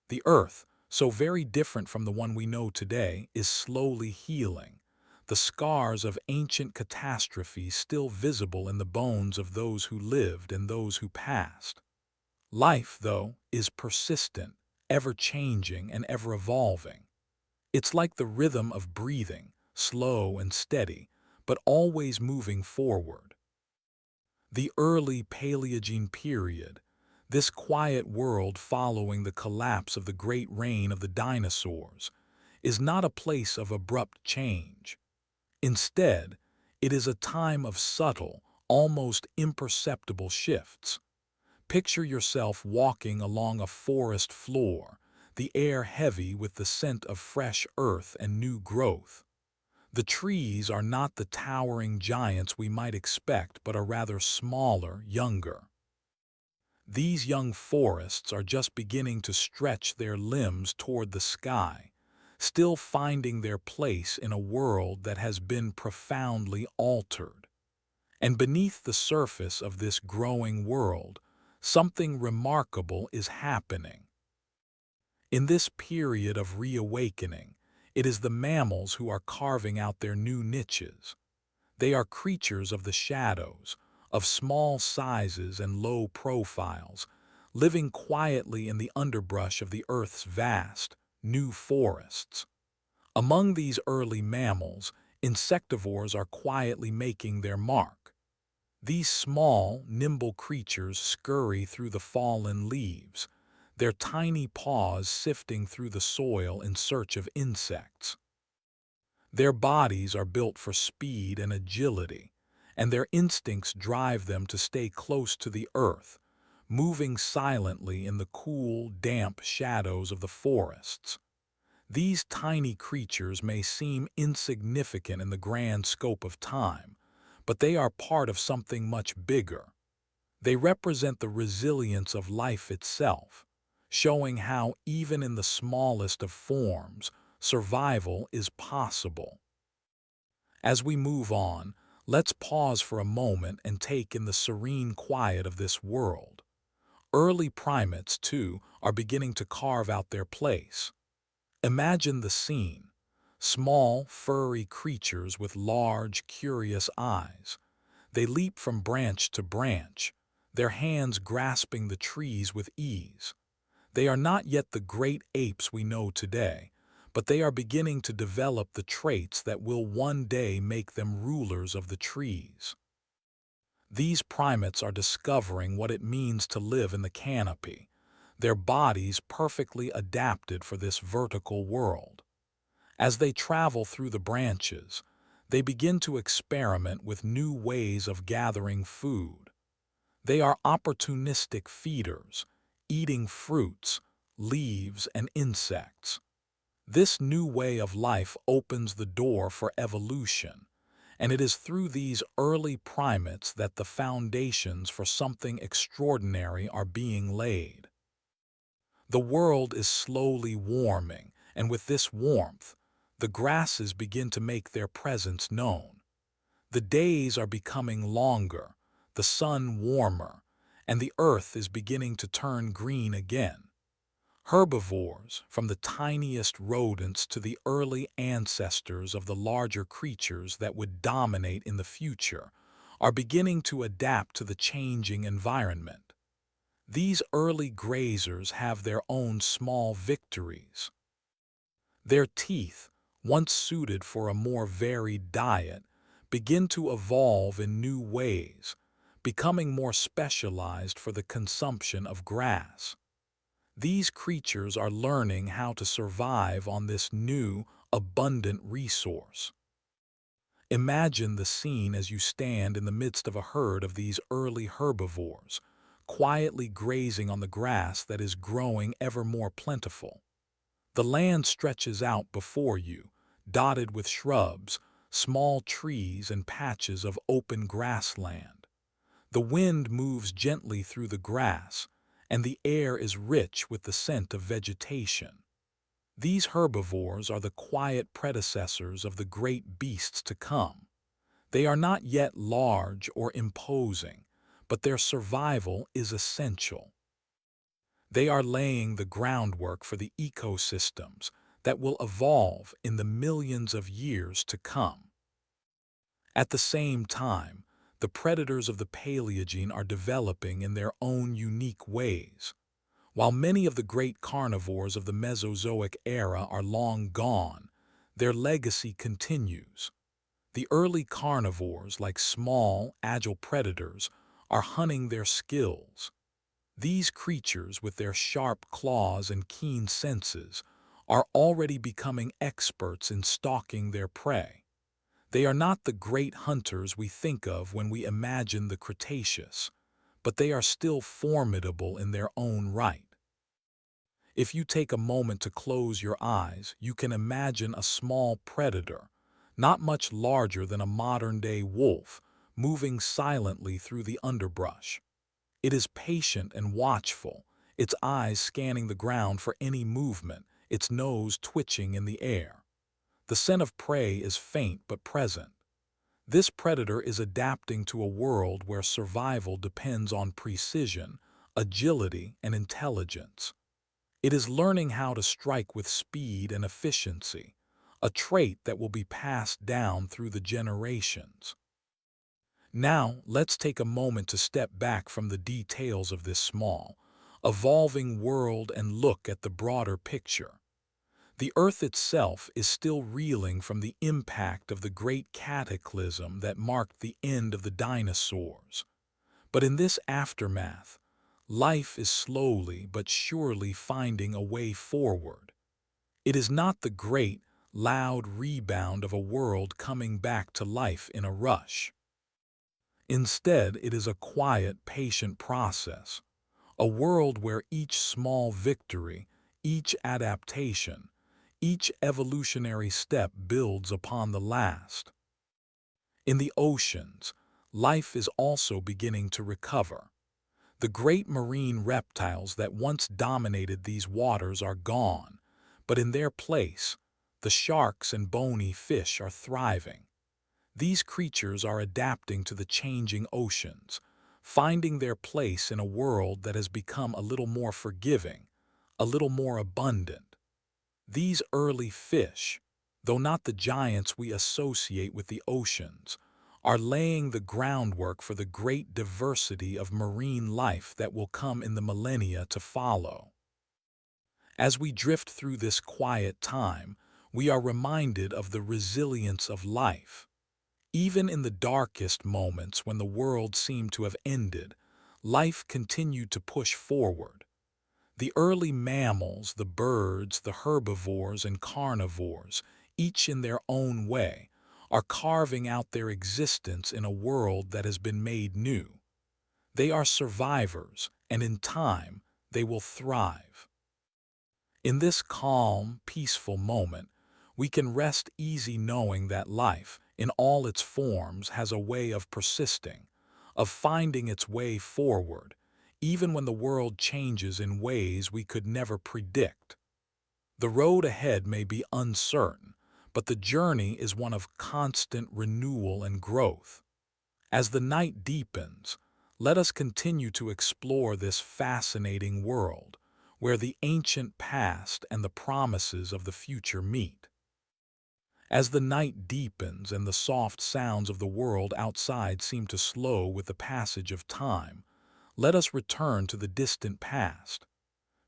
The Earth, so very different from the one we know today, is slowly healing, the scars of ancient catastrophes still visible in the bones of those who lived and those who passed. Life, though, is persistent, ever-changing and ever-evolving. It's like the rhythm of breathing, slow and steady, but always moving forward. The early Paleogene period, this quiet world following the collapse of the great reign of the dinosaurs, is not a place of abrupt change. Instead, it is a time of subtle, almost imperceptible shifts. Picture yourself walking along a forest floor, the air heavy with the scent of fresh earth and new growth. The trees are not the towering giants we might expect, but are rather smaller, younger. These young forests are just beginning to stretch their limbs toward the sky, still finding their place in a world that has been profoundly altered. And beneath the surface of this growing world, something remarkable is happening. In this period of reawakening, it is the mammals who are carving out their new niches. They are creatures of the shadows, of small sizes and low profiles, living quietly in the underbrush of the Earth's vast, new forests. Among these early mammals, insectivores are quietly making their mark. These small, nimble creatures scurry through the fallen leaves, their tiny paws sifting through the soil in search of insects. Their bodies are built for speed and agility, and their instincts drive them to stay close to the earth, moving silently in the cool, damp shadows of the forests. These tiny creatures may seem insignificant in the grand scope of time, but they are part of something much bigger. They represent the resilience of life itself, showing how even in the smallest of forms, survival is possible. As we move on, let's pause for a moment and take in the serene quiet of this world. Early primates, too, are beginning to carve out their place. Imagine the scene. Small, furry creatures with large, curious eyes. They leap from branch to branch, their hands grasping the trees with ease. They are not yet the great apes we know today, but they are beginning to develop the traits that will one day make them rulers of the trees. These primates are discovering what it means to live in the canopy, their bodies perfectly adapted for this vertical world. As they travel through the branches, they begin to experiment with new ways of gathering food. They are opportunistic feeders, eating fruits, leaves, and insects. This new way of life opens the door for evolution, and it is through these early primates that the foundations for something extraordinary are being laid. The world is slowly warming, and with this warmth, the grasses begin to make their presence known. The days are becoming longer, the sun warmer, and the earth is beginning to turn green again. Herbivores, from the tiniest rodents to the early ancestors of the larger creatures that would dominate in the future, are beginning to adapt to the changing environment. These early grazers have their own small victories. Their teeth, once suited for a more varied diet, begin to evolve in new ways, becoming more specialized for the consumption of grass. These creatures are learning how to survive on this new, abundant resource. Imagine the scene as you stand in the midst of a herd of these early herbivores, quietly grazing on the grass that is growing ever more plentiful. The land stretches out before you, dotted with shrubs, small trees, and patches of open grassland. The wind moves gently through the grass, and the air is rich with the scent of vegetation. These herbivores are the quiet predecessors of the great beasts to come. They are not yet large or imposing, but their survival is essential. They are laying the groundwork for the ecosystems that will evolve in the millions of years to come. At the same time, the predators of the Paleogene are developing in their own unique ways. While many of the great carnivores of the Mesozoic era are long gone, their legacy continues. The early carnivores, like small, agile predators, are hunting their skills. These creatures, with their sharp claws and keen senses, are already becoming experts in stalking their prey. They are not the great hunters we think of when we imagine the Cretaceous, but they are still formidable in their own right. If you take a moment to close your eyes, you can imagine a small predator, not much larger than a modern-day wolf, moving silently through the underbrush. It is patient and watchful, its eyes scanning the ground for any movement, its nose twitching in the air. The scent of prey is faint but present. This predator is adapting to a world where survival depends on precision, agility, and intelligence. It is learning how to strike with speed and efficiency, a trait that will be passed down through the generations. Now, let's take a moment to step back from the details of this small, evolving world and look at the broader picture. The Earth itself is still reeling from the impact of the great cataclysm that marked the end of the dinosaurs. But in this aftermath, life is slowly but surely finding a way forward. It is not the great, loud rebound of a world coming back to life in a rush. Instead, it is a quiet, patient process, a world where each small victory, each adaptation, each evolutionary step builds upon the last. In the oceans, life is also beginning to recover. The great marine reptiles that once dominated these waters are gone, but in their place, the sharks and bony fish are thriving. These creatures are adapting to the changing oceans, finding their place in a world that has become a little more forgiving, a little more abundant. These early fish, though not the giants we associate with the oceans, are laying the groundwork for the great diversity of marine life that will come in the millennia to follow. As we drift through this quiet time, we are reminded of the resilience of life. Even in the darkest moments when the world seemed to have ended, life continued to push forward. The early mammals, the birds, the herbivores and carnivores, each in their own way, are carving out their existence in a world that has been made new. They are survivors, and in time, they will thrive. In this calm, peaceful moment, we can rest easy knowing that life, in all its forms, has a way of persisting, of finding its way forward, even when the world changes in ways we could never predict. The road ahead may be uncertain, but the journey is one of constant renewal and growth. As the night deepens, let us continue to explore this fascinating world, where the ancient past and the promises of the future meet. As the night deepens and the soft sounds of the world outside seem to slow with the passage of time, let us return to the distant past.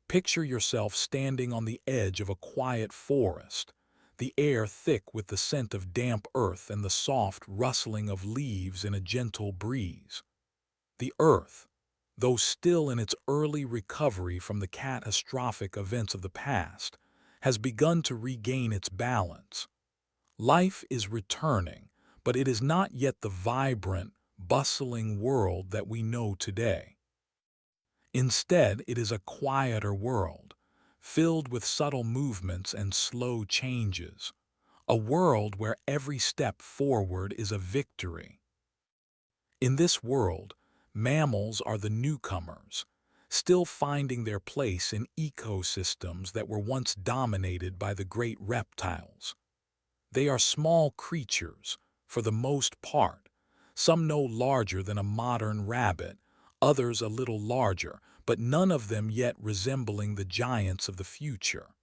Picture yourself standing on the edge of a quiet forest, the air thick with the scent of damp earth and the soft rustling of leaves in a gentle breeze. The earth, though still in its early recovery from the catastrophic events of the past, has begun to regain its balance. Life is returning, but it is not yet the vibrant, bustling world that we know today. Instead, it is a quieter world, filled with subtle movements and slow changes, a world where every step forward is a victory. In this world, mammals are the newcomers, still finding their place in ecosystems that were once dominated by the great reptiles. They are small creatures, for the most part, some no larger than a modern rabbit, others a little larger, but none of them yet resembling the giants of the future.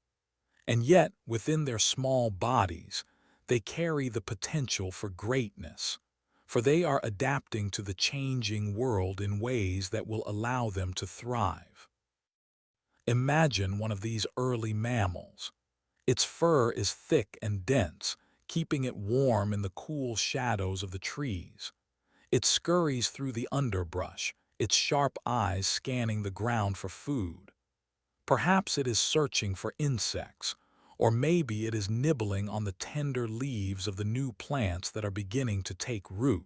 And yet, within their small bodies, they carry the potential for greatness, for they are adapting to the changing world in ways that will allow them to thrive. Imagine one of these early mammals. Its fur is thick and dense, keeping it warm in the cool shadows of the trees. It scurries through the underbrush, its sharp eyes scanning the ground for food. Perhaps it is searching for insects, or maybe it is nibbling on the tender leaves of the new plants that are beginning to take root.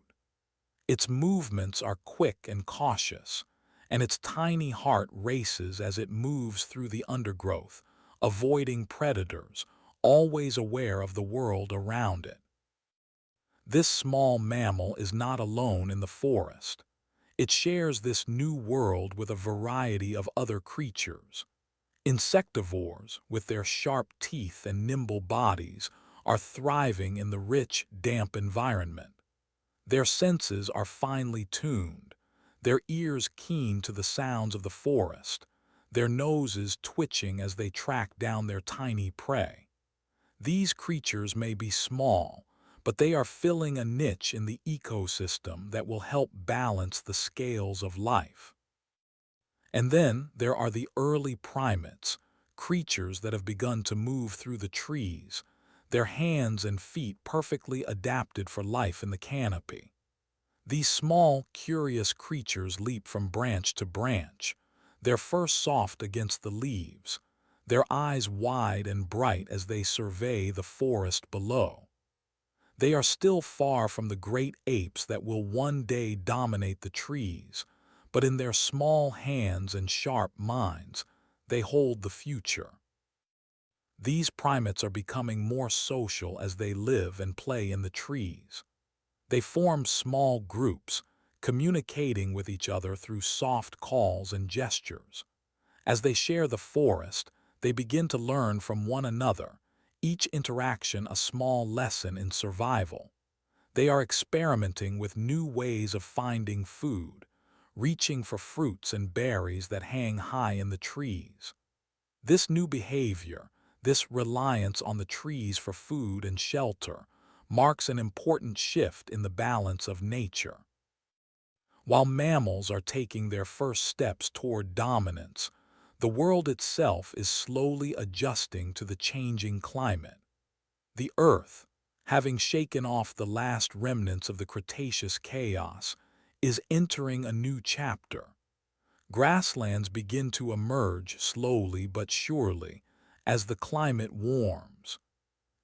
Its movements are quick and cautious, and its tiny heart races as it moves through the undergrowth, avoiding predators, always aware of the world around it. This small mammal is not alone in the forest. It shares this new world with a variety of other creatures. Insectivores, with their sharp teeth and nimble bodies, are thriving in the rich, damp environment. Their senses are finely tuned, their ears keen to the sounds of the forest, their noses twitching as they track down their tiny prey. These creatures may be small, but they are filling a niche in the ecosystem that will help balance the scales of life. And then there are the early primates, creatures that have begun to move through the trees, their hands and feet perfectly adapted for life in the canopy. These small, curious creatures leap from branch to branch, their fur soft against the leaves, their eyes wide and bright as they survey the forest below. They are still far from the great apes that will one day dominate the trees, but in their small hands and sharp minds, they hold the future. These primates are becoming more social as they live and play in the trees. They form small groups, communicating with each other through soft calls and gestures. As they share the forest, they begin to learn from one another, each interaction a small lesson in survival. They are experimenting with new ways of finding food, reaching for fruits and berries that hang high in the trees. This new behavior, this reliance on the trees for food and shelter, marks an important shift in the balance of nature. While mammals are taking their first steps toward dominance, the world itself is slowly adjusting to the changing climate. The Earth, having shaken off the last remnants of the Cretaceous chaos, is entering a new chapter. Grasslands begin to emerge slowly but surely as the climate warms.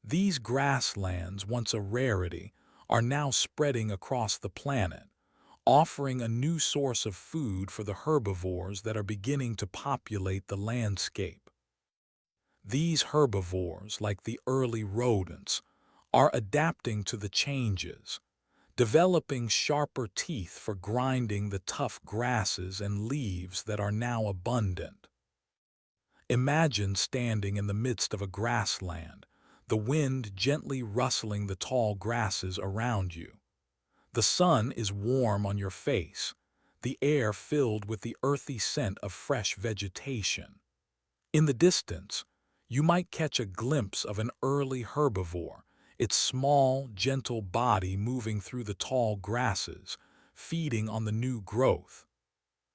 These grasslands, once a rarity, are now spreading across the planet, offering a new source of food for the herbivores that are beginning to populate the landscape. These herbivores, like the early rodents, are adapting to the changes, developing sharper teeth for grinding the tough grasses and leaves that are now abundant. Imagine standing in the midst of a grassland, the wind gently rustling the tall grasses around you. The sun is warm on your face, the air filled with the earthy scent of fresh vegetation. In the distance, you might catch a glimpse of an early herbivore, its small, gentle body moving through the tall grasses, feeding on the new growth.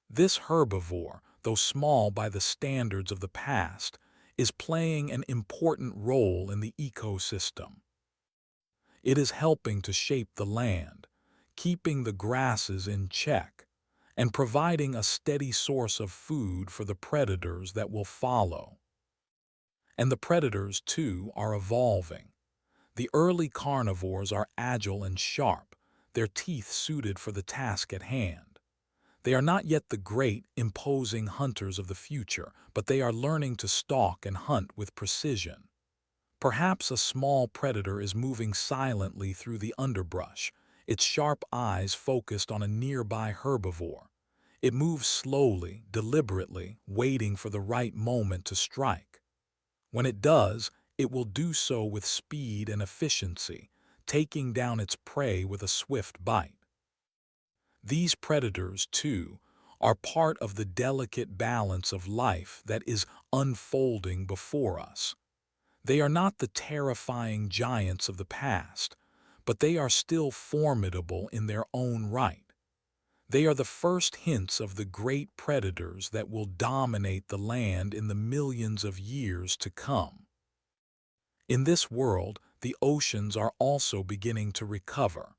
This herbivore, though small by the standards of the past, is playing an important role in the ecosystem. It is helping to shape the land, keeping the grasses in check, and providing a steady source of food for the predators that will follow. And the predators, too, are evolving. The early carnivores are agile and sharp, their teeth suited for the task at hand. They are not yet the great, imposing hunters of the future, but they are learning to stalk and hunt with precision. Perhaps a small predator is moving silently through the underbrush, its sharp eyes focused on a nearby herbivore. It moves slowly, deliberately, waiting for the right moment to strike. When it does, it will do so with speed and efficiency, taking down its prey with a swift bite. These predators, too, are part of the delicate balance of life that is unfolding before us. They are not the terrifying giants of the past, but they are still formidable in their own right. They are the first hints of the great predators that will dominate the land in the millions of years to come. In this world, the oceans are also beginning to recover.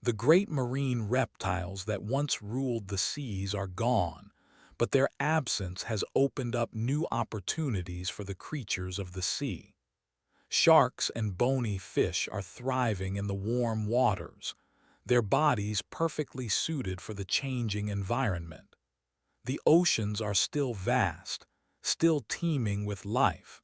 The great marine reptiles that once ruled the seas are gone, but their absence has opened up new opportunities for the creatures of the sea. Sharks and bony fish are thriving in the warm waters, their bodies perfectly suited for the changing environment. The oceans are still vast, still teeming with life,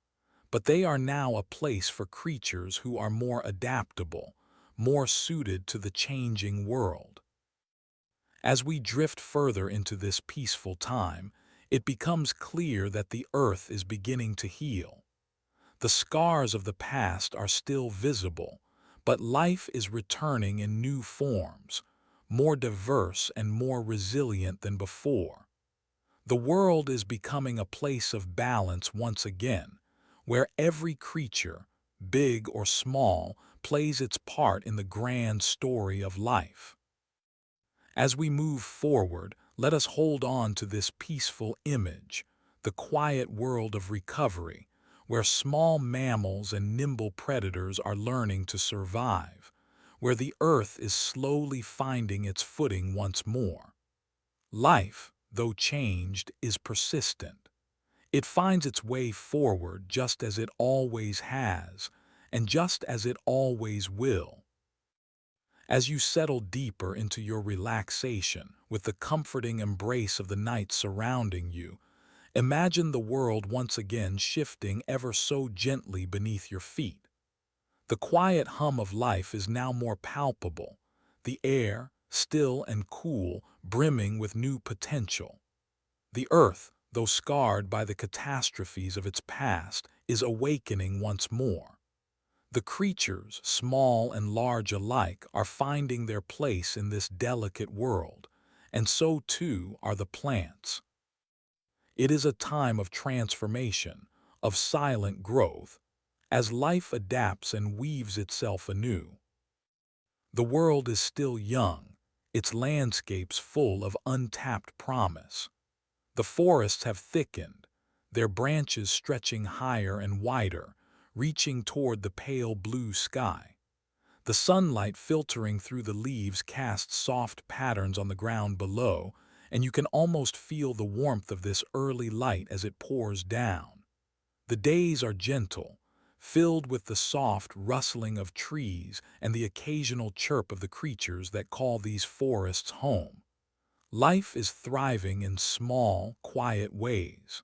but they are now a place for creatures who are more adaptable, more suited to the changing world. As we drift further into this peaceful time, it becomes clear that the earth is beginning to heal. The scars of the past are still visible, but life is returning in new forms, more diverse and more resilient than before. The world is becoming a place of balance once again, where every creature, big or small, plays its part in the grand story of life. As we move forward, let us hold on to this peaceful image, the quiet world of recovery, where small mammals and nimble predators are learning to survive, where the earth is slowly finding its footing once more. Life, though changed, is persistent. It finds its way forward just as it always has, and just as it always will. As you settle deeper into your relaxation, with the comforting embrace of the night surrounding you, imagine the world once again shifting ever so gently beneath your feet. The quiet hum of life is now more palpable, the air, still and cool, brimming with new potential. The earth, though scarred by the catastrophes of its past, is awakening once more. The creatures, small and large alike, are finding their place in this delicate world, and so too are the plants. It is a time of transformation, of silent growth, as life adapts and weaves itself anew. The world is still young, its landscapes full of untapped promise. The forests have thickened, their branches stretching higher and wider, reaching toward the pale blue sky. The sunlight filtering through the leaves casts soft patterns on the ground below, and you can almost feel the warmth of this early light as it pours down. The days are gentle, filled with the soft rustling of trees and the occasional chirp of the creatures that call these forests home. Life is thriving in small, quiet ways.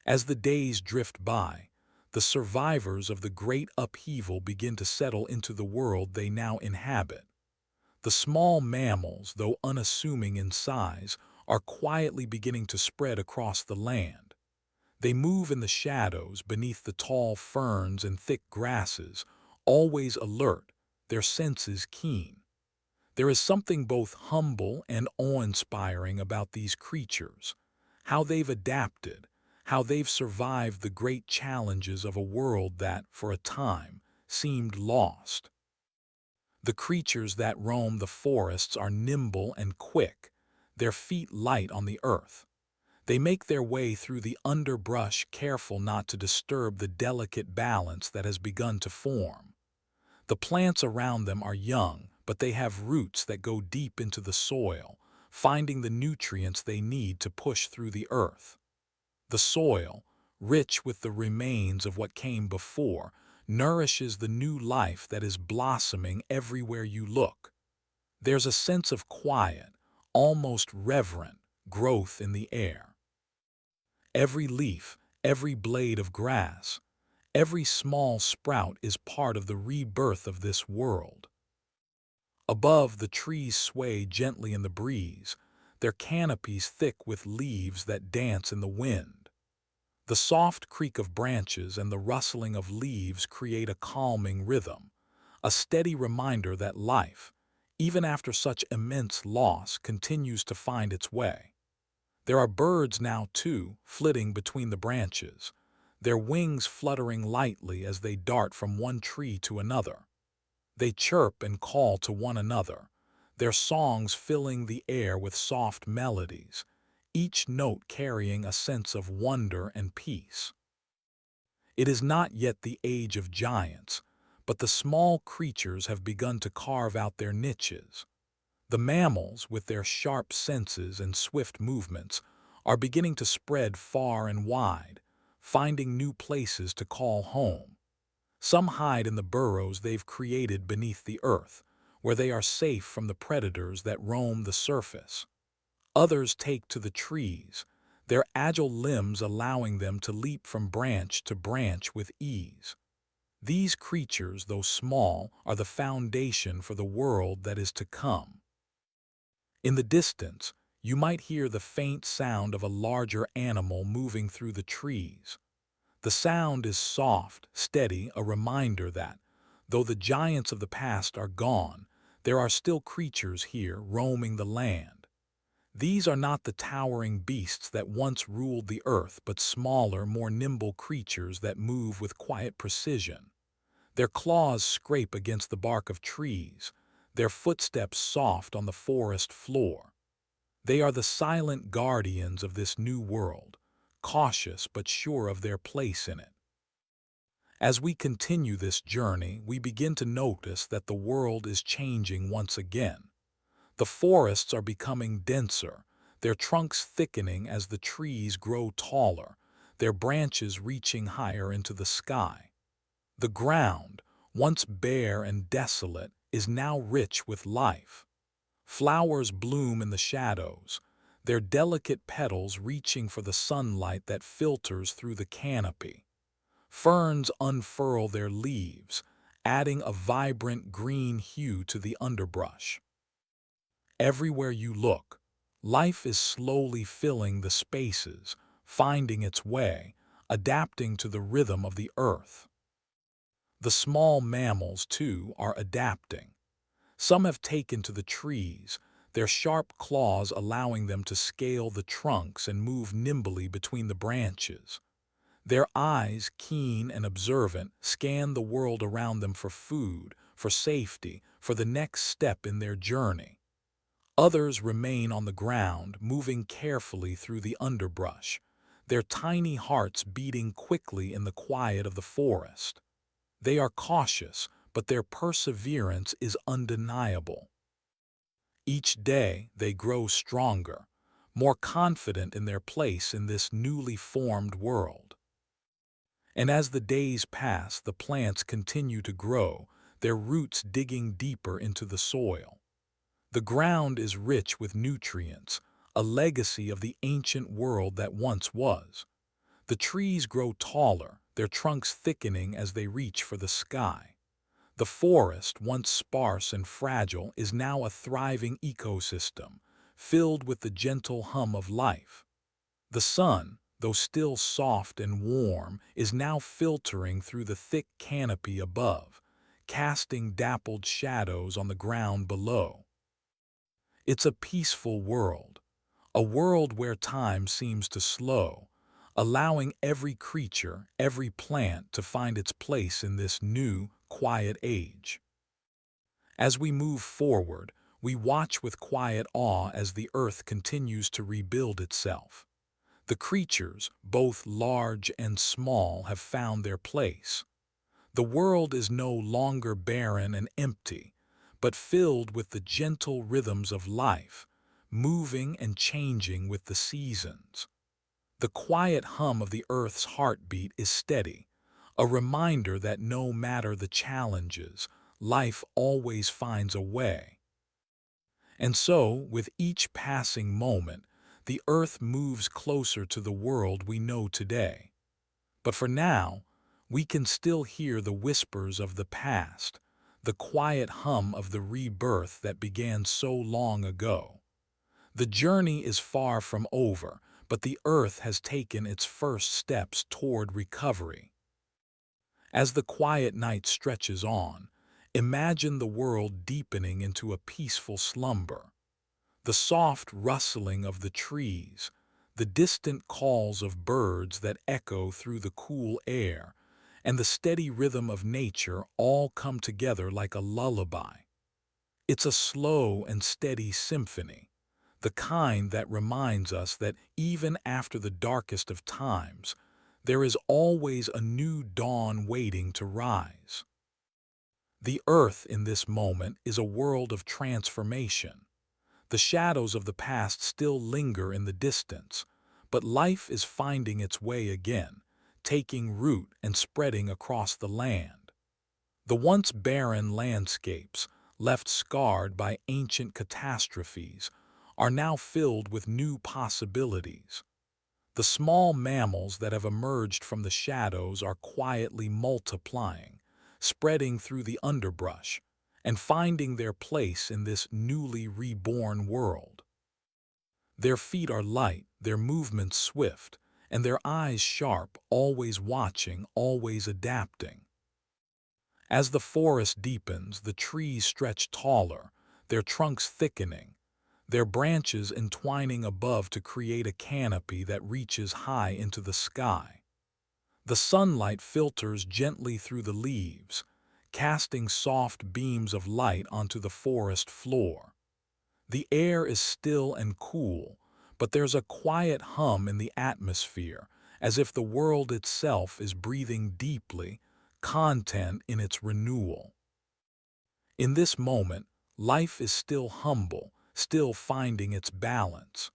As the days drift by, the survivors of the great upheaval begin to settle into the world they now inhabit. The small mammals, though unassuming in size, are quietly beginning to spread across the land. They move in the shadows beneath the tall ferns and thick grasses, always alert, their senses keen. There is something both humble and awe-inspiring about these creatures, how they've adapted, how they've survived the great challenges of a world that, for a time, seemed lost. The creatures that roam the forests are nimble and quick, their feet light on the earth. They make their way through the underbrush, careful not to disturb the delicate balance that has begun to form. The plants around them are young, but they have roots that go deep into the soil, finding the nutrients they need to push through the earth. The soil, rich with the remains of what came before, nourishes the new life that is blossoming everywhere you look. There's a sense of quiet, almost reverent, growth in the air. Every leaf, every blade of grass, every small sprout is part of the rebirth of this world. Above, the trees sway gently in the breeze, their canopies thick with leaves that dance in the wind. The soft creak of branches and the rustling of leaves create a calming rhythm, a steady reminder that life, even after such immense loss, continues to find its way. There are birds now, too, flitting between the branches, their wings fluttering lightly as they dart from one tree to another. They chirp and call to one another, their songs filling the air with soft melodies, each note carrying a sense of wonder and peace. It is not yet the age of giants, but the small creatures have begun to carve out their niches. The mammals, with their sharp senses and swift movements, are beginning to spread far and wide, finding new places to call home. Some hide in the burrows they've created beneath the earth, where they are safe from the predators that roam the surface. Others take to the trees, their agile limbs allowing them to leap from branch to branch with ease. These creatures, though small, are the foundation for the world that is to come. In the distance, you might hear the faint sound of a larger animal moving through the trees. The sound is soft, steady, a reminder that, though the giants of the past are gone, there are still creatures here roaming the land. These are not the towering beasts that once ruled the earth, but smaller, more nimble creatures that move with quiet precision. Their claws scrape against the bark of trees, their footsteps soft on the forest floor. They are the silent guardians of this new world, cautious but sure of their place in it. As we continue this journey, we begin to notice that the world is changing once again. The forests are becoming denser, their trunks thickening as the trees grow taller, their branches reaching higher into the sky. The ground, once bare and desolate, is now rich with life. Flowers bloom in the shadows, their delicate petals reaching for the sunlight that filters through the canopy. Ferns unfurl their leaves, adding a vibrant green hue to the underbrush. Everywhere you look, life is slowly filling the spaces, finding its way, adapting to the rhythm of the earth. The small mammals, too, are adapting. Some have taken to the trees, their sharp claws allowing them to scale the trunks and move nimbly between the branches. Their eyes, keen and observant, scan the world around them for food, for safety, for the next step in their journey. Others remain on the ground, moving carefully through the underbrush, their tiny hearts beating quickly in the quiet of the forest. They are cautious, but their perseverance is undeniable. Each day they grow stronger, more confident in their place in this newly formed world. And as the days pass, the plants continue to grow, their roots digging deeper into the soil. The ground is rich with nutrients, a legacy of the ancient world that once was. The trees grow taller, their trunks thickening as they reach for the sky. The forest, once sparse and fragile, is now a thriving ecosystem, filled with the gentle hum of life. The sun, though still soft and warm, is now filtering through the thick canopy above, casting dappled shadows on the ground below. It's a peaceful world, a world where time seems to slow, allowing every creature, every plant to find its place in this new, quiet age. As we move forward, we watch with quiet awe as the earth continues to rebuild itself. The creatures, both large and small, have found their place. The world is no longer barren and empty, but filled with the gentle rhythms of life, moving and changing with the seasons. The quiet hum of the earth's heartbeat is steady, a reminder that no matter the challenges, life always finds a way. And so, with each passing moment, the earth moves closer to the world we know today. But for now, we can still hear the whispers of the past, the quiet hum of the rebirth that began so long ago. The journey is far from over, but the earth has taken its first steps toward recovery. As the quiet night stretches on, imagine the world deepening into a peaceful slumber. The soft rustling of the trees, the distant calls of birds that echo through the cool air, and the steady rhythm of nature all come together like a lullaby. It's a slow and steady symphony, the kind that reminds us that even after the darkest of times, there is always a new dawn waiting to rise. The earth in this moment is a world of transformation. The shadows of the past still linger in the distance, but life is finding its way again, taking root and spreading across the land. The once barren landscapes, left scarred by ancient catastrophes, are now filled with new possibilities. The small mammals that have emerged from the shadows are quietly multiplying, spreading through the underbrush, and finding their place in this newly reborn world. Their feet are light, their movements swift, and their eyes sharp, always watching, always adapting. As the forest deepens, the trees stretch taller, their trunks thickening, their branches entwining above to create a canopy that reaches high into the sky. The sunlight filters gently through the leaves, casting soft beams of light onto the forest floor. The air is still and cool, but there's a quiet hum in the atmosphere, as if the world itself is breathing deeply, content in its renewal. In this moment, life is still humble, still finding its balance.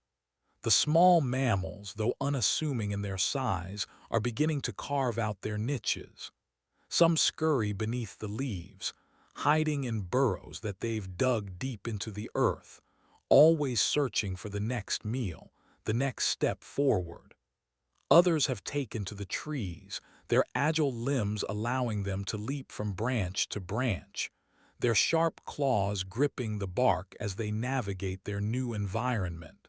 The small mammals, though unassuming in their size, are beginning to carve out their niches. Some scurry beneath the leaves, hiding in burrows that they've dug deep into the earth, always searching for the next meal, the next step forward. Others have taken to the trees, their agile limbs allowing them to leap from branch to branch, their sharp claws gripping the bark as they navigate their new environment.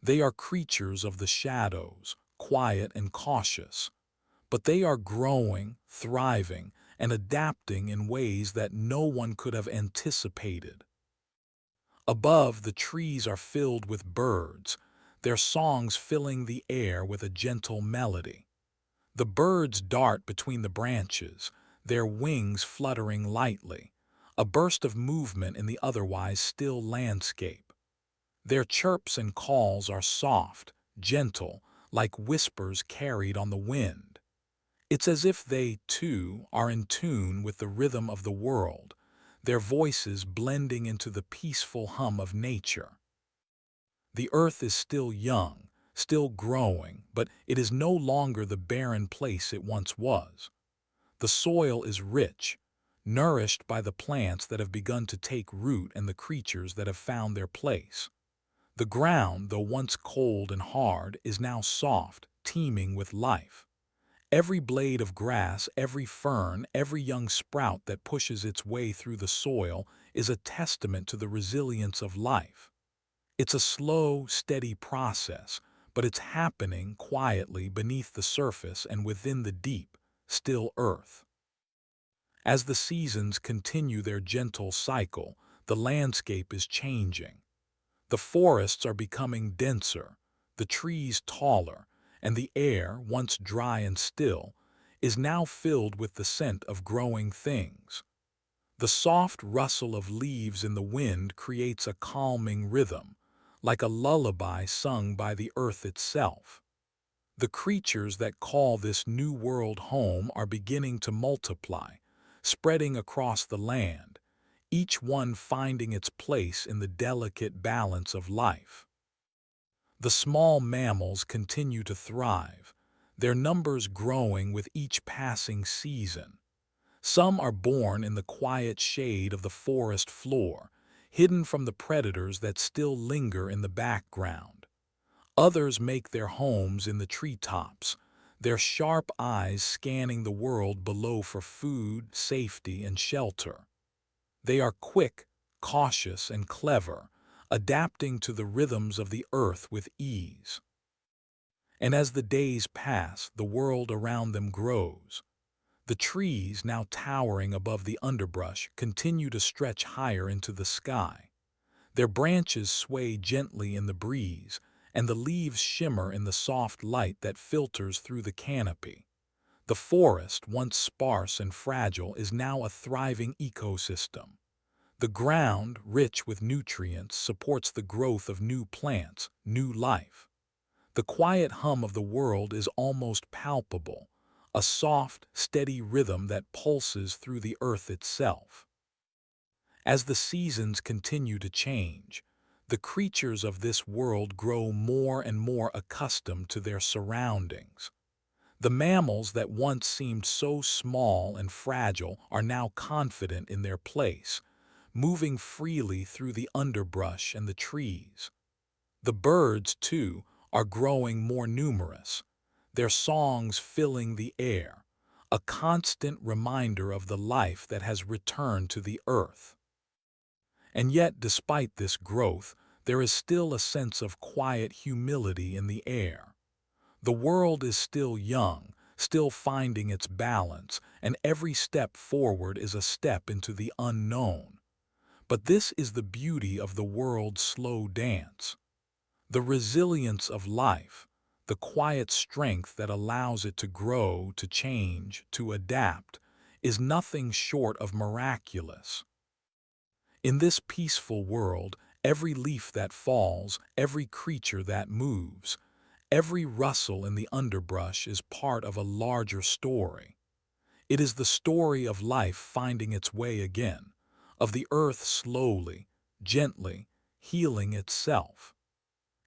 They are creatures of the shadows, quiet and cautious, but they are growing, thriving, and adapting in ways that no one could have anticipated. Above, the trees are filled with birds, their songs filling the air with a gentle melody. The birds dart between the branches, their wings fluttering lightly, a burst of movement in the otherwise still landscape. Their chirps and calls are soft, gentle, like whispers carried on the wind. It's as if they, too, are in tune with the rhythm of the world, their voices blending into the peaceful hum of nature. The earth is still young, still growing, but it is no longer the barren place it once was. The soil is rich, nourished by the plants that have begun to take root and the creatures that have found their place. The ground, though once cold and hard, is now soft, teeming with life. Every blade of grass, every fern, every young sprout that pushes its way through the soil is a testament to the resilience of life. It's a slow, steady process, but it's happening quietly beneath the surface and within the deep, still earth. As the seasons continue their gentle cycle, the landscape is changing. The forests are becoming denser, the trees taller, and the air, once dry and still, is now filled with the scent of growing things. The soft rustle of leaves in the wind creates a calming rhythm, like a lullaby sung by the earth itself. The creatures that call this new world home are beginning to multiply, spreading across the land, each one finding its place in the delicate balance of life. The small mammals continue to thrive, their numbers growing with each passing season. Some are born in the quiet shade of the forest floor, hidden from the predators that still linger in the background. Others make their homes in the treetops, their sharp eyes scanning the world below for food, safety, and shelter. They are quick, cautious, and clever, adapting to the rhythms of the earth with ease. And as the days pass, the world around them grows. The trees, now towering above the underbrush, continue to stretch higher into the sky. Their branches sway gently in the breeze, and the leaves shimmer in the soft light that filters through the canopy. The forest, once sparse and fragile, is now a thriving ecosystem. The ground, rich with nutrients, supports the growth of new plants, new life. The quiet hum of the world is almost palpable, a soft, steady rhythm that pulses through the earth itself. As the seasons continue to change, the creatures of this world grow more and more accustomed to their surroundings. The mammals that once seemed so small and fragile are now confident in their place, moving freely through the underbrush and the trees. The birds, too, are growing more numerous, their songs filling the air, a constant reminder of the life that has returned to the earth. And yet, despite this growth, there is still a sense of quiet humility in the air. The world is still young, still finding its balance, and every step forward is a step into the unknown. But this is the beauty of the world's slow dance. The resilience of life, the quiet strength that allows it to grow, to change, to adapt, is nothing short of miraculous. In this peaceful world, every leaf that falls, every creature that moves, Every rustle in the underbrush is part of a larger story. It is the story of life finding its way again, of the earth slowly, gently, healing itself.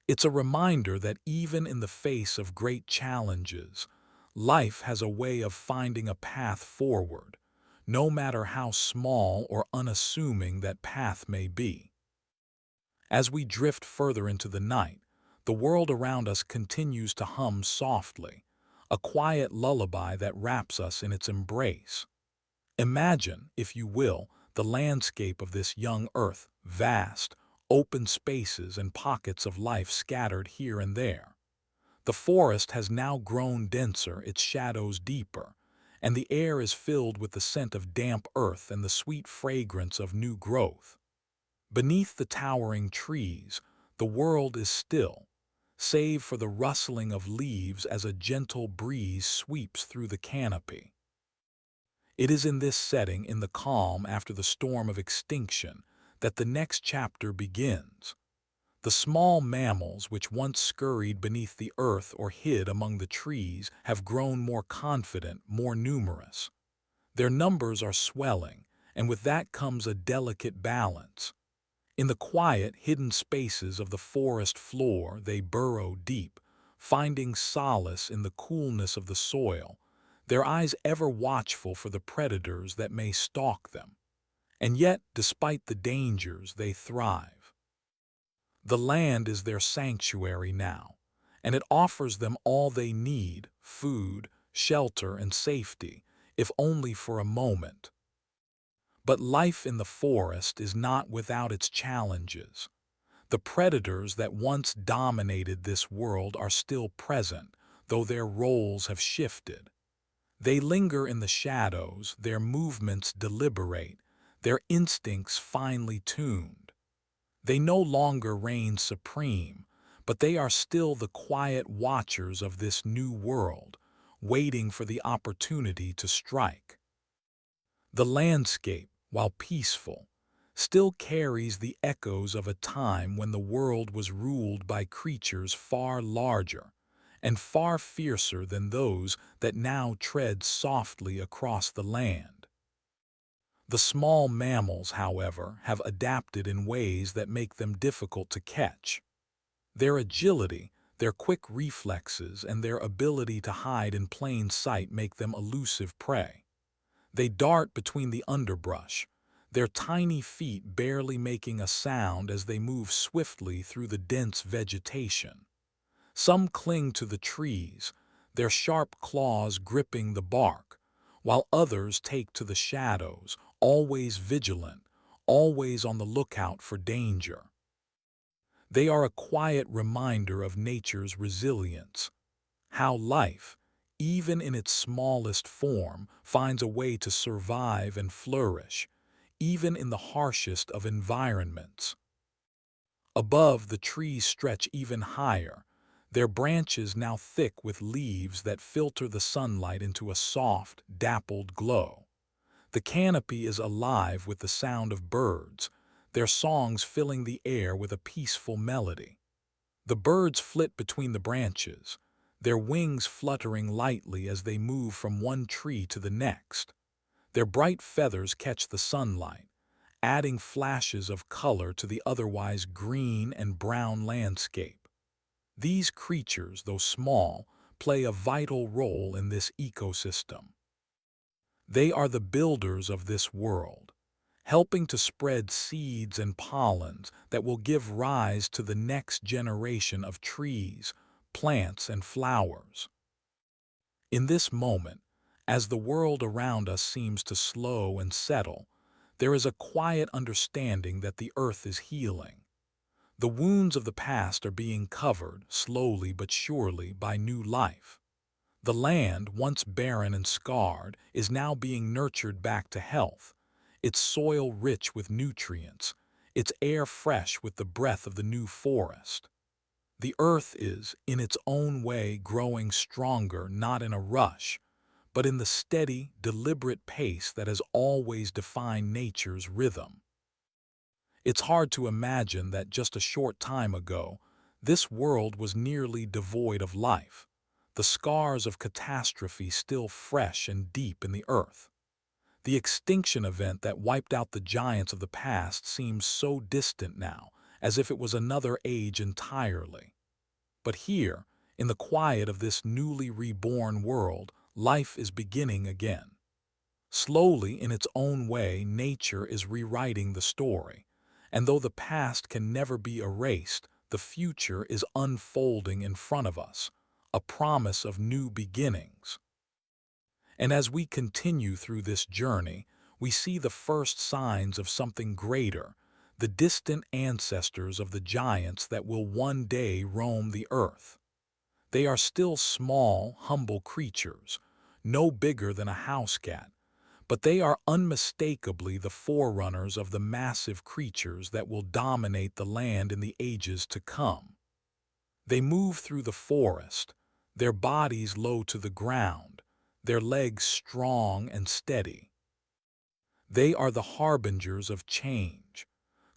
It's a reminder that even in the face of great challenges, life has a way of finding a path forward, no matter how small or unassuming that path may be. As we drift further into the night, the world around us continues to hum softly, a quiet lullaby that wraps us in its embrace. Imagine, if you will, the landscape of this young earth, vast, open spaces and pockets of life scattered here and there. The forest has now grown denser, its shadows deeper, and the air is filled with the scent of damp earth and the sweet fragrance of new growth. Beneath the towering trees, the world is still, save for the rustling of leaves as a gentle breeze sweeps through the canopy. It is in this setting, in the calm after the storm of extinction, that the next chapter begins. The small mammals which once scurried beneath the earth or hid among the trees have grown more confident, more numerous. Their numbers are swelling, and with that comes a delicate balance. In the quiet, hidden spaces of the forest floor, they burrow deep, finding solace in the coolness of the soil, their eyes ever watchful for the predators that may stalk them. And yet, despite the dangers, they thrive. The land is their sanctuary now, and it offers them all they need: food, shelter, and safety, if only for a moment. But life in the forest is not without its challenges. The predators that once dominated this world are still present, though their roles have shifted. They linger in the shadows, their movements deliberate, their instincts finely tuned. They no longer reign supreme, but they are still the quiet watchers of this new world, waiting for the opportunity to strike. The landscape, while peaceful, still carries the echoes of a time when the world was ruled by creatures far larger and far fiercer than those that now tread softly across the land. The small mammals, however, have adapted in ways that make them difficult to catch. Their agility, their quick reflexes, and their ability to hide in plain sight make them elusive prey. They dart between the underbrush, their tiny feet barely making a sound as they move swiftly through the dense vegetation. Some cling to the trees, their sharp claws gripping the bark, while others take to the shadows, always vigilant, always on the lookout for danger. They are a quiet reminder of nature's resilience, how life, even in its smallest form, finds a way to survive and flourish, even in the harshest of environments. Above, the trees stretch even higher, their branches now thick with leaves that filter the sunlight into a soft, dappled glow. The canopy is alive with the sound of birds, their songs filling the air with a peaceful melody. The birds flit between the branches, their wings fluttering lightly as they move from one tree to the next. Their bright feathers catch the sunlight, adding flashes of color to the otherwise green and brown landscape. These creatures, though small, play a vital role in this ecosystem. They are the builders of this world, helping to spread seeds and pollens that will give rise to the next generation of trees, plants, and flowers. In this moment, as the world around us seems to slow and settle, there is a quiet understanding that the earth is healing. The wounds of the past are being covered, slowly but surely, by new life. The land, once barren and scarred, is now being nurtured back to health, its soil rich with nutrients, its air fresh with the breath of the new forest. The earth is, in its own way, growing stronger, not in a rush, but in the steady, deliberate pace that has always defined nature's rhythm. It's hard to imagine that just a short time ago, This world was nearly devoid of life, the scars of catastrophe still fresh and deep in the earth. The extinction event that wiped out the giants of the past seems so distant now, as if it was another age entirely. But here, in the quiet of this newly reborn world, life is beginning again. Slowly, in its own way, nature is rewriting the story. And though the past can never be erased, the future is unfolding in front of us, a promise of new beginnings. And as we continue through this journey, we see the first signs of something greater, the distant ancestors of the giants that will one day roam the earth. They are still small, humble creatures, no bigger than a house cat, but they are unmistakably the forerunners of the massive creatures that will dominate the land in the ages to come. They move through the forest, their bodies low to the ground, their legs strong and steady. They are the harbingers of change,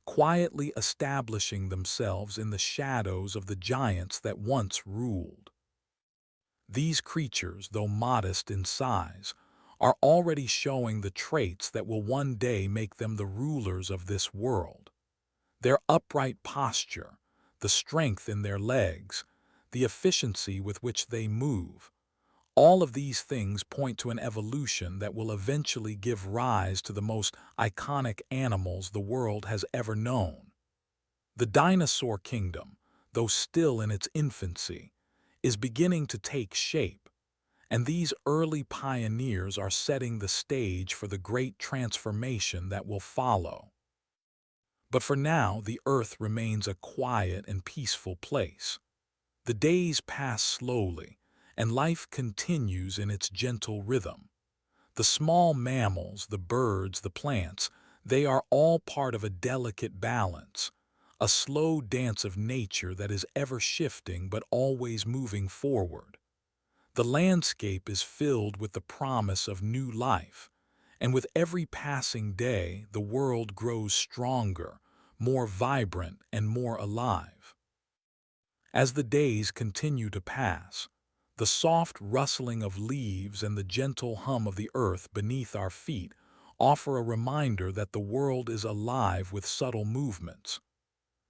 quietly establishing themselves in the shadows of the giants that once ruled. These creatures, though modest in size, are already showing the traits that will one day make them the rulers of this world. Their upright posture, the strength in their legs, the efficiency with which they move, all of these things point to an evolution that will eventually give rise to the most iconic animals the world has ever known. The dinosaur kingdom, though still in its infancy, is beginning to take shape, and these early pioneers are setting the stage for the great transformation that will follow. But for now, the earth remains a quiet and peaceful place. The days pass slowly, and life continues in its gentle rhythm. The small mammals, the birds, the plants, they are all part of a delicate balance, a slow dance of nature that is ever shifting but always moving forward. The landscape is filled with the promise of new life, and with every passing day, the world grows stronger, more vibrant, and more alive. As the days continue to pass, the soft rustling of leaves and the gentle hum of the earth beneath our feet offer a reminder that the world is alive with subtle movements.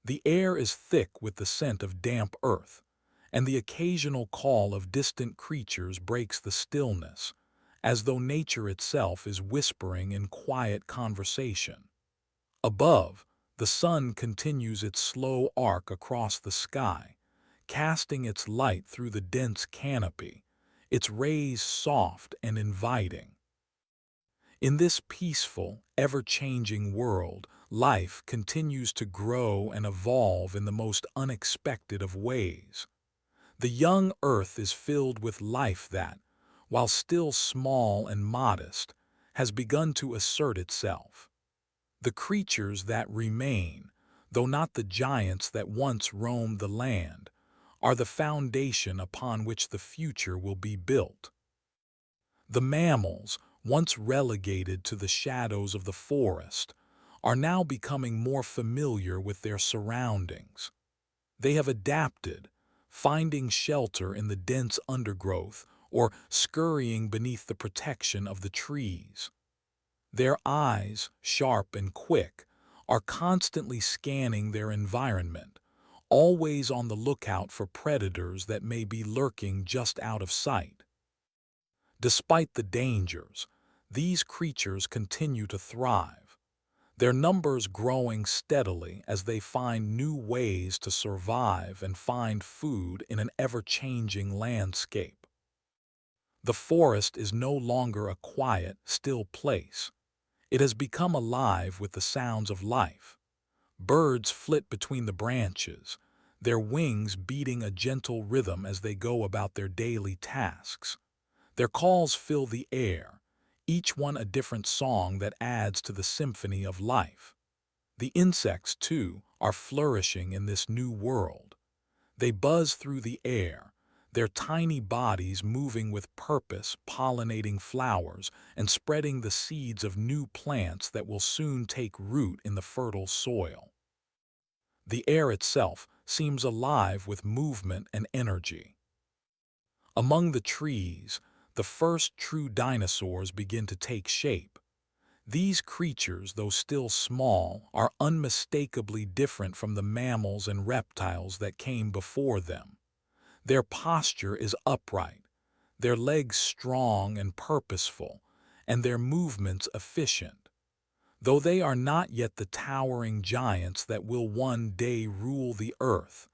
The air is thick with the scent of damp earth, and the occasional call of distant creatures breaks the stillness, as though nature itself is whispering in quiet conversation. Above, the sun continues its slow arc across the sky, casting its light through the dense canopy, its rays soft and inviting. In this peaceful, ever-changing world, life continues to grow and evolve in the most unexpected of ways. The young earth is filled with life that, while still small and modest, has begun to assert itself. The creatures that remain, though not the giants that once roamed the land, are the foundation upon which the future will be built. The mammals, once relegated to the shadows of the forest, are now becoming more familiar with their surroundings. They have adapted, finding shelter in the dense undergrowth or scurrying beneath the protection of the trees. Their eyes, sharp and quick, are constantly scanning their environment, always on the lookout for predators that may be lurking just out of sight. Despite the dangers, these creatures continue to thrive, their numbers growing steadily as they find new ways to survive and find food in an ever-changing landscape. The forest is no longer a quiet, still place. It has become alive with the sounds of life. Birds flit between the branches, their wings beating a gentle rhythm as they go about their daily tasks. Their calls fill the air, each one a different song that adds to the symphony of life. The insects, too, are flourishing in this new world. They buzz through the air, their tiny bodies moving with purpose, pollinating flowers and spreading the seeds of new plants that will soon take root in the fertile soil. The air itself seems alive with movement and energy. Among the trees, the first true dinosaurs begin to take shape. These creatures, though still small, are unmistakably different from the mammals and reptiles that came before them. Their posture is upright, their legs strong and purposeful, and their movements efficient. Though they are not yet the towering giants that will one day rule the earth,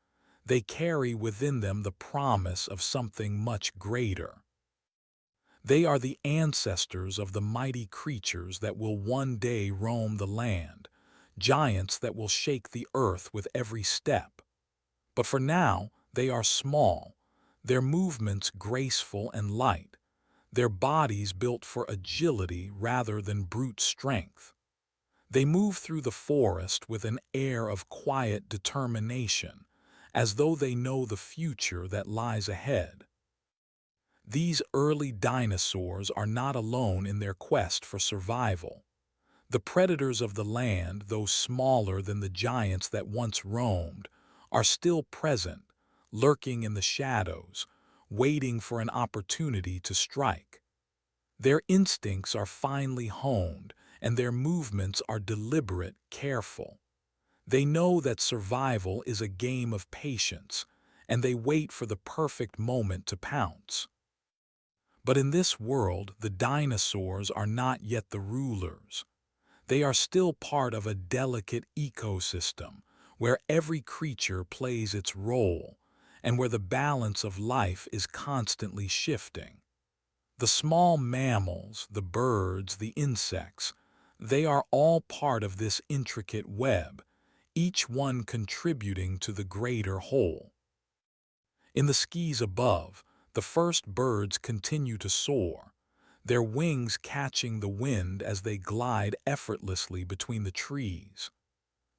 they carry within them the promise of something much greater. They are the ancestors of the mighty creatures that will one day roam the land, giants that will shake the earth with every step. But for now, they are small, their movements graceful and light, their bodies built for agility rather than brute strength. They move through the forest with an air of quiet determination, as though they know the future that lies ahead. These early dinosaurs are not alone in their quest for survival. The predators of the land, though smaller than the giants that once roamed, are still present, lurking in the shadows, waiting for an opportunity to strike. Their instincts are finely honed, and their movements are deliberate, careful. They know that survival is a game of patience, and they wait for the perfect moment to pounce. But in this world, the dinosaurs are not yet the rulers. They are still part of a delicate ecosystem where every creature plays its role and where the balance of life is constantly shifting. The small mammals, the birds, the insects, they are all part of this intricate web, each one contributing to the greater whole. In the skies above, the first birds continue to soar, their wings catching the wind as they glide effortlessly between the trees.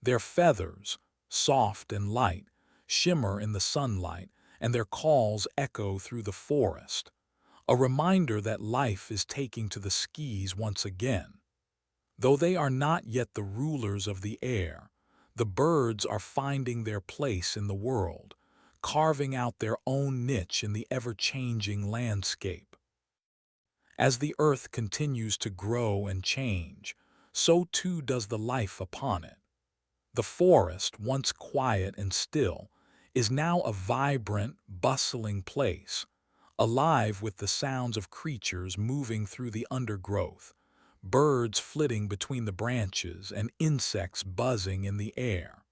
Their feathers, soft and light, shimmer in the sunlight, and their calls echo through the forest, a reminder that life is taking to the skies once again. Though they are not yet the rulers of the air, the birds are finding their place in the world, carving out their own niche in the ever-changing landscape. As the earth continues to grow and change, so too does the life upon it. The forest, once quiet and still, is now a vibrant, bustling place, alive with the sounds of creatures moving through the undergrowth, birds flitting between the branches, and insects buzzing in the air.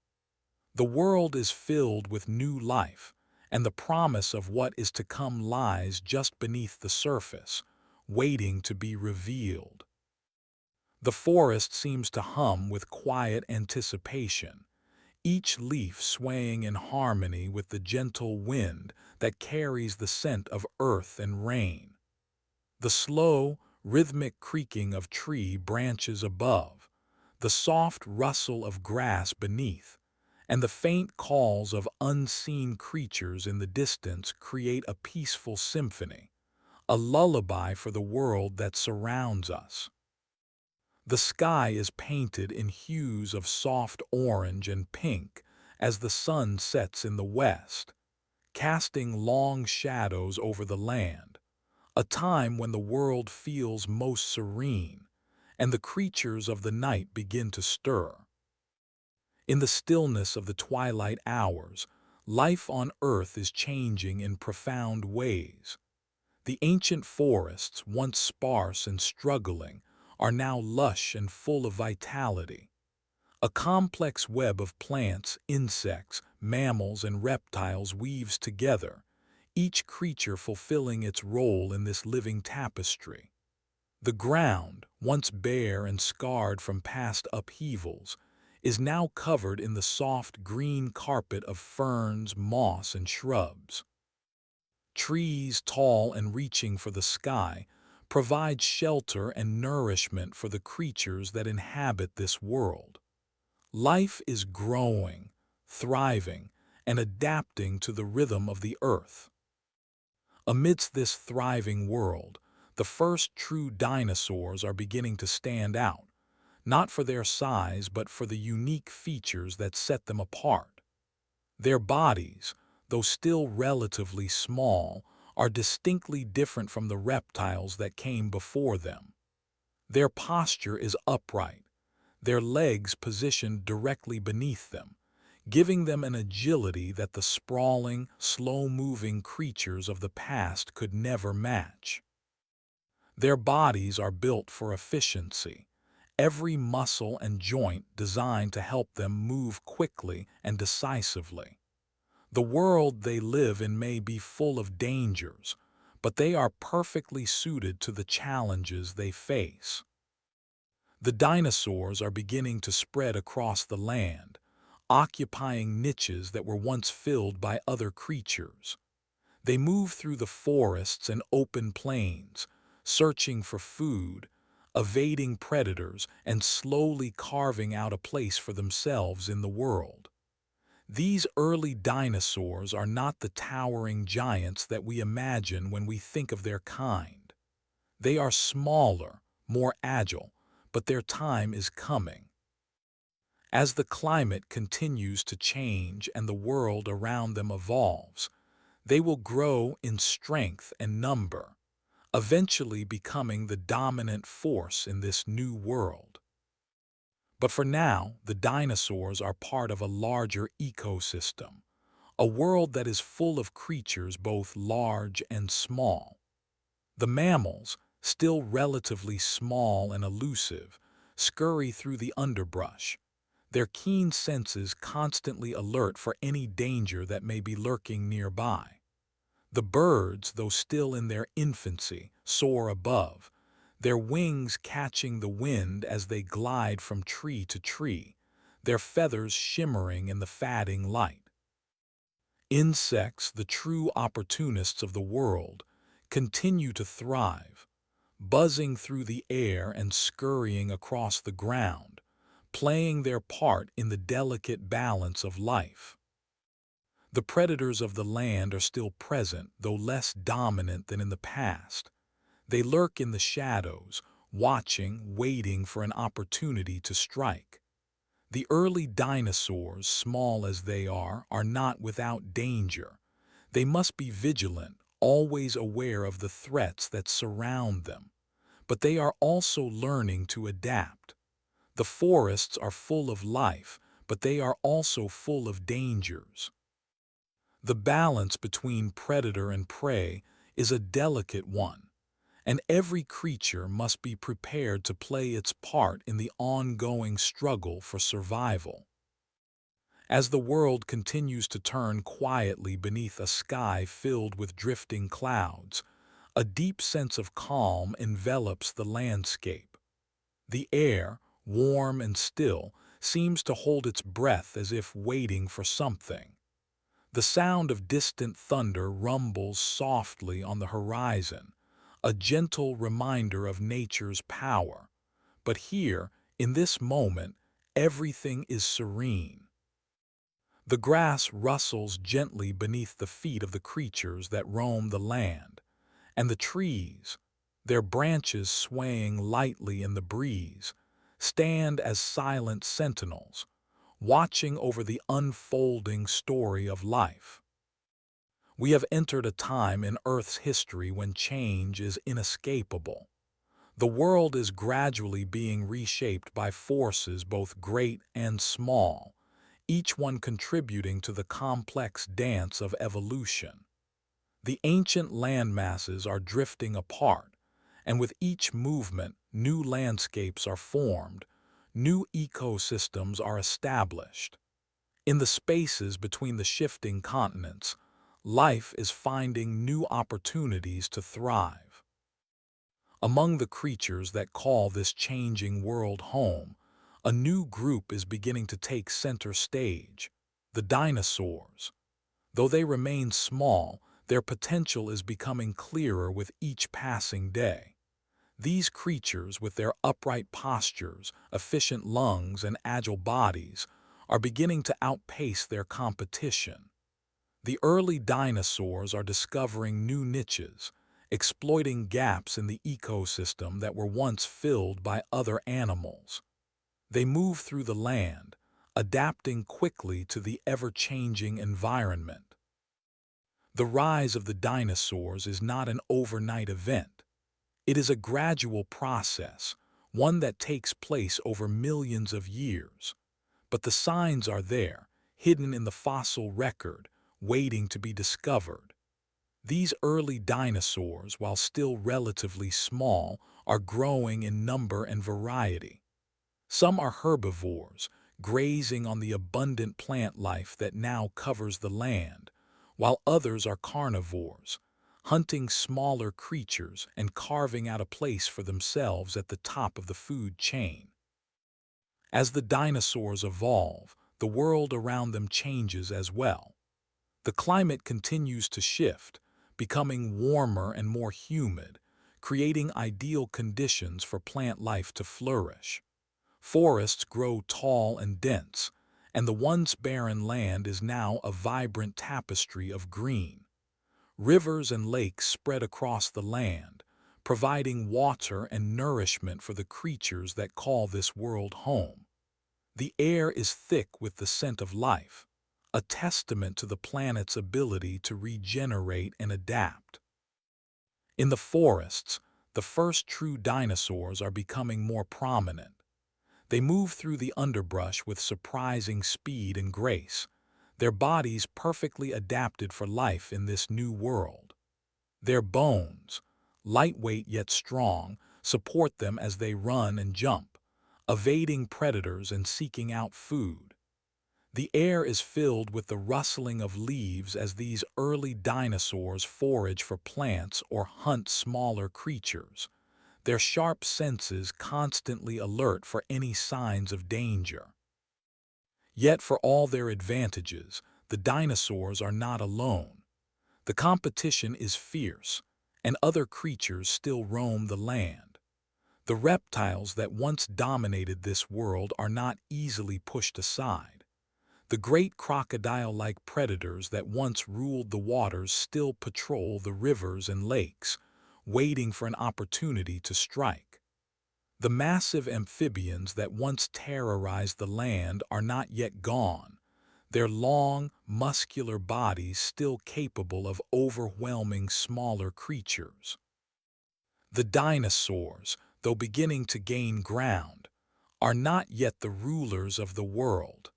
The world is filled with new life, and the promise of what is to come lies just beneath the surface, waiting to be revealed. The forest seems to hum with quiet anticipation, each leaf swaying in harmony with the gentle wind that carries the scent of earth and rain. The slow, rhythmic creaking of tree branches above, the soft rustle of grass beneath, and the faint calls of unseen creatures in the distance create a peaceful symphony, a lullaby for the world that surrounds us. The sky is painted in hues of soft orange and pink as the sun sets in the west, casting long shadows over the land, a time when the world feels most serene and the creatures of the night begin to stir. In the stillness of the twilight hours, life on Earth is changing in profound ways. The ancient forests, once sparse and struggling, are now lush and full of vitality. A complex web of plants, insects, mammals, and reptiles weaves together, each creature fulfilling its role in this living tapestry. The ground, once bare and scarred from past upheavals, is now covered in the soft green carpet of ferns, moss, and shrubs. Trees, tall and reaching for the sky, provide shelter and nourishment for the creatures that inhabit this world. Life is growing, thriving, and adapting to the rhythm of the earth. Amidst this thriving world, the first true dinosaurs are beginning to stand out, not for their size but for the unique features that set them apart. Their bodies, though still relatively small, are distinctly different from the reptiles that came before them. Their posture is upright, their legs positioned directly beneath them, giving them an agility that the sprawling, slow-moving creatures of the past could never match. Their bodies are built for efficiency, every muscle and joint designed to help them move quickly and decisively. The world they live in may be full of dangers, but they are perfectly suited to the challenges they face. The dinosaurs are beginning to spread across the land, occupying niches that were once filled by other creatures. They move through the forests and open plains, searching for food, evading predators, and slowly carving out a place for themselves in the world. These early dinosaurs are not the towering giants that we imagine when we think of their kind. They are smaller, more agile, but their time is coming. As the climate continues to change and the world around them evolves, they will grow in strength and number, eventually becoming the dominant force in this new world. But for now, the dinosaurs are part of a larger ecosystem, a world that is full of creatures both large and small. The mammals, still relatively small and elusive, scurry through the underbrush, their keen senses constantly alert for any danger that may be lurking nearby. The birds, though still in their infancy, soar above, their wings catching the wind as they glide from tree to tree, their feathers shimmering in the fading light. Insects, the true opportunists of the world, continue to thrive, buzzing through the air and scurrying across the ground, playing their part in the delicate balance of life. The predators of the land are still present, though less dominant than in the past. They lurk in the shadows, watching, waiting for an opportunity to strike. The early dinosaurs, small as they are not without danger. They must be vigilant, always aware of the threats that surround them. But they are also learning to adapt. The forests are full of life, but they are also full of dangers. The balance between predator and prey is a delicate one, and every creature must be prepared to play its part in the ongoing struggle for survival. As the world continues to turn quietly beneath a sky filled with drifting clouds, a deep sense of calm envelops the landscape. The air, warm and still, seems to hold its breath as if waiting for something. The sound of distant thunder rumbles softly on the horizon, a gentle reminder of nature's power. But here, in this moment, everything is serene. The grass rustles gently beneath the feet of the creatures that roam the land, and the trees, their branches swaying lightly in the breeze, stand as silent sentinels, watching over the unfolding story of life. We have entered a time in Earth's history when change is inescapable. The world is gradually being reshaped by forces both great and small, each one contributing to the complex dance of evolution. The ancient landmasses are drifting apart, and with each movement, new landscapes are formed, new ecosystems are established. In the spaces between the shifting continents, life is finding new opportunities to thrive. Among the creatures that call this changing world home, a new group is beginning to take center stage: the dinosaurs. Though they remain small, their potential is becoming clearer with each passing day. These creatures, with their upright postures, efficient lungs, and agile bodies, are beginning to outpace their competition. The early dinosaurs are discovering new niches, exploiting gaps in the ecosystem that were once filled by other animals. They move through the land, adapting quickly to the ever-changing environment. The rise of the dinosaurs is not an overnight event. It is a gradual process, one that takes place over millions of years. But the signs are there, hidden in the fossil record, waiting to be discovered. These early dinosaurs, while still relatively small, are growing in number and variety. Some are herbivores, grazing on the abundant plant life that now covers the land, while others are carnivores, hunting smaller creatures and carving out a place for themselves at the top of the food chain. As the dinosaurs evolve, the world around them changes as well. The climate continues to shift, becoming warmer and more humid, creating ideal conditions for plant life to flourish. Forests grow tall and dense, and the once barren land is now a vibrant tapestry of green. Rivers and lakes spread across the land, providing water and nourishment for the creatures that call this world home. The air is thick with the scent of life, a testament to the planet's ability to regenerate and adapt. In the forests, the first true dinosaurs are becoming more prominent. They move through the underbrush with surprising speed and grace, their bodies perfectly adapted for life in this new world. Their bones, lightweight yet strong, support them as they run and jump, evading predators and seeking out food. The air is filled with the rustling of leaves as these early dinosaurs forage for plants or hunt smaller creatures, their sharp senses constantly alert for any signs of danger. Yet for all their advantages, the dinosaurs are not alone. The competition is fierce, and other creatures still roam the land. The reptiles that once dominated this world are not easily pushed aside. The great crocodile-like predators that once ruled the waters still patrol the rivers and lakes, waiting for an opportunity to strike. The massive amphibians that once terrorized the land are not yet gone, their long, muscular bodies still capable of overwhelming smaller creatures. The dinosaurs, though beginning to gain ground, are not yet the rulers of the world.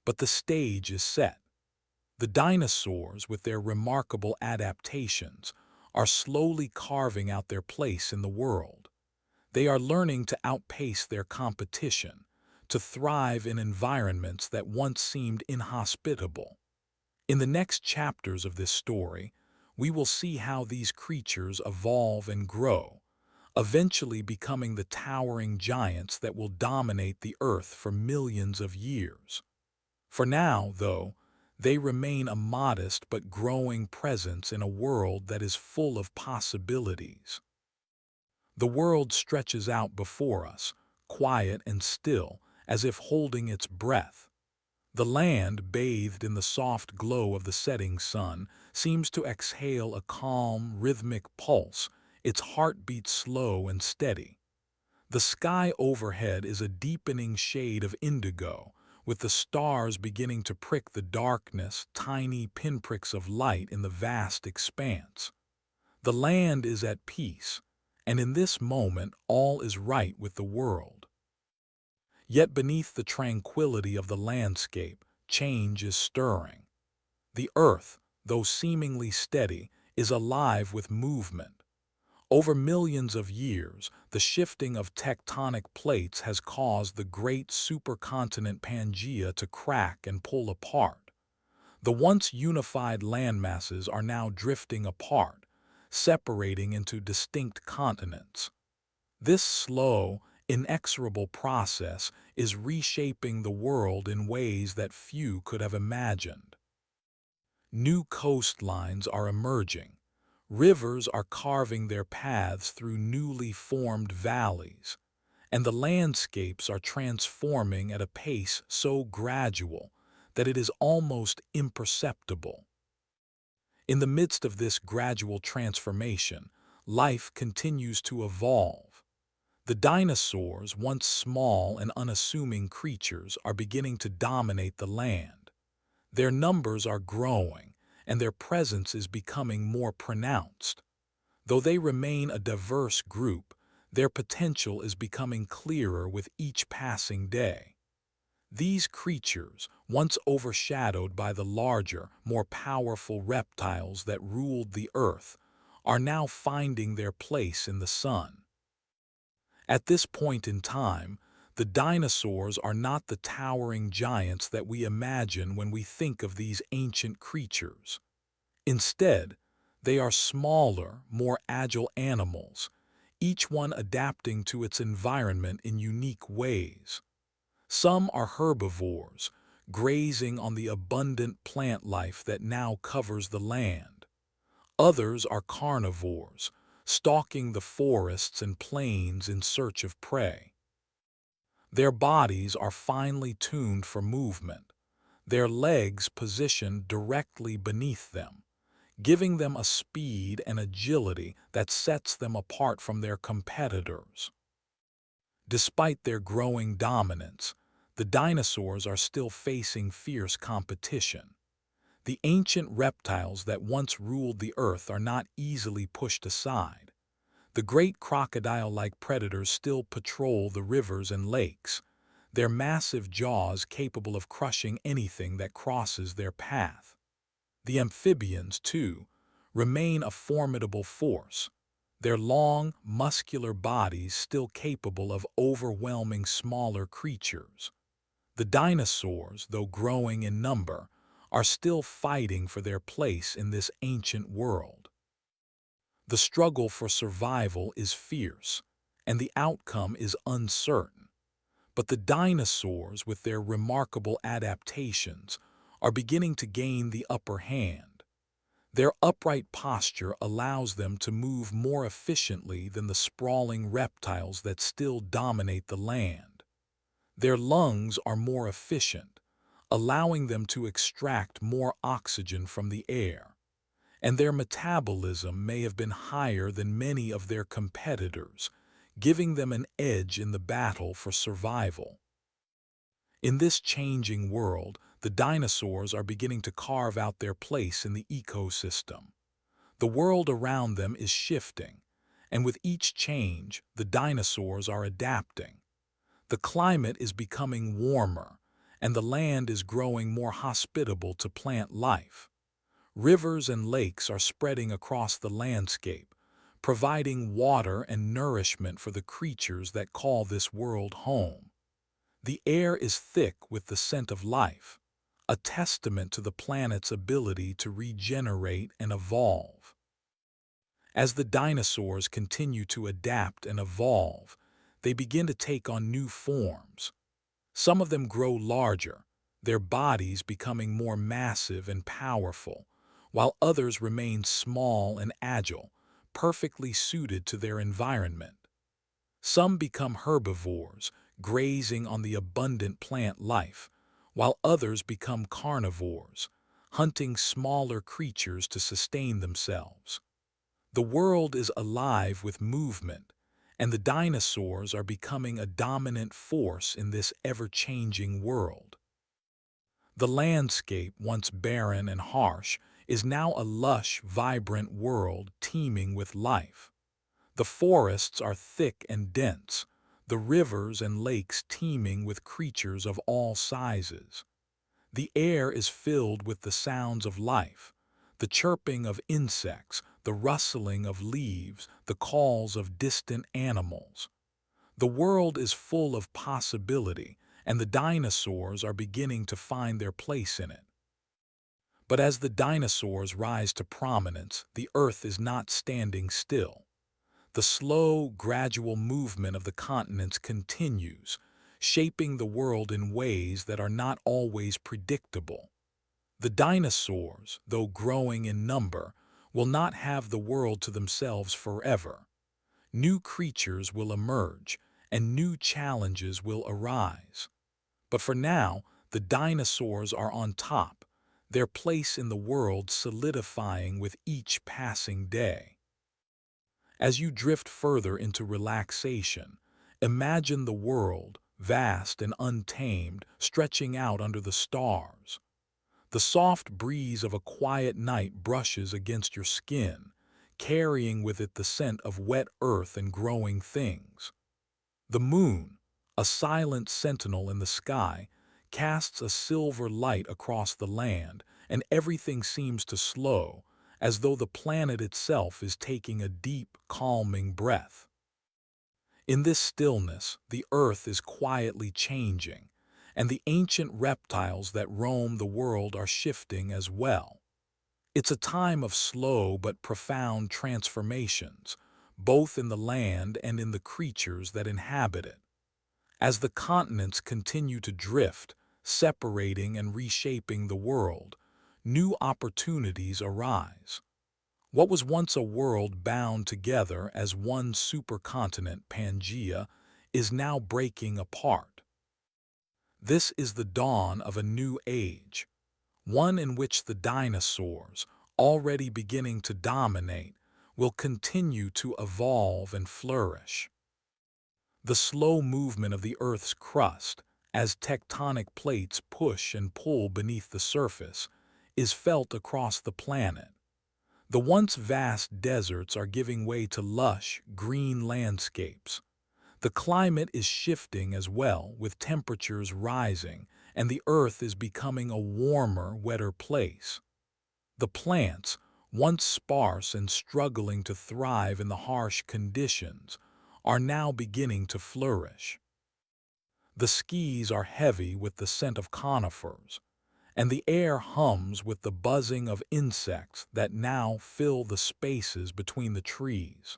But the stage is set. The dinosaurs, with their remarkable adaptations, are slowly carving out their place in the world. They are learning to outpace their competition, to thrive in environments that once seemed inhospitable. In the next chapters of this story, we will see how these creatures evolve and grow, eventually becoming the towering giants that will dominate the earth for millions of years. For now, though, they remain a modest but growing presence in a world that is full of possibilities. The world stretches out before us, quiet and still, as if holding its breath. The land, bathed in the soft glow of the setting sun, seems to exhale a calm, rhythmic pulse, its heartbeat slow and steady. The sky overhead is a deepening shade of indigo, with the stars beginning to prick the darkness, tiny pinpricks of light in the vast expanse. The land is at peace, and in this moment all is right with the world. Yet beneath the tranquility of the landscape, change is stirring. The earth, though seemingly steady, is alive with movement. Over millions of years, the shifting of tectonic plates has caused the great supercontinent Pangaea to crack and pull apart. The once unified landmasses are now drifting apart, separating into distinct continents. This slow, inexorable process is reshaping the world in ways that few could have imagined. New coastlines are emerging. Rivers are carving their paths through newly formed valleys, and the landscapes are transforming at a pace so gradual that it is almost imperceptible. In the midst of this gradual transformation, life continues to evolve. The The dinosaurs, once small and unassuming creatures, are beginning to dominate the land. Their numbers are growing, and their presence is becoming more pronounced. Though they remain a diverse group, their potential is becoming clearer with each passing day. These creatures, once overshadowed by the larger, more powerful reptiles that ruled the earth, are now finding their place in the sun. At this point in time, the dinosaurs are not the towering giants that we imagine when we think of these ancient creatures. Instead, they are smaller, more agile animals, each one adapting to its environment in unique ways. Some are herbivores, grazing on the abundant plant life that now covers the land. Others are carnivores, stalking the forests and plains in search of prey. Their bodies are finely tuned for movement, their legs positioned directly beneath them, giving them a speed and agility that sets them apart from their competitors. Despite their growing dominance, the dinosaurs are still facing fierce competition. The ancient reptiles that once ruled the earth are not easily pushed aside. The great crocodile-like predators still patrol the rivers and lakes, their massive jaws capable of crushing anything that crosses their path. The amphibians, too, remain a formidable force, their long, muscular bodies still capable of overwhelming smaller creatures. The dinosaurs, though growing in number, are still fighting for their place in this ancient world. The struggle for survival is fierce, and the outcome is uncertain. But the dinosaurs, with their remarkable adaptations, are beginning to gain the upper hand. Their upright posture allows them to move more efficiently than the sprawling reptiles that still dominate the land. Their lungs are more efficient, allowing them to extract more oxygen from the air, and their metabolism may have been higher than many of their competitors, giving them an edge in the battle for survival. In this changing world, the dinosaurs are beginning to carve out their place in the ecosystem. The world around them is shifting, and with each change, the dinosaurs are adapting. The climate is becoming warmer, and the land is growing more hospitable to plant life. Rivers and lakes are spreading across the landscape, providing water and nourishment for the creatures that call this world home. The air is thick with the scent of life, a testament to the planet's ability to regenerate and evolve. As the dinosaurs continue to adapt and evolve, they begin to take on new forms. Some of them grow larger, their bodies becoming more massive and powerful, while others remain small and agile, perfectly suited to their environment. Some become herbivores, grazing on the abundant plant life, while others become carnivores, hunting smaller creatures to sustain themselves. The world is alive with movement, and the dinosaurs are becoming a dominant force in this ever-changing world. The landscape, once barren and harsh, is now a lush, vibrant world teeming with life. The forests are thick and dense, the rivers and lakes teeming with creatures of all sizes. The air is filled with the sounds of life, the chirping of insects, the rustling of leaves, the calls of distant animals. The world is full of possibility, and the dinosaurs are beginning to find their place in it. But as the dinosaurs rise to prominence, the Earth is not standing still. The slow, gradual movement of the continents continues, shaping the world in ways that are not always predictable. The dinosaurs, though growing in number, will not have the world to themselves forever. New creatures will emerge, and new challenges will arise. But for now, the dinosaurs are on top, their place in the world solidifying with each passing day. As you drift further into relaxation, Imagine the world, vast and untamed, stretching out under the stars. The soft breeze of a quiet night brushes against your skin, carrying with it the scent of wet earth and growing things. The moon, a silent sentinel in the sky, casts a silver light across the land, and everything seems to slow, as though the planet itself is taking a deep, calming breath. In this stillness, the earth is quietly changing, and the ancient reptiles that roam the world are shifting as well. It's a time of slow but profound transformations, both in the land and in the creatures that inhabit it. As the continents continue to drift, separating and reshaping the world, new opportunities arise. What was once a world bound together as one supercontinent, Pangaea, is now breaking apart. This is the dawn of a new age, one in which the dinosaurs, already beginning to dominate, will continue to evolve and flourish. The slow movement of the Earth's crust, as tectonic plates push and pull beneath the surface, is felt across the planet. The once vast deserts are giving way to lush, green landscapes. The climate is shifting as well, with temperatures rising, and the Earth is becoming a warmer, wetter place. The plants, once sparse and struggling to thrive in the harsh conditions, are now beginning to flourish. The skies are heavy with the scent of conifers, and the air hums with the buzzing of insects that now fill the spaces between the trees.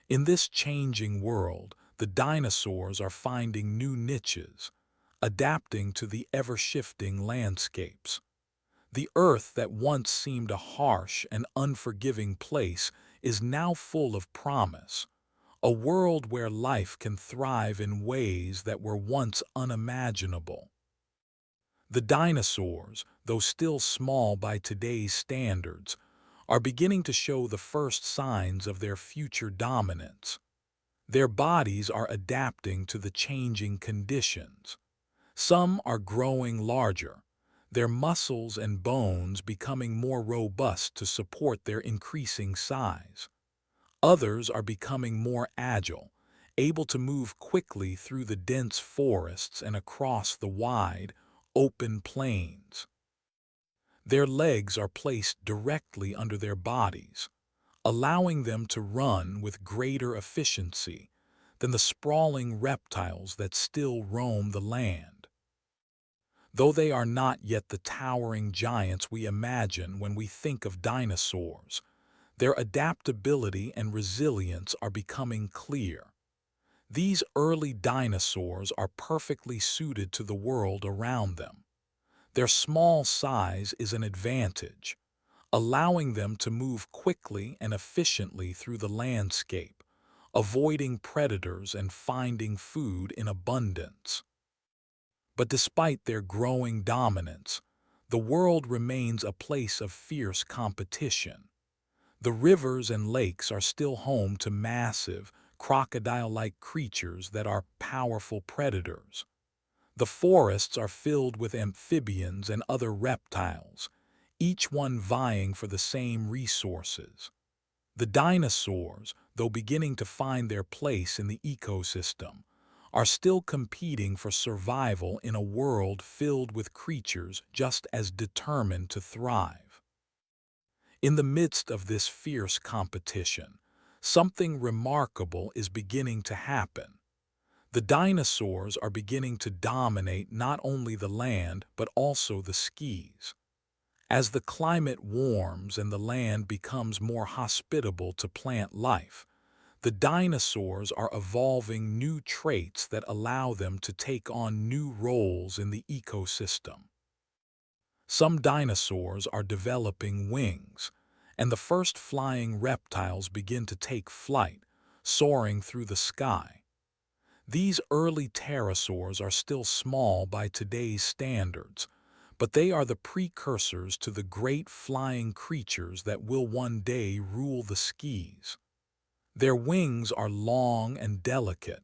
In this changing world, the dinosaurs are finding new niches, adapting to the ever-shifting landscapes. The Earth that once seemed a harsh and unforgiving place is now full of promise, a world where life can thrive in ways that were once unimaginable. The dinosaurs, though still small by today's standards, are beginning to show the first signs of their future dominance. Their bodies are adapting to the changing conditions. Some are growing larger, their muscles and bones becoming more robust to support their increasing size. Others are becoming more agile, able to move quickly through the dense forests and across the wide, open plains. Their legs are placed directly under their bodies, allowing them to run with greater efficiency than the sprawling reptiles that still roam the land. Though they are not yet the towering giants we imagine when we think of dinosaurs, their adaptability and resilience are becoming clear. These early dinosaurs are perfectly suited to the world around them. Their small size is an advantage, allowing them to move quickly and efficiently through the landscape, avoiding predators and finding food in abundance. But despite their growing dominance, the world remains a place of fierce competition. The rivers and lakes are still home to massive, crocodile-like creatures that are powerful predators. The forests are filled with amphibians and other reptiles, each one vying for the same resources. The dinosaurs, though beginning to find their place in the ecosystem, are still competing for survival in a world filled with creatures just as determined to thrive. In the midst of this fierce competition, something remarkable is beginning to happen. The dinosaurs are beginning to dominate not only the land but also the skies. As the climate warms and the land becomes more hospitable to plant life, the dinosaurs are evolving new traits that allow them to take on new roles in the ecosystem. Some dinosaurs are developing wings, and the first flying reptiles begin to take flight, soaring through the sky. These early pterosaurs are still small by today's standards, but they are the precursors to the great flying creatures that will one day rule the skies. Their wings are long and delicate,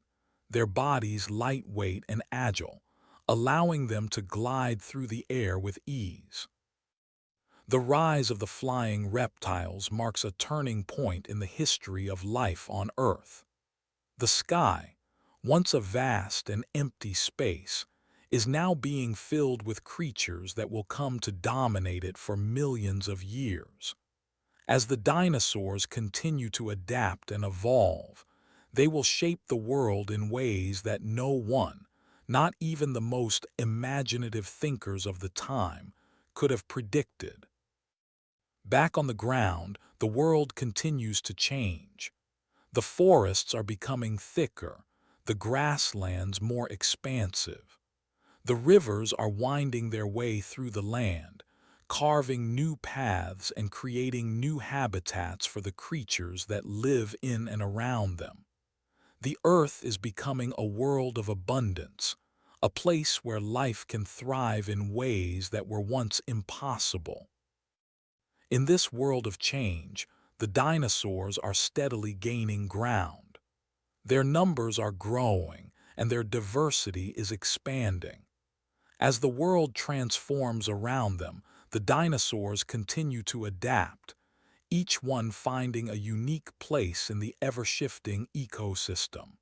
their bodies lightweight and agile, allowing them to glide through the air with ease. The rise of the flying reptiles marks a turning point in the history of life on Earth. The sky, once a vast and empty space, is now being filled with creatures that will come to dominate it for millions of years. As the dinosaurs continue to adapt and evolve, they will shape the world in ways that no one, not even the most imaginative thinkers of the time, could have predicted. Back on the ground, the world continues to change. The forests are becoming thicker, the grasslands more expansive. The rivers are winding their way through the land, carving new paths and creating new habitats for the creatures that live in and around them. The earth is becoming a world of abundance, a place where life can thrive in ways that were once impossible. In this world of change, the dinosaurs are steadily gaining ground. Their numbers are growing, and their diversity is expanding. As the world transforms around them, the dinosaurs continue to adapt, each one finding a unique place in the ever-shifting ecosystem.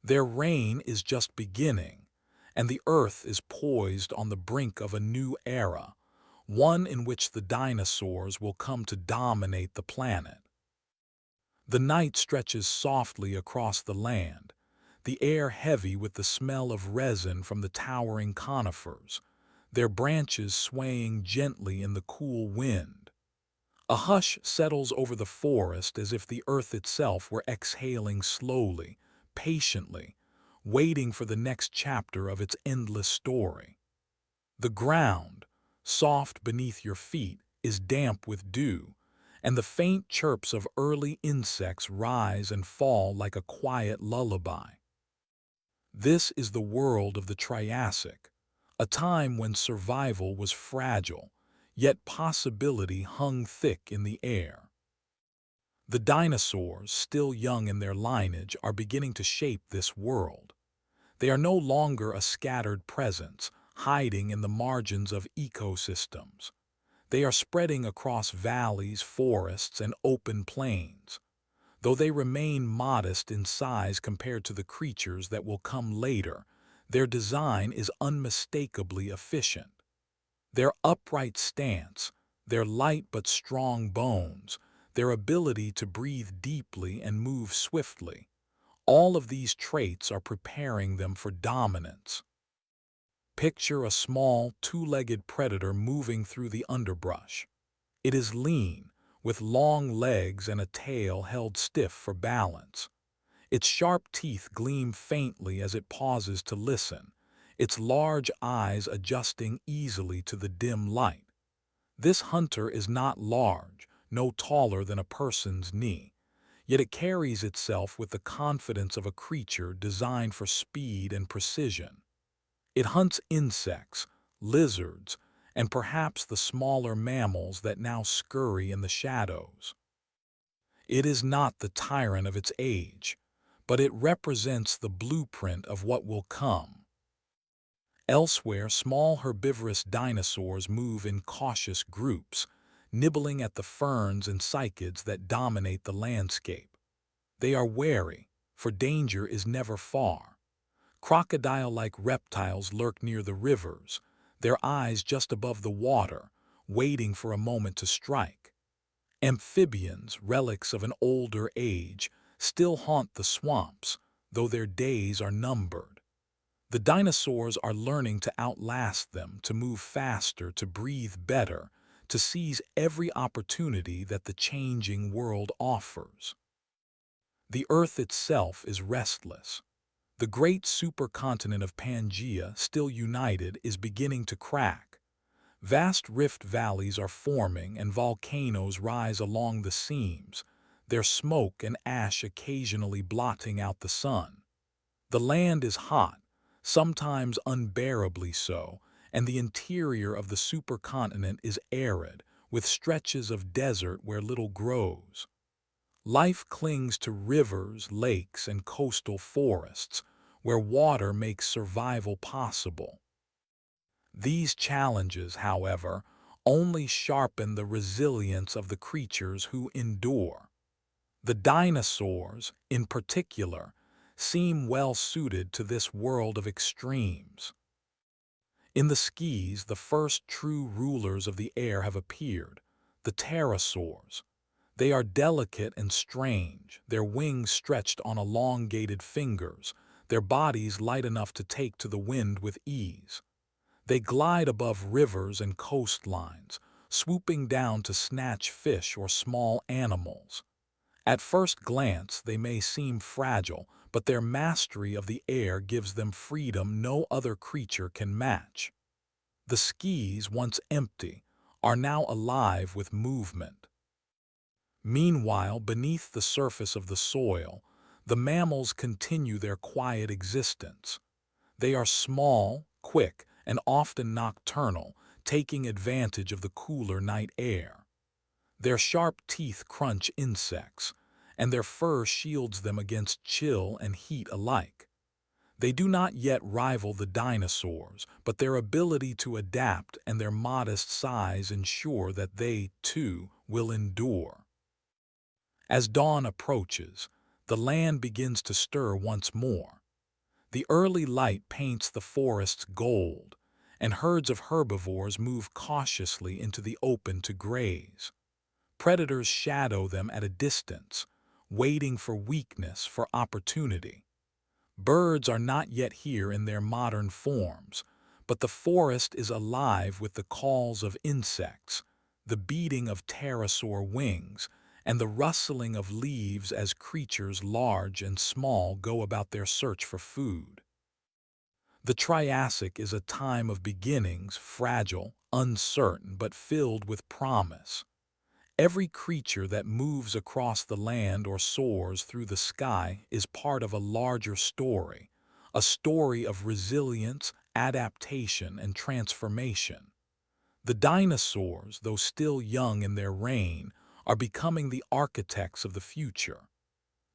Their reign is just beginning, and the Earth is poised on the brink of a new era, one in which the dinosaurs will come to dominate the planet. The night stretches softly across the land, the air heavy with the smell of resin from the towering conifers, their branches swaying gently in the cool wind. A hush settles over the forest as if the earth itself were exhaling slowly, patiently, waiting for the next chapter of its endless story. The ground, soft beneath your feet, is damp with dew, and the faint chirps of early insects rise and fall like a quiet lullaby. This is the world of the Triassic, a time when survival was fragile, yet possibility hung thick in the air. The dinosaurs, still young in their lineage, are beginning to shape this world. They are no longer a scattered presence, hiding in the margins of ecosystems. They are spreading across valleys, forests, and open plains. Though they remain modest in size compared to the creatures that will come later, their design is unmistakably efficient. Their upright stance, their light but strong bones, their ability to breathe deeply and move swiftly, all of these traits are preparing them for dominance. Picture a small, two-legged predator moving through the underbrush. It is lean, with long legs and a tail held stiff for balance. Its sharp teeth gleam faintly as it pauses to listen, its large eyes adjusting easily to the dim light. This hunter is not large, no taller than a person's knee, yet it carries itself with the confidence of a creature designed for speed and precision. It hunts insects, lizards, and perhaps the smaller mammals that now scurry in the shadows. It is not the tyrant of its age, but it represents the blueprint of what will come. Elsewhere, small herbivorous dinosaurs move in cautious groups, nibbling at the ferns and cycads that dominate the landscape. They are wary, for danger is never far. Crocodile-like reptiles lurk near the rivers, their eyes just above the water, waiting for a moment to strike. Amphibians, relics of an older age, still haunt the swamps, though their days are numbered. The dinosaurs are learning to outlast them, to move faster, to breathe better, to seize every opportunity that the changing world offers. The Earth itself is restless. The great supercontinent of Pangaea, still united, is beginning to crack. Vast rift valleys are forming and volcanoes rise along the seams, their smoke and ash occasionally blotting out the sun. The land is hot, sometimes unbearably so, and the interior of the supercontinent is arid, with stretches of desert where little grows. Life clings to rivers, lakes, and coastal forests, where water makes survival possible. These challenges, however, only sharpen the resilience of the creatures who endure. The dinosaurs, in particular, seem well suited to this world of extremes. In the skis, the first true rulers of the air have appeared, the pterosaurs. They are delicate and strange, their wings stretched on elongated fingers, their bodies light enough to take to the wind with ease. They glide above rivers and coastlines, swooping down to snatch fish or small animals. At first glance, they may seem fragile, but their mastery of the air gives them freedom no other creature can match. The skis, once empty, are now alive with movement. Meanwhile, beneath the surface of the soil, the mammals continue their quiet existence. They are small, quick, and often nocturnal, taking advantage of the cooler night air. Their sharp teeth crunch insects, and their fur shields them against chill and heat alike. They do not yet rival the dinosaurs, but their ability to adapt and their modest size ensure that they, too, will endure. As dawn approaches, the land begins to stir once more. The early light paints the forests gold, and herds of herbivores move cautiously into the open to graze. Predators shadow them at a distance, waiting for weakness, for opportunity. Birds are not yet here in their modern forms, but the forest is alive with the calls of insects, the beating of pterosaur wings, and the rustling of leaves as creatures large and small go about their search for food. The Triassic is a time of beginnings, fragile, uncertain, but filled with promise. Every creature that moves across the land or soars through the sky is part of a larger story, a story of resilience, adaptation, and transformation. The dinosaurs, though still young in their reign, are becoming the architects of the future.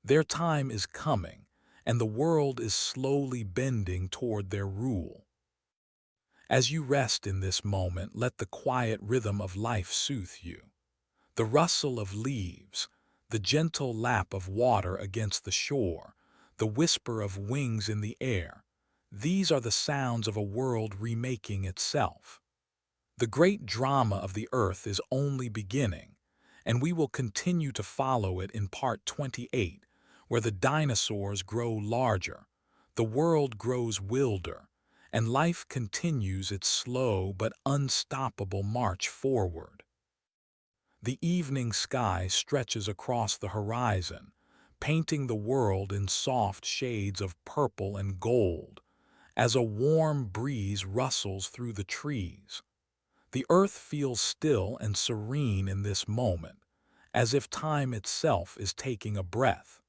Their time is coming, and the world is slowly bending toward their rule. As you rest in this moment, let the quiet rhythm of life soothe you. The rustle of leaves, the gentle lap of water against the shore, the whisper of wings in the air, these are the sounds of a world remaking itself. The great drama of the earth is only beginning, and we will continue to follow it in part 28, where the dinosaurs grow larger, the world grows wilder, and life continues its slow but unstoppable march forward. The evening sky stretches across the horizon, painting the world in soft shades of purple and gold, as a warm breeze rustles through the trees. The earth feels still and serene in this moment, as if time itself is taking a breath.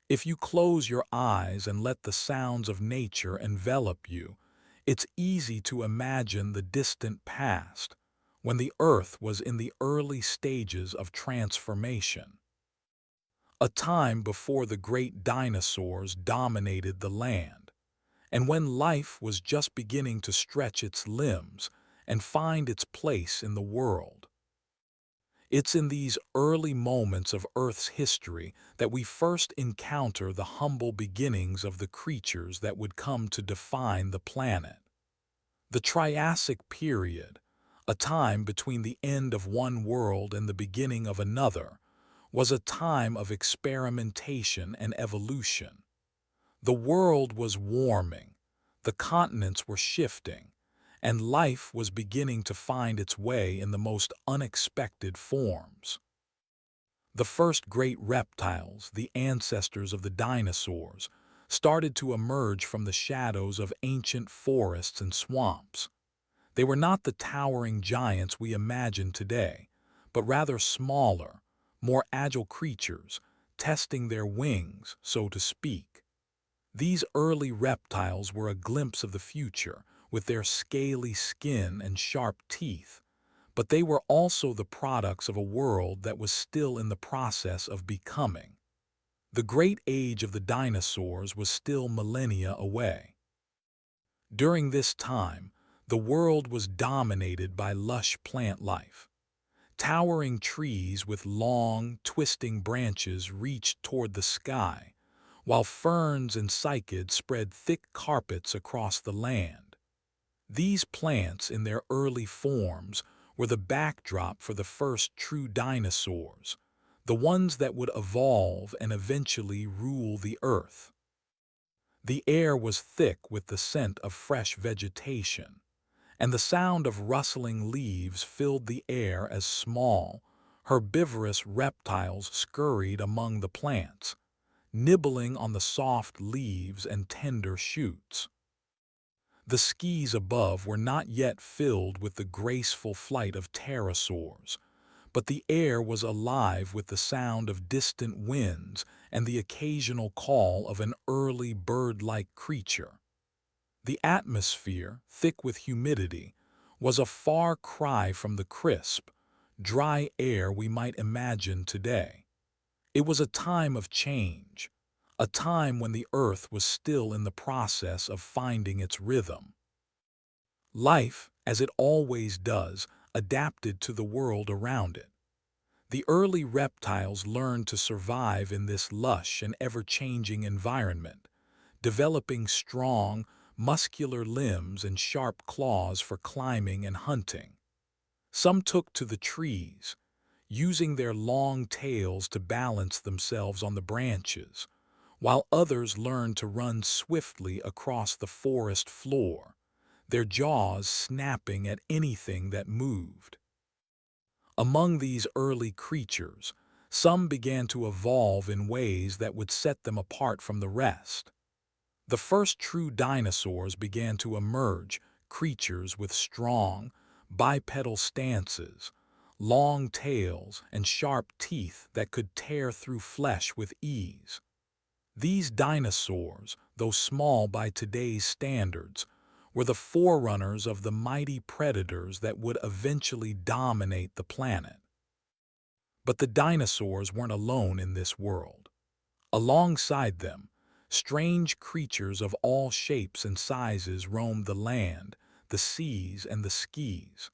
If you close your eyes and let the sounds of nature envelop you, it's easy to imagine the distant past, when the earth was in the early stages of transformation. A time before the great dinosaurs dominated the land, and when life was just beginning to stretch its limbs and find its place in the world. It's in these early moments of Earth's history that we first encounter the humble beginnings of the creatures that would come to define the planet. The Triassic period, a time between the end of one world and the beginning of another, was a time of experimentation and evolution. The world was warming, the continents were shifting, and life was beginning to find its way in the most unexpected forms. The first great reptiles, the ancestors of the dinosaurs, started to emerge from the shadows of ancient forests and swamps. They were not the towering giants we imagine today, but rather smaller, more agile creatures, testing their wings, so to speak. These early reptiles were a glimpse of the future, with their scaly skin and sharp teeth, but they were also the products of a world that was still in the process of becoming. The great age of the dinosaurs was still millennia away. During this time, the world was dominated by lush plant life. Towering trees with long, twisting branches reached toward the sky, while ferns and cycads spread thick carpets across the land. These plants, in their early forms, were the backdrop for the first true dinosaurs, the ones that would evolve and eventually rule the earth. The air was thick with the scent of fresh vegetation, and the sound of rustling leaves filled the air as small, herbivorous reptiles scurried among the plants, nibbling on the soft leaves and tender shoots. The skies above were not yet filled with the graceful flight of pterosaurs, but the air was alive with the sound of distant winds and the occasional call of an early bird-like creature. The atmosphere, thick with humidity, was a far cry from the crisp, dry air we might imagine today. It was a time of change, a time when the earth was still in the process of finding its rhythm. Life, as it always does, adapted to the world around it. The early reptiles learned to survive in this lush and ever-changing environment, developing strong, muscular limbs and sharp claws for climbing and hunting. Some took to the trees, using their long tails to balance themselves on the branches, while others learned to run swiftly across the forest floor, their jaws snapping at anything that moved. Among these early creatures, some began to evolve in ways that would set them apart from the rest. The first true dinosaurs began to emerge, creatures with strong, bipedal stances, long tails, and sharp teeth that could tear through flesh with ease. These dinosaurs, though small by today's standards, were the forerunners of the mighty predators that would eventually dominate the planet. But the dinosaurs weren't alone in this world. Alongside them, strange creatures of all shapes and sizes roamed the land, the seas, and the skies.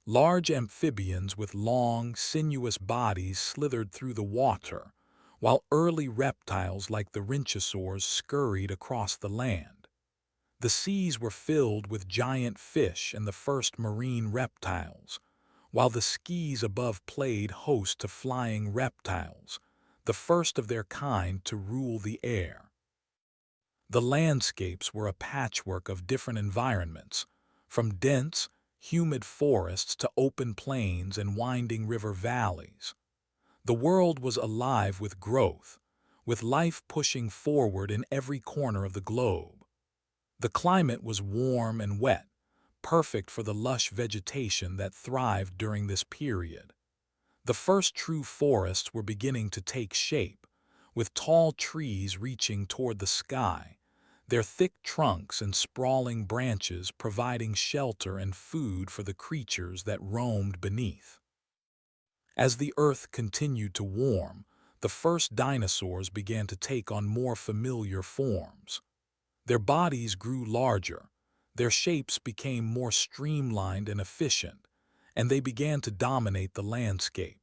Large amphibians with long, sinuous bodies slithered through the water, while early reptiles like the rhynchosaurs scurried across the land. The seas were filled with giant fish and the first marine reptiles, while the skies above played host to flying reptiles, the first of their kind to rule the air. The landscapes were a patchwork of different environments, from dense, humid forests to open plains and winding river valleys. The world was alive with growth, with life pushing forward in every corner of the globe. The climate was warm and wet, perfect for the lush vegetation that thrived during this period. The first true forests were beginning to take shape, with tall trees reaching toward the sky, their thick trunks and sprawling branches providing shelter and food for the creatures that roamed beneath. As the earth continued to warm, the first dinosaurs began to take on more familiar forms. Their bodies grew larger, their shapes became more streamlined and efficient, and they began to dominate the landscape.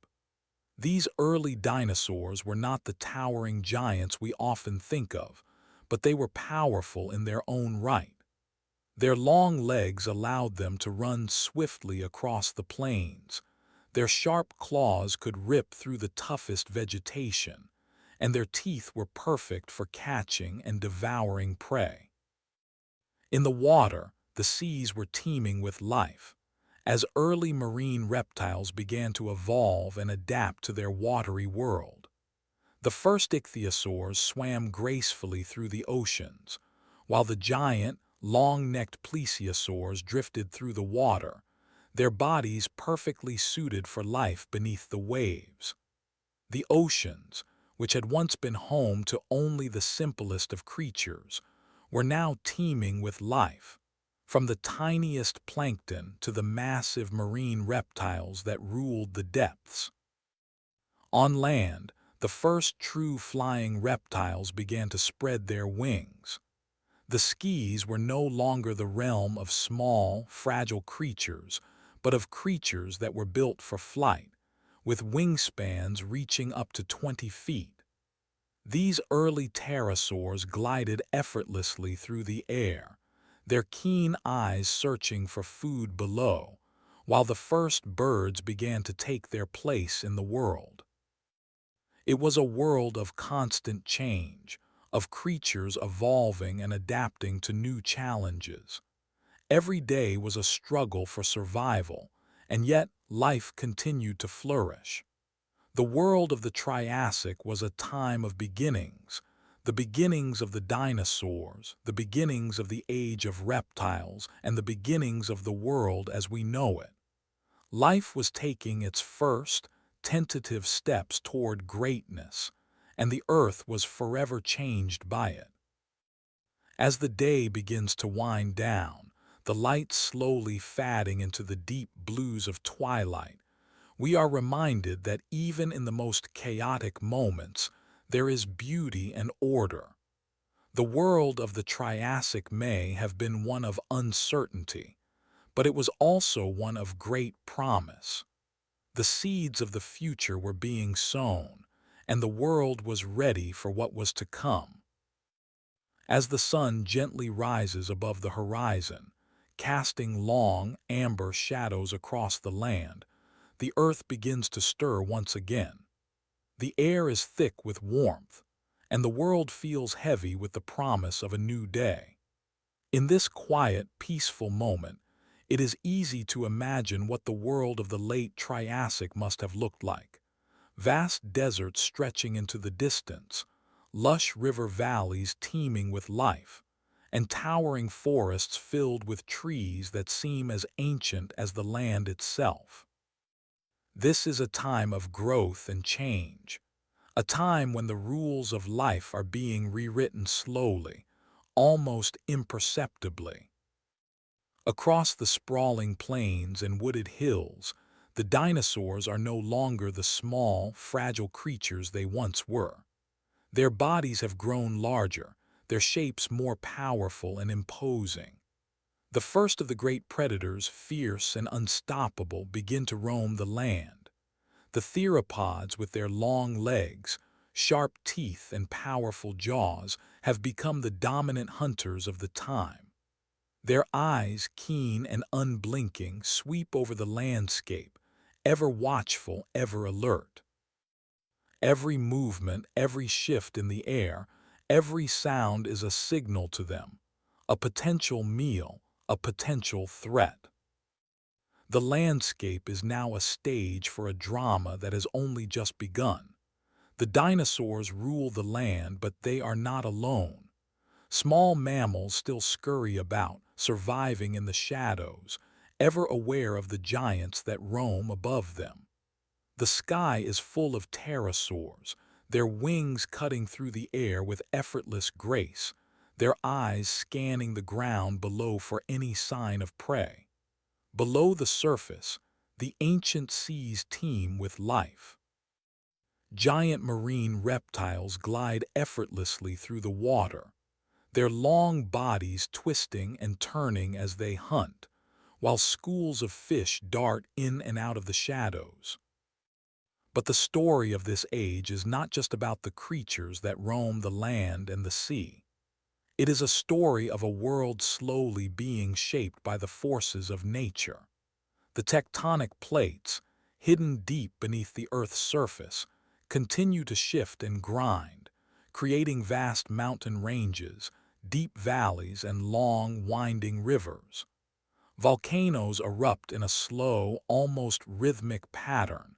These early dinosaurs were not the towering giants we often think of, but they were powerful in their own right. Their long legs allowed them to run swiftly across the plains. Their sharp claws could rip through the toughest vegetation, and their teeth were perfect for catching and devouring prey. In the water, the seas were teeming with life, as early marine reptiles began to evolve and adapt to their watery world. The first ichthyosaurs swam gracefully through the oceans, while the giant, long-necked plesiosaurs drifted through the water, their bodies perfectly suited for life beneath the waves. The oceans, which had once been home to only the simplest of creatures, were now teeming with life, from the tiniest plankton to the massive marine reptiles that ruled the depths. On land, the first true flying reptiles began to spread their wings. The skis were no longer the realm of small, fragile creatures, but of creatures that were built for flight, with wingspans reaching up to 20 feet. These early pterosaurs glided effortlessly through the air, their keen eyes searching for food below, while the first birds began to take their place in the world. It was a world of constant change, of creatures evolving and adapting to new challenges. Every day was a struggle for survival, and yet life continued to flourish. The world of the Triassic was a time of beginnings, the beginnings of the dinosaurs, the beginnings of the age of reptiles, and the beginnings of the world as we know it. Life was taking its first, tentative steps toward greatness, and the earth was forever changed by it. As the day begins to wind down, the light slowly fading into the deep blues of twilight, we are reminded that even in the most chaotic moments, there is beauty and order. The world of the Triassic may have been one of uncertainty, but it was also one of great promise. The seeds of the future were being sown, and the world was ready for what was to come. As the sun gently rises above the horizon, casting long, amber shadows across the land, the earth begins to stir once again. The air is thick with warmth, and the world feels heavy with the promise of a new day. In this quiet, peaceful moment, it is easy to imagine what the world of the late Triassic must have looked like. Vast deserts stretching into the distance, lush river valleys teeming with life, and towering forests filled with trees that seem as ancient as the land itself. This is a time of growth and change, a time when the rules of life are being rewritten slowly, almost imperceptibly. Across the sprawling plains and wooded hills, the dinosaurs are no longer the small, fragile creatures they once were. Their bodies have grown larger, their shapes more powerful and imposing. The first of the great predators, fierce and unstoppable, begin to roam the land. The theropods, with their long legs, sharp teeth, and powerful jaws, have become the dominant hunters of the time. Their eyes, keen and unblinking, sweep over the landscape, ever watchful, ever alert. Every movement, every shift in the air, every sound is a signal to them, a potential meal, a potential threat. The landscape is now a stage for a drama that has only just begun. The dinosaurs rule the land, but they are not alone. Small mammals still scurry about, surviving in the shadows, ever aware of the giants that roam above them. The sky is full of pterosaurs, their wings cutting through the air with effortless grace, their eyes scanning the ground below for any sign of prey. Below the surface, the ancient seas teem with life. Giant marine reptiles glide effortlessly through the water, their long bodies twisting and turning as they hunt, while schools of fish dart in and out of the shadows. But the story of this age is not just about the creatures that roam the land and the sea. It is a story of a world slowly being shaped by the forces of nature. The tectonic plates, hidden deep beneath the Earth's surface, continue to shift and grind, creating vast mountain ranges, deep valleys, and long, winding rivers. Volcanoes erupt in a slow, almost rhythmic pattern,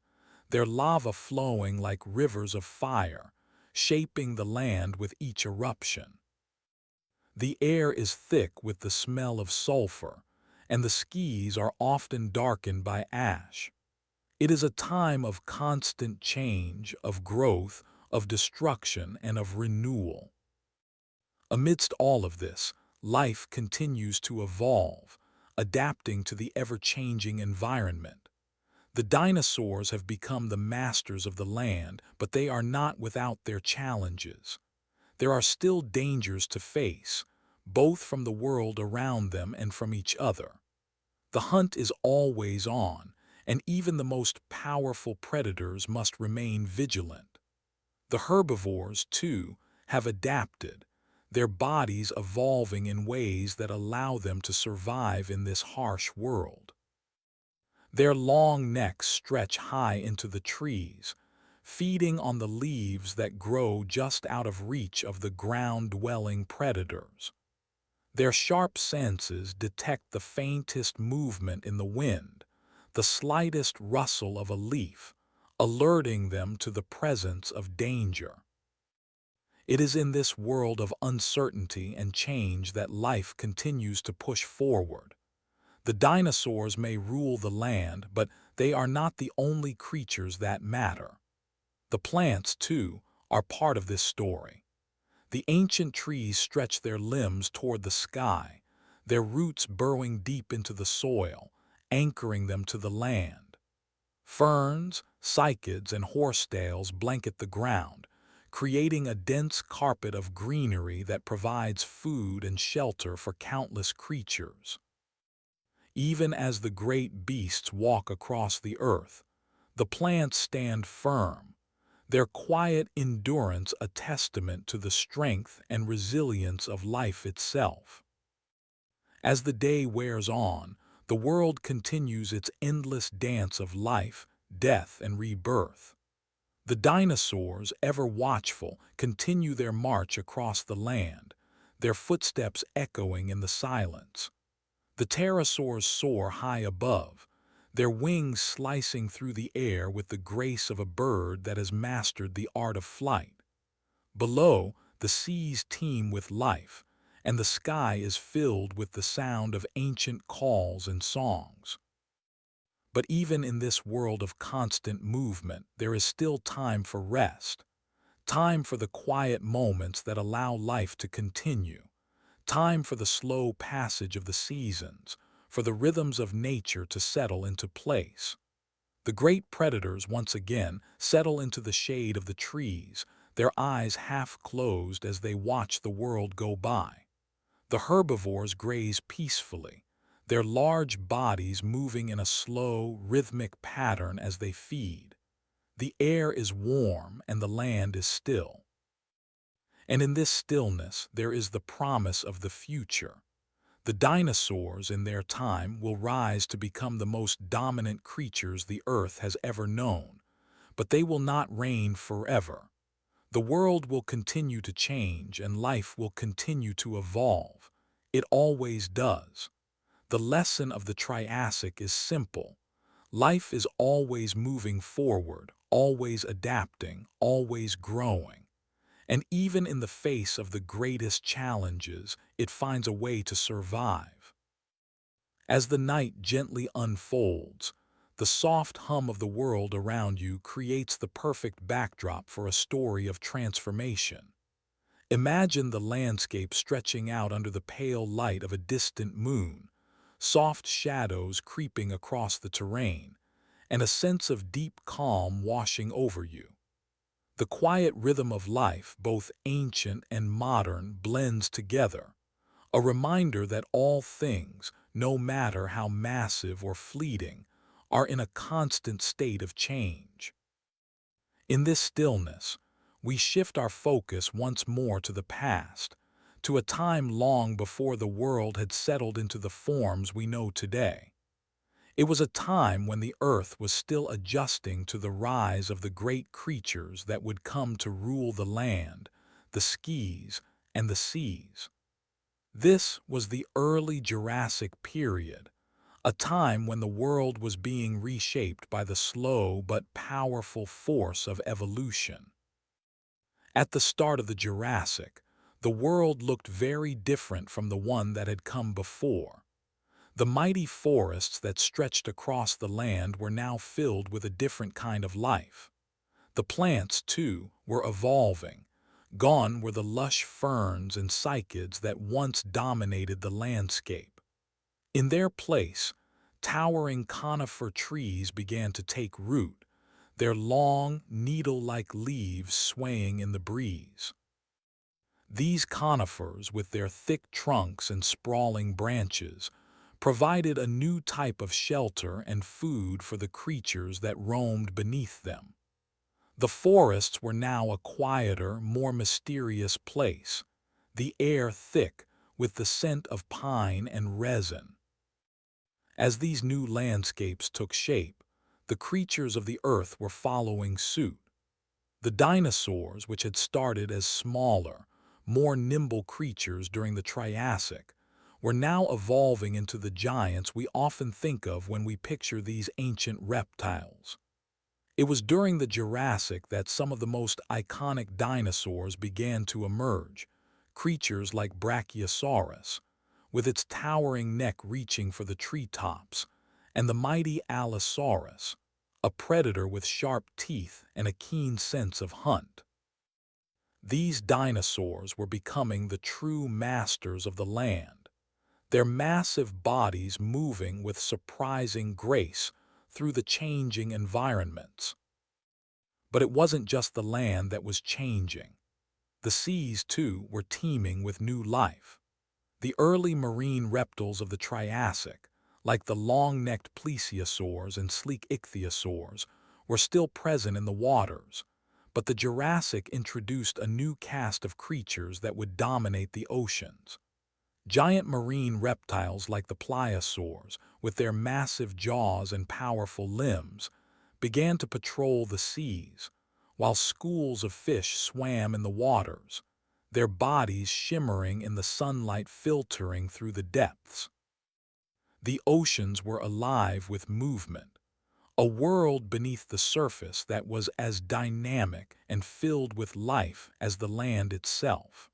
their lava flowing like rivers of fire, shaping the land with each eruption. The air is thick with the smell of sulfur, and the skies are often darkened by ash. It is a time of constant change, of growth, of destruction, and of renewal. Amidst all of this, life continues to evolve, adapting to the ever-changing environment. The dinosaurs have become the masters of the land, but they are not without their challenges. There are still dangers to face, both from the world around them and from each other. The hunt is always on, and even the most powerful predators must remain vigilant. The herbivores, too, have adapted, their bodies evolving in ways that allow them to survive in this harsh world. Their long necks stretch high into the trees, feeding on the leaves that grow just out of reach of the ground-dwelling predators. Their sharp senses detect the faintest movement in the wind, the slightest rustle of a leaf, alerting them to the presence of danger. It is in this world of uncertainty and change that life continues to push forward. The dinosaurs may rule the land, but they are not the only creatures that matter. The plants, too, are part of this story. The ancient trees stretch their limbs toward the sky, their roots burrowing deep into the soil, anchoring them to the land. Ferns, cycads, and horsetails blanket the ground, creating a dense carpet of greenery that provides food and shelter for countless creatures. Even as the great beasts walk across the earth, the plants stand firm, their quiet endurance a testament to the strength and resilience of life itself. As the day wears on, the world continues its endless dance of life, death, and rebirth. The dinosaurs, ever watchful, continue their march across the land, their footsteps echoing in the silence. The pterosaurs soar high above, their wings slicing through the air with the grace of a bird that has mastered the art of flight. Below, the seas teem with life, and the sky is filled with the sound of ancient calls and songs. But even in this world of constant movement, there is still time for rest, time for the quiet moments that allow life to continue. Time for the slow passage of the seasons, for the rhythms of nature to settle into place. The great predators once again settle into the shade of the trees, their eyes half closed as they watch the world go by. The herbivores graze peacefully, their large bodies moving in a slow, rhythmic pattern as they feed. The air is warm and the land is still. And in this stillness, there is the promise of the future. The dinosaurs, in their time, will rise to become the most dominant creatures the Earth has ever known. But they will not reign forever. The world will continue to change and life will continue to evolve. It always does. The lesson of the Triassic is simple. Life is always moving forward, always adapting, always growing. And even in the face of the greatest challenges, it finds a way to survive. As the night gently unfolds, the soft hum of the world around you creates the perfect backdrop for a story of transformation. Imagine the landscape stretching out under the pale light of a distant moon, soft shadows creeping across the terrain, and a sense of deep calm washing over you. The quiet rhythm of life, both ancient and modern, blends together, a reminder that all things, no matter how massive or fleeting, are in a constant state of change. In this stillness, we shift our focus once more to the past, to a time long before the world had settled into the forms we know today. It was a time when the earth was still adjusting to the rise of the great creatures that would come to rule the land, the skies, and the seas. This was the early Jurassic period, a time when the world was being reshaped by the slow but powerful force of evolution. At the start of the Jurassic, the world looked very different from the one that had come before. The mighty forests that stretched across the land were now filled with a different kind of life. The plants, too, were evolving. Gone were the lush ferns and cycads that once dominated the landscape. In their place, Towering conifer trees began to take root, their long, needle-like leaves swaying in the breeze. These conifers, with their thick trunks and sprawling branches, provided a new type of shelter and food for the creatures that roamed beneath them. The forests were now a quieter, more mysterious place, the air thick with the scent of pine and resin. As these new landscapes took shape, the creatures of the earth were following suit. The dinosaurs, which had started as smaller, more nimble creatures during the Triassic, were now evolving into the giants we often think of when we picture these ancient reptiles. It was during the Jurassic that some of the most iconic dinosaurs began to emerge, creatures like Brachiosaurus, with its towering neck reaching for the treetops, and the mighty Allosaurus, a predator with sharp teeth and a keen sense of hunt. These dinosaurs were becoming the true masters of the land, their massive bodies moving with surprising grace through the changing environments. But it wasn't just the land that was changing. The seas, too, were teeming with new life. The early marine reptiles of the Triassic, like the long-necked plesiosaurs and sleek ichthyosaurs, were still present in the waters, but the Jurassic introduced a new caste of creatures that would dominate the oceans. Giant marine reptiles like the pliosaurs, with their massive jaws and powerful limbs, began to patrol the seas, while schools of fish swam in the waters, their bodies shimmering in the sunlight filtering through the depths. The oceans were alive with movement, a world beneath the surface that was as dynamic and filled with life as the land itself.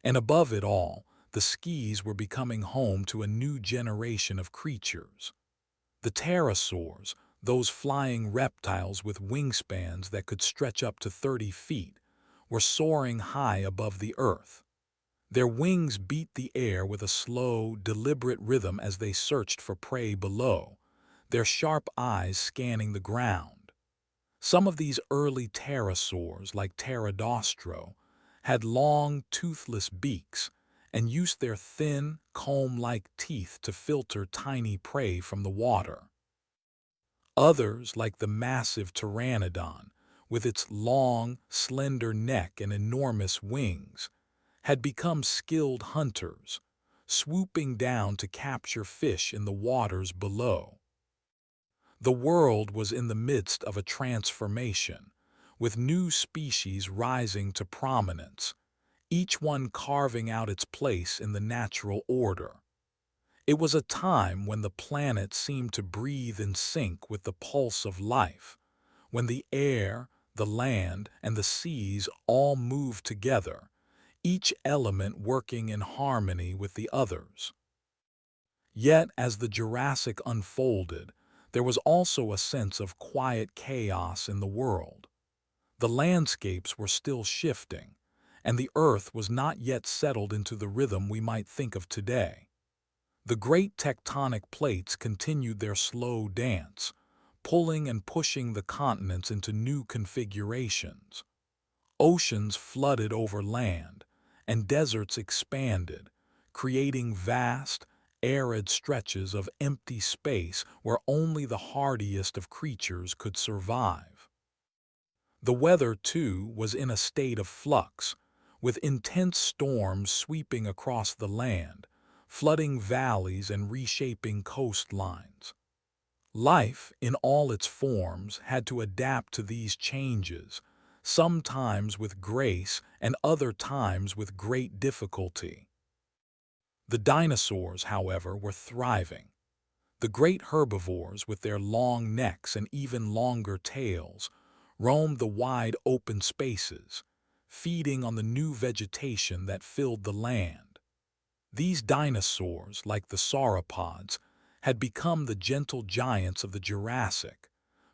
And above it all, the seas were becoming home to a new generation of creatures. The pterosaurs, those flying reptiles with wingspans that could stretch up to 30 feet, were soaring high above the earth. Their wings beat the air with a slow, deliberate rhythm as they searched for prey below, their sharp eyes scanning the ground. Some of these early pterosaurs, like Pterodostro, had long, toothless beaks and used their thin, comb-like teeth to filter tiny prey from the water. Others, like the massive Pteranodon, with its long, slender neck and enormous wings, had become skilled hunters, swooping down to capture fish in the waters below. The world was in the midst of a transformation, with new species rising to prominence, each one carving out its place in the natural order. It was a time when the planet seemed to breathe in sync with the pulse of life, when the air, the land, and the seas all moved together, each element working in harmony with the others. Yet, as the Jurassic unfolded, there was also a sense of quiet chaos in the world. The landscapes were still shifting, and the Earth was not yet settled into the rhythm we might think of today. The great tectonic plates continued their slow dance, pulling and pushing the continents into new configurations. Oceans flooded over land, and deserts expanded, creating vast, arid stretches of empty space where only the hardiest of creatures could survive. The weather, too, was in a state of flux, with intense storms sweeping across the land, flooding valleys and reshaping coastlines. Life, in all its forms, had to adapt to these changes, sometimes with grace and other times with great difficulty. The dinosaurs, however, were thriving. The great herbivores, with their long necks and even longer tails, roamed the wide open spaces, feeding on the new vegetation that filled the land. These dinosaurs, like the sauropods, had become the gentle giants of the Jurassic,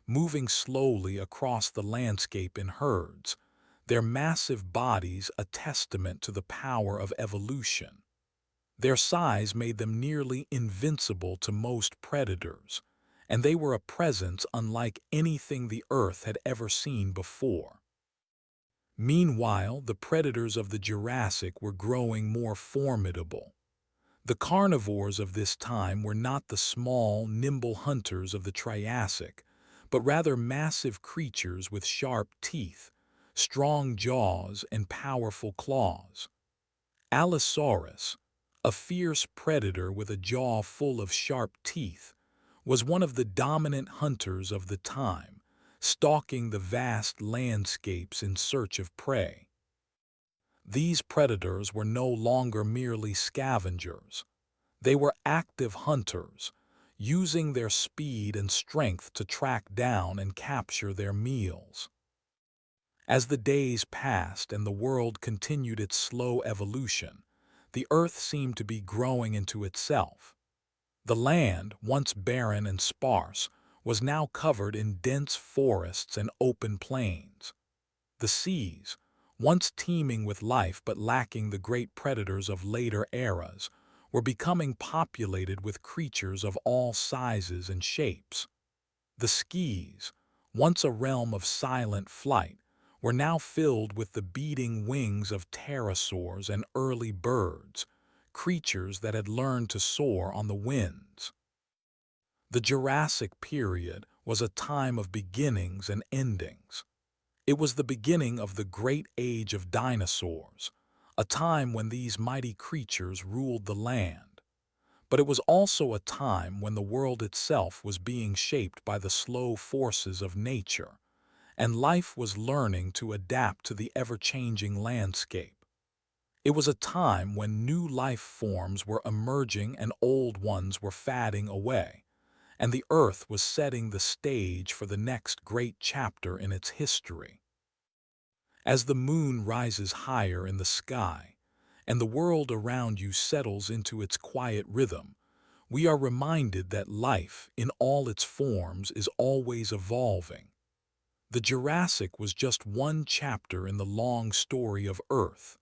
moving slowly across the landscape in herds, their massive bodies a testament to the power of evolution. Their size made them nearly invincible to most predators, and they were a presence unlike anything the Earth had ever seen before. Meanwhile, the predators of the Jurassic were growing more formidable. The carnivores of this time were not the small, nimble hunters of the Triassic, but rather massive creatures with sharp teeth, strong jaws, and powerful claws. Allosaurus, a fierce predator with a jaw full of sharp teeth, was one of the dominant hunters of the time, stalking the vast landscapes in search of prey. These predators were no longer merely scavengers. They were active hunters, using their speed and strength to track down and capture their meals. As the days passed and the world continued its slow evolution, the earth seemed to be growing into itself. The land, once barren and sparse, was now covered in dense forests and open plains. The seas, once teeming with life but lacking the great predators of later eras, were becoming populated with creatures of all sizes and shapes. The skies, once a realm of silent flight, were now filled with the beating wings of pterosaurs and early birds, creatures that had learned to soar on the winds. The Jurassic period was a time of beginnings and endings. It was the beginning of the great age of dinosaurs, a time when these mighty creatures ruled the land. But it was also a time when the world itself was being shaped by the slow forces of nature, and life was learning to adapt to the ever-changing landscape. It was a time when new life forms were emerging and old ones were fading away, and the Earth was setting the stage for the next great chapter in its history. As the moon rises higher in the sky, and the world around you settles into its quiet rhythm, we are reminded that life, in all its forms, is always evolving. The Jurassic was just one chapter in the long story of Earth,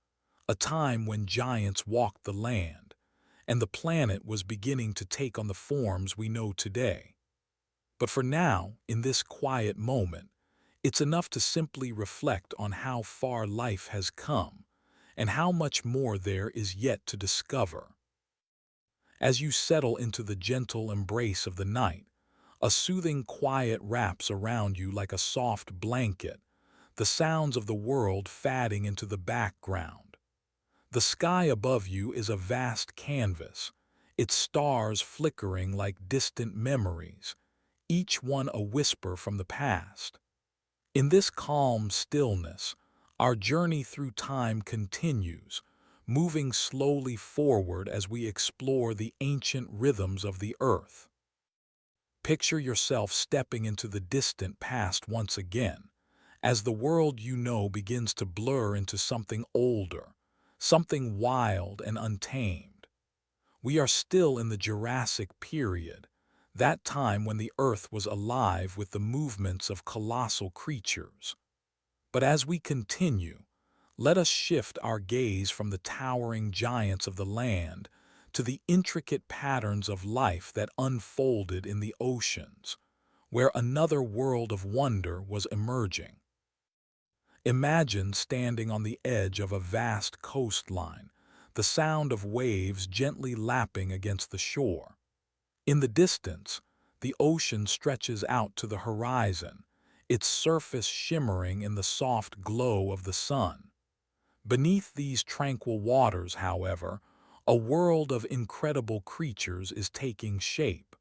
a time when giants walked the land, and the planet was beginning to take on the forms we know today. But for now, in this quiet moment, it's enough to simply reflect on how far life has come, and how much more there is yet to discover. As you settle into the gentle embrace of the night, a soothing quiet wraps around you like a soft blanket, the sounds of the world fading into the background. The sky above you is a vast canvas, its stars flickering like distant memories, each one a whisper from the past. In this calm stillness, our journey through time continues, moving slowly forward as we explore the ancient rhythms of the earth. Picture yourself stepping into the distant past once again, as the world you know begins to blur into something older, something wild and untamed. We are still in the Jurassic period, that time when the Earth was alive with the movements of colossal creatures. But as we continue, let us shift our gaze from the towering giants of the land to the intricate patterns of life that unfolded in the oceans, where another world of wonder was emerging. Imagine standing on the edge of a vast coastline, the sound of waves gently lapping against the shore. In the distance, the ocean stretches out to the horizon, its surface shimmering in the soft glow of the sun. Beneath these tranquil waters, however, a world of incredible creatures is taking shape.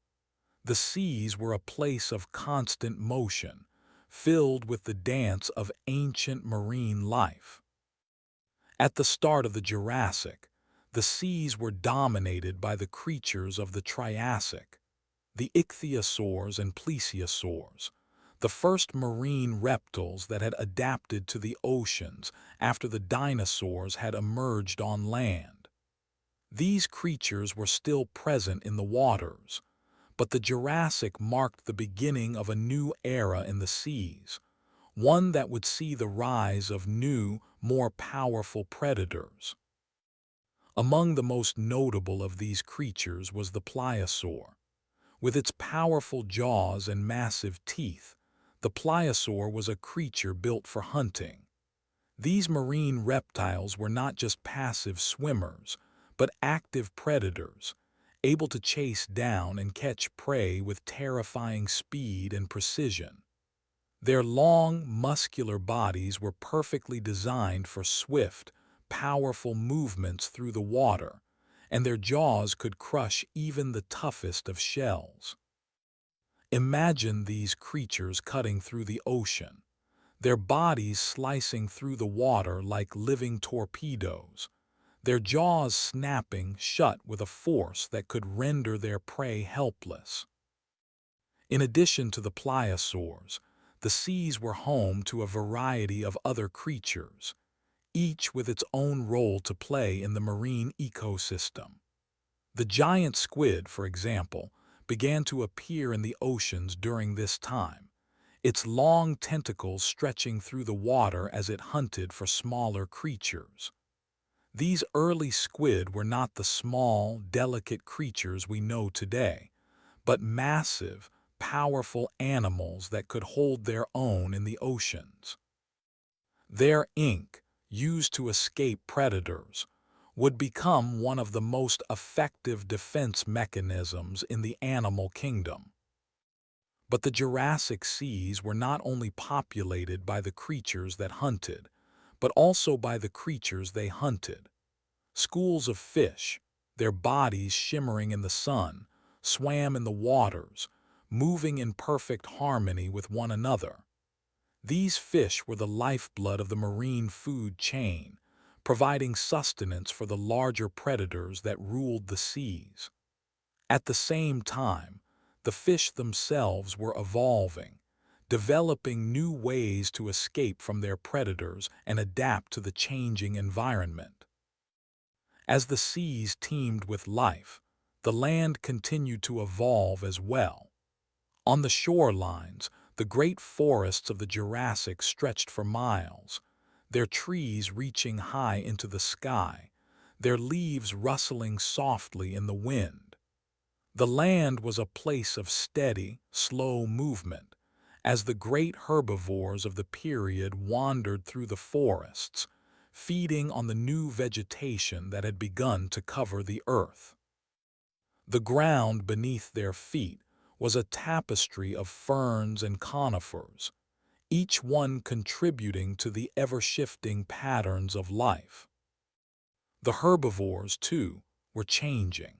The seas were a place of constant motion, filled with the dance of ancient marine life. At the start of the Jurassic, the seas were dominated by the creatures of the Triassic, the ichthyosaurs and plesiosaurs, the first marine reptiles that had adapted to the oceans after the dinosaurs had emerged on land. These creatures were still present in the waters, but the Jurassic marked the beginning of a new era in the seas, one that would see the rise of new, more powerful predators. Among the most notable of these creatures was the pliosaur. With its powerful jaws and massive teeth, the pliosaur was a creature built for hunting. These marine reptiles were not just passive swimmers, but active predators, able to chase down and catch prey with terrifying speed and precision. Their long, muscular bodies were perfectly designed for swift, powerful movements through the water, and their jaws could crush even the toughest of shells. Imagine these creatures cutting through the ocean, their bodies slicing through the water like living torpedoes, their jaws snapping shut with a force that could render their prey helpless. In addition to the pliosaurs, the seas were home to a variety of other creatures, each with its own role to play in the marine ecosystem. The giant squid, for example, began to appear in the oceans during this time, its long tentacles stretching through the water as it hunted for smaller creatures. These early squid were not the small, delicate creatures we know today, but massive, powerful animals that could hold their own in the oceans. Their ink, used to escape predators, would become one of the most effective defense mechanisms in the animal kingdom. But the Jurassic seas were not only populated by the creatures that hunted, but also by the creatures they hunted. Schools of fish, their bodies shimmering in the sun, swam in the waters, moving in perfect harmony with one another. These fish were the lifeblood of the marine food chain, providing sustenance for the larger predators that ruled the seas. At the same time, the fish themselves were evolving, developing new ways to escape from their predators and adapt to the changing environment. As the seas teemed with life, the land continued to evolve as well. On the shorelines, the great forests of the Jurassic stretched for miles, their trees reaching high into the sky, their leaves rustling softly in the wind. The land was a place of steady, slow movement, as the great herbivores of the period wandered through the forests, feeding on the new vegetation that had begun to cover the earth. The ground beneath their feet was a tapestry of ferns and conifers, each one contributing to the ever-shifting patterns of life. The herbivores, too, were changing.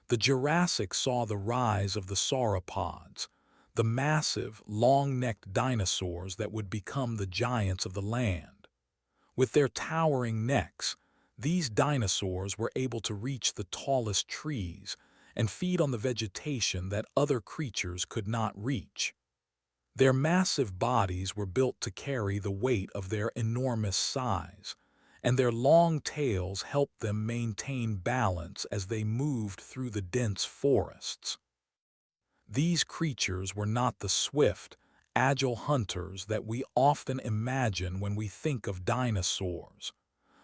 The Jurassic saw the rise of the sauropods, the massive, long-necked dinosaurs that would become the giants of the land. With their towering necks, these dinosaurs were able to reach the tallest trees and feed on the vegetation that other creatures could not reach. Their massive bodies were built to carry the weight of their enormous size, and their long tails helped them maintain balance as they moved through the dense forests. These creatures were not the swift, agile hunters that we often imagine when we think of dinosaurs,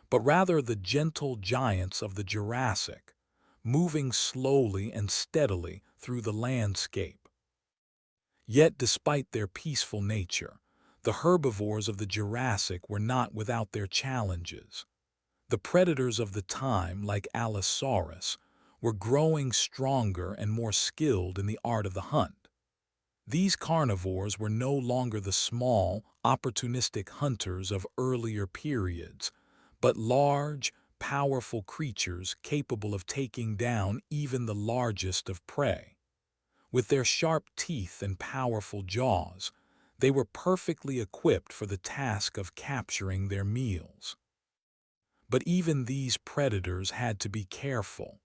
but rather the gentle giants of the Jurassic, moving slowly and steadily through the landscape. Yet despite their peaceful nature, the herbivores of the Jurassic were not without their challenges. The predators of the time, like Allosaurus, were growing stronger and more skilled in the art of the hunt. These carnivores were no longer the small, opportunistic hunters of earlier periods, but large, powerful creatures capable of taking down even the largest of prey. With their sharp teeth and powerful jaws, they were perfectly equipped for the task of capturing their meals. But even these predators had to be careful.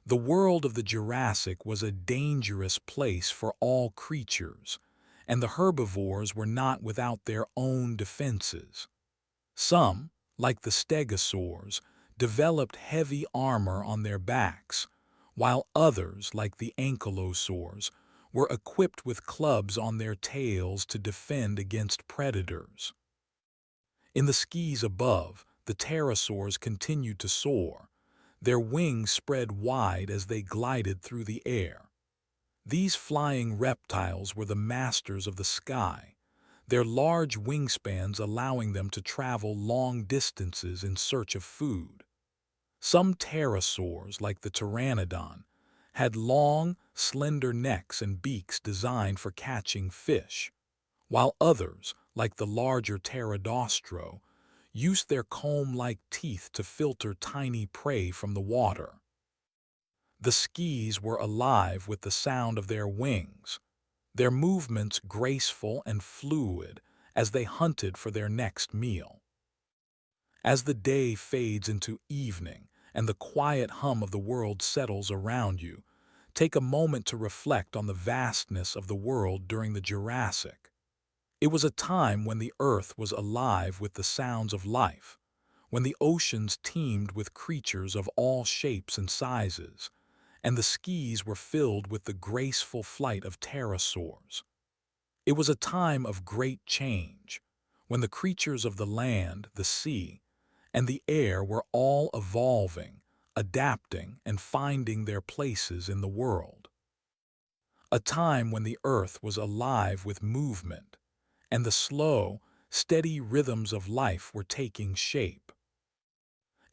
The world of the Jurassic was a dangerous place for all creatures, and the herbivores were not without their own defenses. Some, like the stegosaurs, developed heavy armor on their backs, while others, like the ankylosaurs, were equipped with clubs on their tails to defend against predators. In the skies above, the pterosaurs continued to soar, their wings spread wide as they glided through the air. These flying reptiles were the masters of the sky, their large wingspans allowing them to travel long distances in search of food. Some pterosaurs, like the pteranodon, had long, slender necks and beaks designed for catching fish, while others, like the larger pterodostro, used their comb-like teeth to filter tiny prey from the water. The skis were alive with the sound of their wings, their movements graceful and fluid as they hunted for their next meal. As the day fades into evening and the quiet hum of the world settles around you, take a moment to reflect on the vastness of the world during the Jurassic. It was a time when the earth was alive with the sounds of life, when the oceans teemed with creatures of all shapes and sizes, and the seas were filled with the graceful flight of pterosaurs. It was a time of great change, when the creatures of the land, the sea, and the air were all evolving, adapting, and finding their places in the world. A time when the earth was alive with movement, and the slow, steady rhythms of life were taking shape.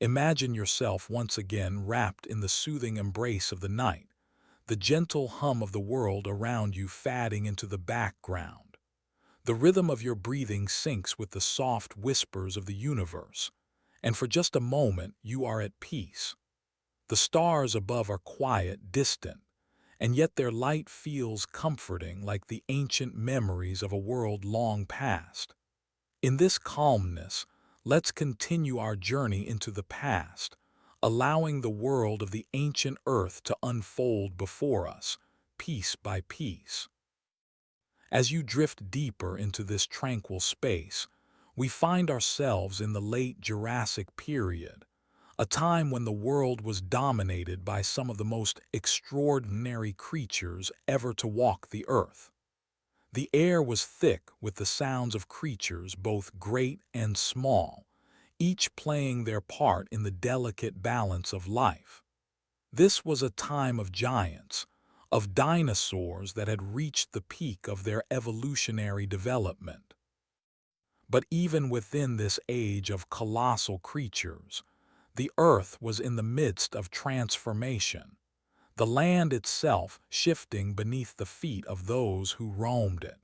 Imagine yourself once again wrapped in the soothing embrace of the night, the gentle hum of the world around you fading into the background. The rhythm of your breathing syncs with the soft whispers of the universe, and for just a moment you are at peace. The stars above are quiet, distant, and yet their light feels comforting, like the ancient memories of a world long past. In this calmness, let's continue our journey into the past, allowing the world of the ancient earth to unfold before us, piece by piece. As you drift deeper into this tranquil space, we find ourselves in the late Jurassic period, a time when the world was dominated by some of the most extraordinary creatures ever to walk the earth. The air was thick with the sounds of creatures both great and small, each playing their part in the delicate balance of life. This was a time of giants, of dinosaurs that had reached the peak of their evolutionary development. But even within this age of colossal creatures, the earth was in the midst of transformation, the land itself shifting beneath the feet of those who roamed it.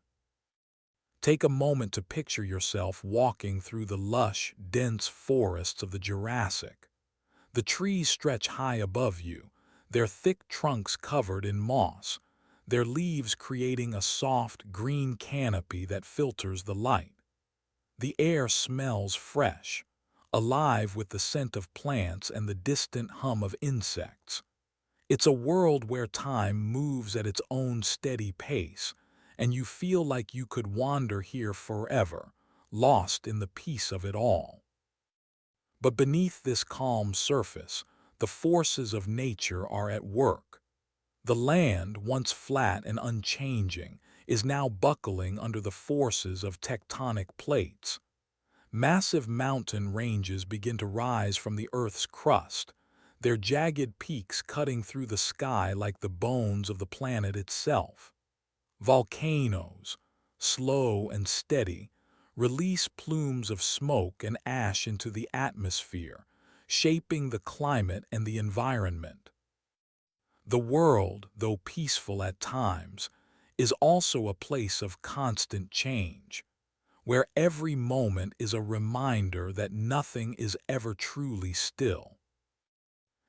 Take a moment to picture yourself walking through the lush, dense forests of the Jurassic. The trees stretch high above you, their thick trunks covered in moss, their leaves creating a soft, green canopy that filters the light. The air smells fresh, alive with the scent of plants and the distant hum of insects. It's a world where time moves at its own steady pace, and you feel like you could wander here forever, lost in the peace of it all. But beneath this calm surface, the forces of nature are at work. The land, once flat and unchanging, is now buckling under the forces of tectonic plates. Massive mountain ranges begin to rise from the Earth's crust, their jagged peaks cutting through the sky like the bones of the planet itself. Volcanoes, slow and steady, release plumes of smoke and ash into the atmosphere, shaping the climate and the environment. The world, though peaceful at times, is also a place of constant change, where every moment is a reminder that nothing is ever truly still.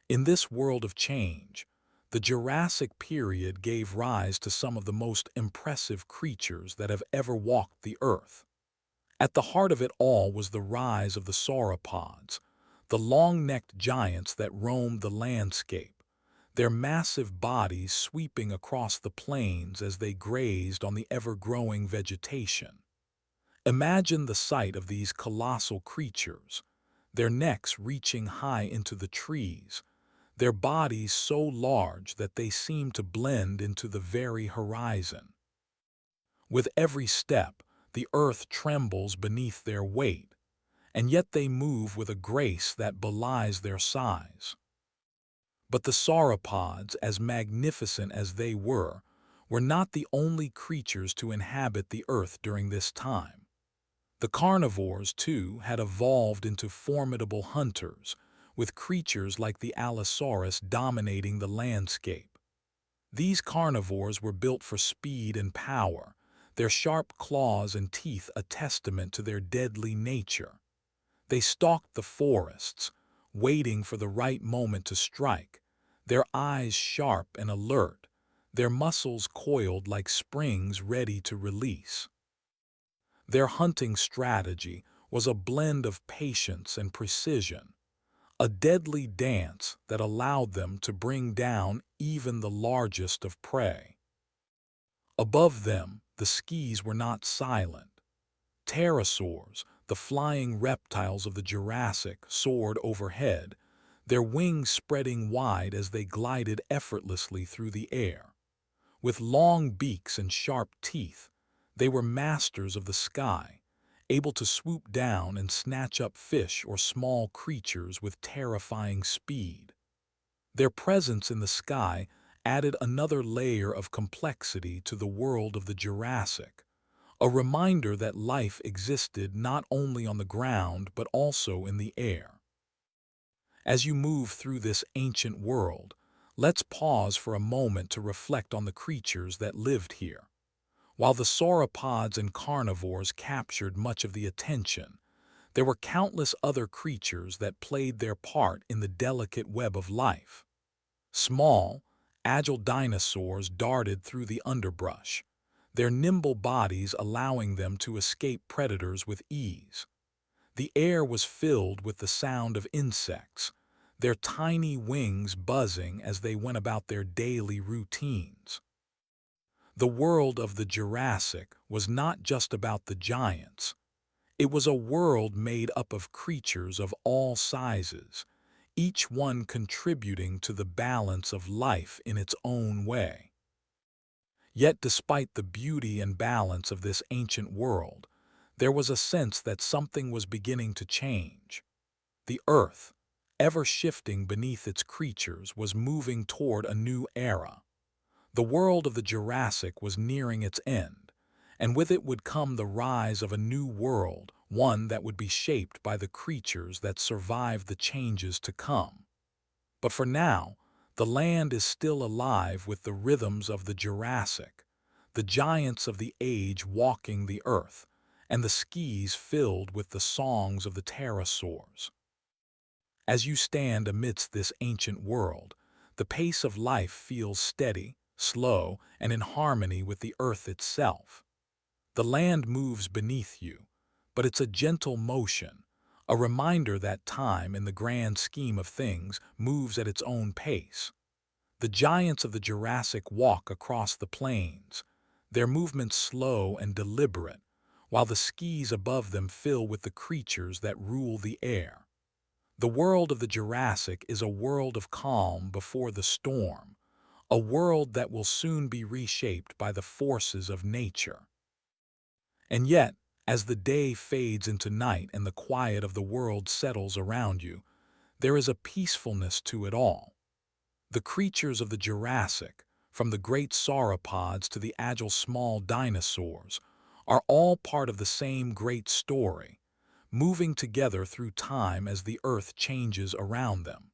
In this world of change, the Jurassic period gave rise to some of the most impressive creatures that have ever walked the earth. At the heart of it all was the rise of the sauropods, the long-necked giants that roamed the landscape, their massive bodies sweeping across the plains as they grazed on the ever-growing vegetation. Imagine the sight of these colossal creatures, their necks reaching high into the trees, their bodies so large that they seem to blend into the very horizon. With every step, the earth trembles beneath their weight, and yet they move with a grace that belies their size. But the sauropods, as magnificent as they were not the only creatures to inhabit the earth during this time. The carnivores, too, had evolved into formidable hunters, with creatures like the Allosaurus dominating the landscape. These carnivores were built for speed and power, their sharp claws and teeth a testament to their deadly nature. They stalked the forests, waiting for the right moment to strike, their eyes sharp and alert, their muscles coiled like springs ready to release. Their hunting strategy was a blend of patience and precision, a deadly dance that allowed them to bring down even the largest of prey. Above them, the skis were not silent. Pterosaurs, the flying reptiles of the Jurassic, soared overhead, their wings spreading wide as they glided effortlessly through the air. With long beaks and sharp teeth, they were masters of the sky, able to swoop down and snatch up fish or small creatures with terrifying speed. Their presence in the sky added another layer of complexity to the world of the Jurassic, a reminder that life existed not only on the ground but also in the air. As you move through this ancient world, let's pause for a moment to reflect on the creatures that lived here. While the sauropods and carnivores captured much of the attention, there were countless other creatures that played their part in the delicate web of life. Small, agile dinosaurs darted through the underbrush, their nimble bodies allowing them to escape predators with ease. The air was filled with the sound of insects, their tiny wings buzzing as they went about their daily routines. The world of the Jurassic was not just about the giants. It was a world made up of creatures of all sizes, each one contributing to the balance of life in its own way. Yet despite the beauty and balance of this ancient world, there was a sense that something was beginning to change. The earth, ever shifting beneath its creatures, was moving toward a new era. The world of the Jurassic was nearing its end, and with it would come the rise of a new world, one that would be shaped by the creatures that survived the changes to come. But for now, the land is still alive with the rhythms of the Jurassic, the giants of the age walking the earth, and the skis filled with the songs of the pterosaurs. As you stand amidst this ancient world, the pace of life feels steady, slow, and in harmony with the earth itself. The land moves beneath you, but it's a gentle motion, a reminder that time, in the grand scheme of things, moves at its own pace. The giants of the Jurassic walk across the plains, their movements slow and deliberate, while the skis above them fill with the creatures that rule the air. The world of the Jurassic is a world of calm before the storm, a world that will soon be reshaped by the forces of nature. And yet, as the day fades into night and the quiet of the world settles around you, there is a peacefulness to it all. The creatures of the Jurassic, from the great sauropods to the agile small dinosaurs, are all part of the same great story, moving together through time as the earth changes around them.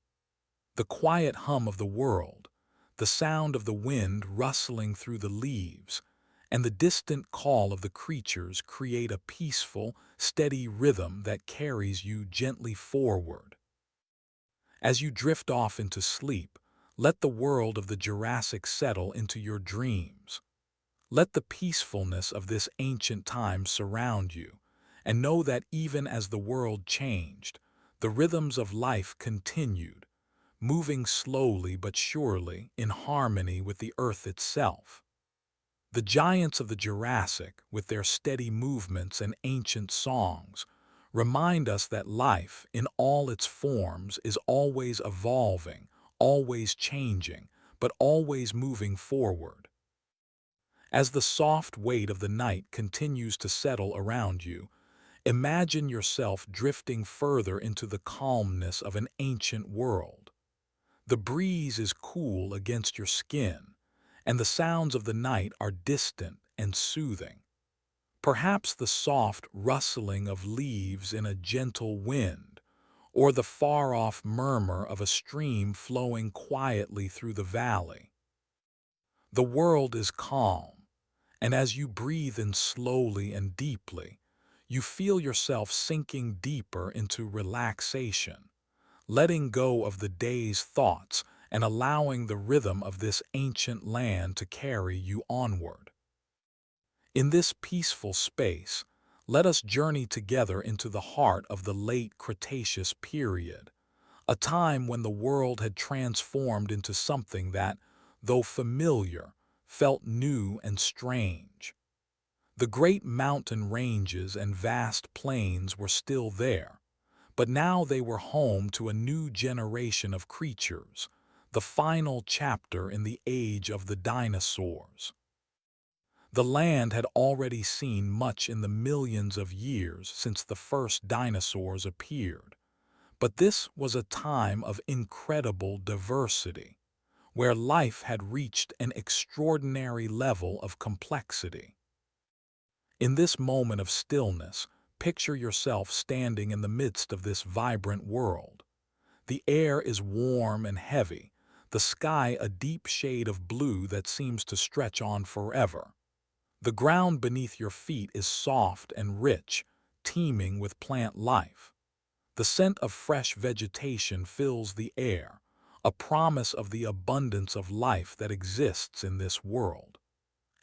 The quiet hum of the world, the sound of the wind rustling through the leaves, and the distant call of the creatures create a peaceful, steady rhythm that carries you gently forward. As you drift off into sleep, let the world of the Jurassic settle into your dreams. Let the peacefulness of this ancient time surround you, and know that even as the world changed, the rhythms of life continued, moving slowly but surely in harmony with the earth itself. The giants of the Jurassic, with their steady movements and ancient songs, remind us that life, in all its forms, is always evolving, always changing, but always moving forward. As the soft weight of the night continues to settle around you, imagine yourself drifting further into the calmness of an ancient world. The breeze is cool against your skin, and the sounds of the night are distant and soothing. Perhaps the soft rustling of leaves in a gentle wind, or the far-off murmur of a stream flowing quietly through the valley. The world is calm, and as you breathe in slowly and deeply, you feel yourself sinking deeper into relaxation, letting go of the day's thoughts and allowing the rhythm of this ancient land to carry you onward. In this peaceful space, let us journey together into the heart of the late Cretaceous period, a time when the world had transformed into something that, though familiar, felt new and strange. The great mountain ranges and vast plains were still there, but now they were home to a new generation of creatures, the final chapter in the age of the dinosaurs. The land had already seen much in the millions of years since the first dinosaurs appeared, but this was a time of incredible diversity, where life had reached an extraordinary level of complexity. In this moment of stillness, picture yourself standing in the midst of this vibrant world. The air is warm and heavy, the sky a deep shade of blue that seems to stretch on forever. The ground beneath your feet is soft and rich, teeming with plant life. The scent of fresh vegetation fills the air, a promise of the abundance of life that exists in this world.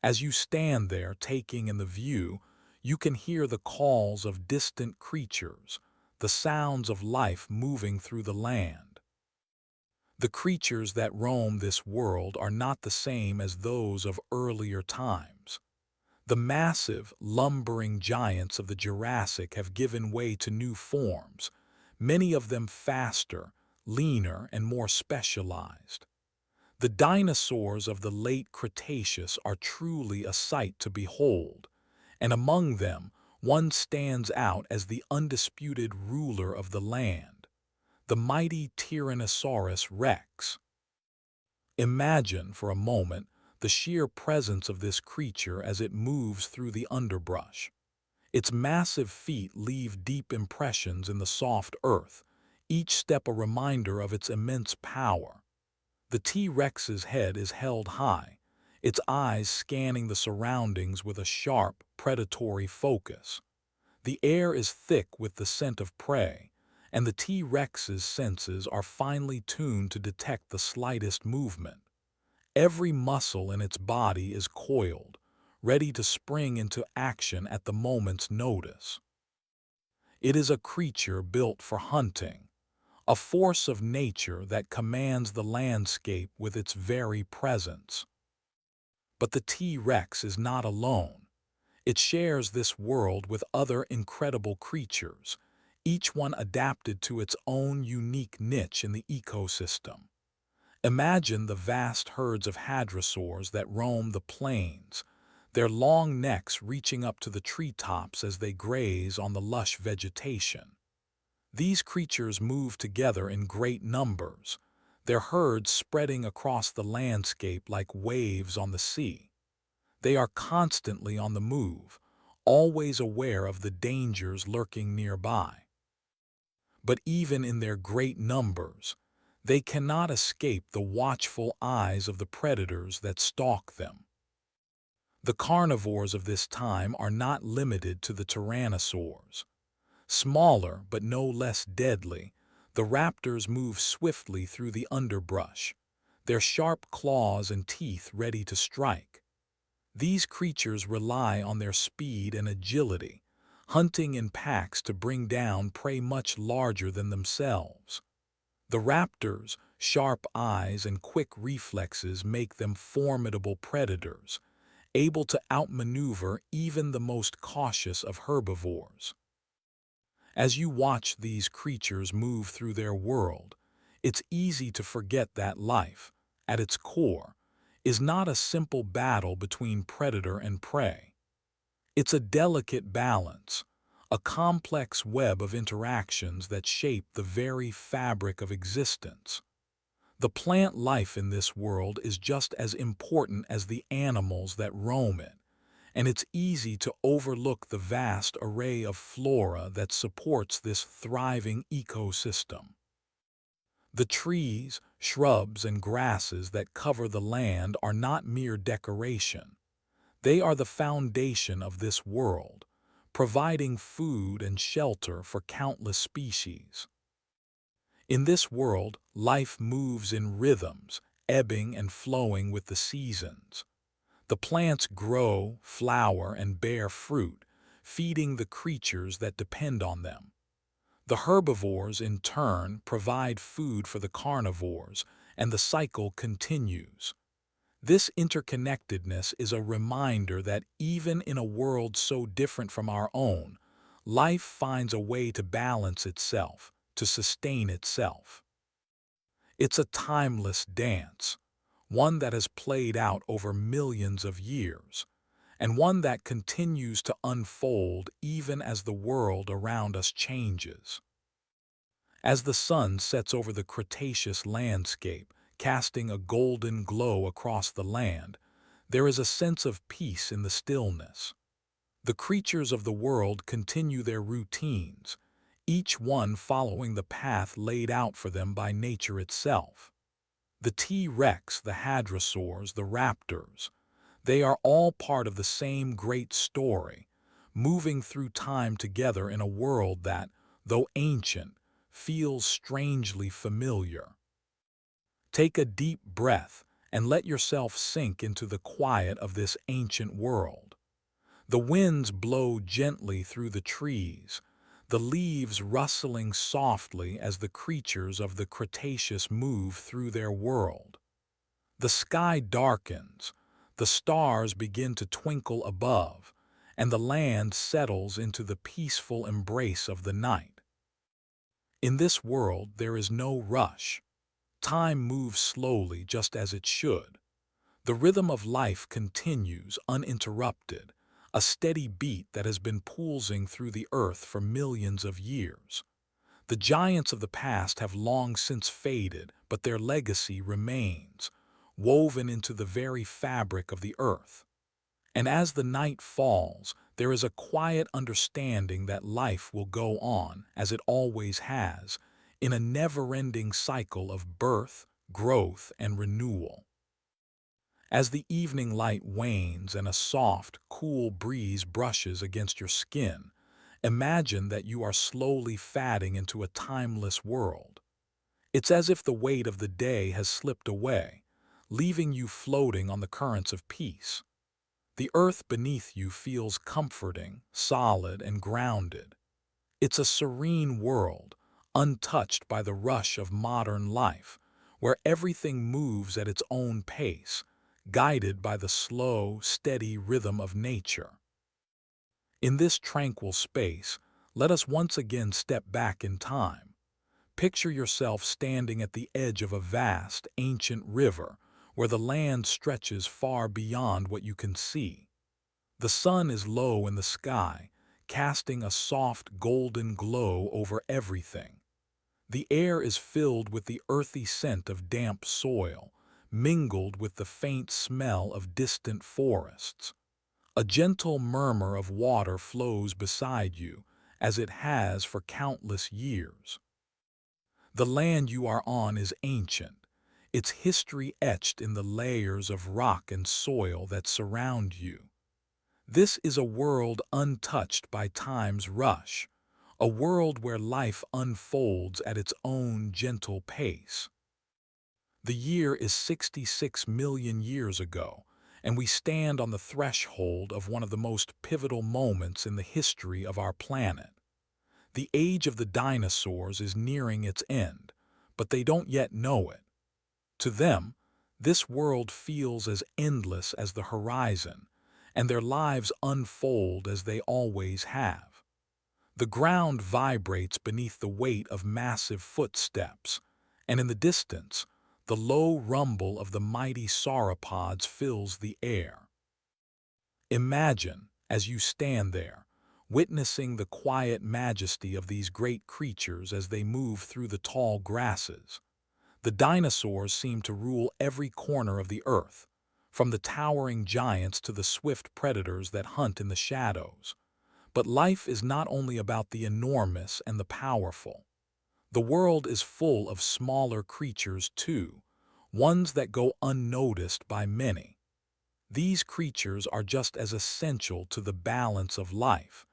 As you stand there taking in the view, you can hear the calls of distant creatures, the sounds of life moving through the land. The creatures that roam this world are not the same as those of earlier times. The massive, lumbering giants of the Jurassic have given way to new forms, many of them faster, leaner, and more specialized. The dinosaurs of the late Cretaceous are truly a sight to behold, and among them, one stands out as the undisputed ruler of the land, the mighty Tyrannosaurus rex. Imagine, for a moment, the sheer presence of this creature as it moves through the underbrush. Its massive feet leave deep impressions in the soft earth, each step a reminder of its immense power. The T-Rex's head is held high, its eyes scanning the surroundings with a sharp, predatory focus. The air is thick with the scent of prey, and the T-Rex's senses are finely tuned to detect the slightest movement. Every muscle in its body is coiled, ready to spring into action at the moment's notice. It is a creature built for hunting, a force of nature that commands the landscape with its very presence. But the T-Rex is not alone. It shares this world with other incredible creatures, each one adapted to its own unique niche in the ecosystem. Imagine the vast herds of hadrosaurs that roam the plains, their long necks reaching up to the treetops as they graze on the lush vegetation. These creatures move together in great numbers, their herds spreading across the landscape like waves on the sea. They are constantly on the move, always aware of the dangers lurking nearby. But even in their great numbers, they cannot escape the watchful eyes of the predators that stalk them. The carnivores of this time are not limited to the tyrannosaurs. Smaller but no less deadly, the raptors move swiftly through the underbrush, their sharp claws and teeth ready to strike. These creatures rely on their speed and agility, hunting in packs to bring down prey much larger than themselves. The raptors' sharp eyes and quick reflexes make them formidable predators, able to outmaneuver even the most cautious of herbivores. As you watch these creatures move through their world, it's easy to forget that life, at its core, is not a simple battle between predator and prey. It's a delicate balance, a complex web of interactions that shape the very fabric of existence. The plant life in this world is just as important as the animals that roam it, and it's easy to overlook the vast array of flora that supports this thriving ecosystem. The trees, shrubs, and grasses that cover the land are not mere decoration. They are the foundation of this world, providing food and shelter for countless species. In this world, life moves in rhythms, ebbing and flowing with the seasons. The plants grow, flower, and bear fruit, feeding the creatures that depend on them. The herbivores, in turn, provide food for the carnivores, and the cycle continues. This interconnectedness is a reminder that even in a world so different from our own, life finds a way to balance itself, to sustain itself. It's a timeless dance, one that has played out over millions of years, and one that continues to unfold even as the world around us changes. As the sun sets over the Cretaceous landscape, casting a golden glow across the land, there is a sense of peace in the stillness. The creatures of the world continue their routines, each one following the path laid out for them by nature itself. The T-Rex, the hadrosaurs, the raptors, they are all part of the same great story, moving through time together in a world that, though ancient, feels strangely familiar. Take a deep breath and let yourself sink into the quiet of this ancient world. The winds blow gently through the trees, the leaves rustling softly as the creatures of the Cretaceous move through their world. The sky darkens, the stars begin to twinkle above, and the land settles into the peaceful embrace of the night. In this world, there is no rush. Time moves slowly just as it should. The rhythm of life continues uninterrupted, a steady beat that has been pulsing through the earth for millions of years. The giants of the past have long since faded, but their legacy remains, woven into the very fabric of the earth. And as the night falls, there is a quiet understanding that life will go on, as it always has, in a never-ending cycle of birth, growth, and renewal. As the evening light wanes and a soft, cool breeze brushes against your skin, imagine that you are slowly fading into a timeless world. It's as if the weight of the day has slipped away, leaving you floating on the currents of peace. The earth beneath you feels comforting, solid, and grounded. It's a serene world, untouched by the rush of modern life, where everything moves at its own pace, guided by the slow, steady rhythm of nature. In this tranquil space, let us once again step back in time. Picture yourself standing at the edge of a vast, ancient river, where the land stretches far beyond what you can see. The sun is low in the sky, casting a soft golden glow over everything. The air is filled with the earthy scent of damp soil, mingled with the faint smell of distant forests. A gentle murmur of water flows beside you, as it has for countless years. The land you are on is ancient, its history etched in the layers of rock and soil that surround you. This is a world untouched by time's rush, a world where life unfolds at its own gentle pace. The year is 66 million years ago, and we stand on the threshold of one of the most pivotal moments in the history of our planet. The age of the dinosaurs is nearing its end, but they don't yet know it. To them, this world feels as endless as the horizon, and their lives unfold as they always have. The ground vibrates beneath the weight of massive footsteps, and in the distance, the low rumble of the mighty sauropods fills the air. Imagine, as you stand there, witnessing the quiet majesty of these great creatures as they move through the tall grasses. The dinosaurs seem to rule every corner of the earth, from the towering giants to the swift predators that hunt in the shadows. But life is not only about the enormous and the powerful. The world is full of smaller creatures too, ones that go unnoticed by many. These creatures are just as essential to the balance of life,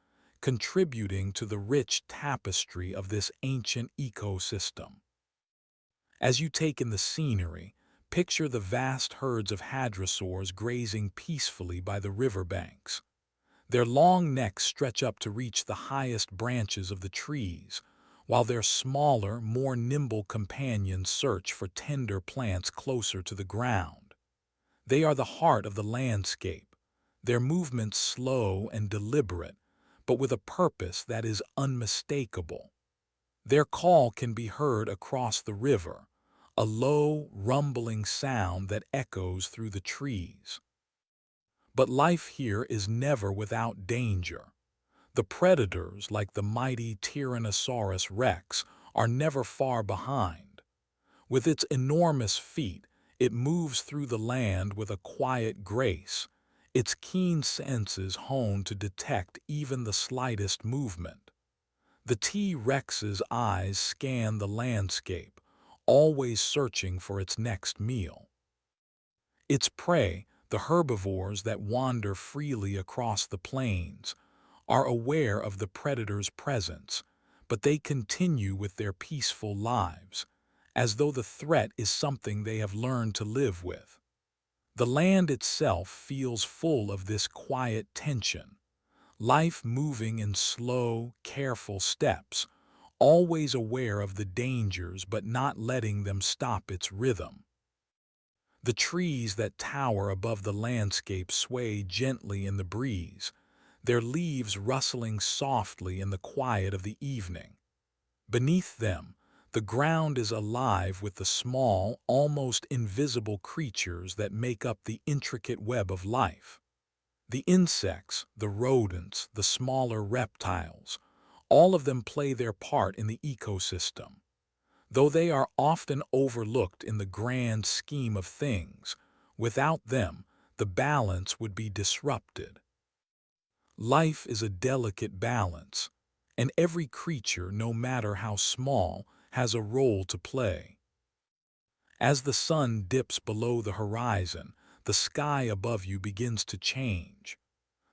contributing to the rich tapestry of this ancient ecosystem. As you take in the scenery, picture the vast herds of hadrosaurs grazing peacefully by the riverbanks. Their long necks stretch up to reach the highest branches of the trees, while their smaller, more nimble companions search for tender plants closer to the ground. They are the heart of the landscape, their movements slow and deliberate, but with a purpose that is unmistakable. Their call can be heard across the river, a low, rumbling sound that echoes through the trees. But life here is never without danger. The predators, like the mighty Tyrannosaurus rex, are never far behind. With its enormous feet, it moves through the land with a quiet grace, its keen senses honed to detect even the slightest movement. The T-Rex's eyes scan the landscape, always searching for its next meal. Its prey, the herbivores that wander freely across the plains, are aware of the predator's presence, but they continue with their peaceful lives, as though the threat is something they have learned to live with. The land itself feels full of this quiet tension, life moving in slow, careful steps, always aware of the dangers but not letting them stop its rhythm. The trees that tower above the landscape sway gently in the breeze, their leaves rustling softly in the quiet of the evening. Beneath them, the ground is alive with the small, almost invisible creatures that make up the intricate web of life. The insects, the rodents, the smaller reptiles, all of them play their part in the ecosystem. Though they are often overlooked in the grand scheme of things, without them, the balance would be disrupted. Life is a delicate balance, and every creature, no matter how small, has a role to play. As the sun dips below the horizon, the sky above you begins to change.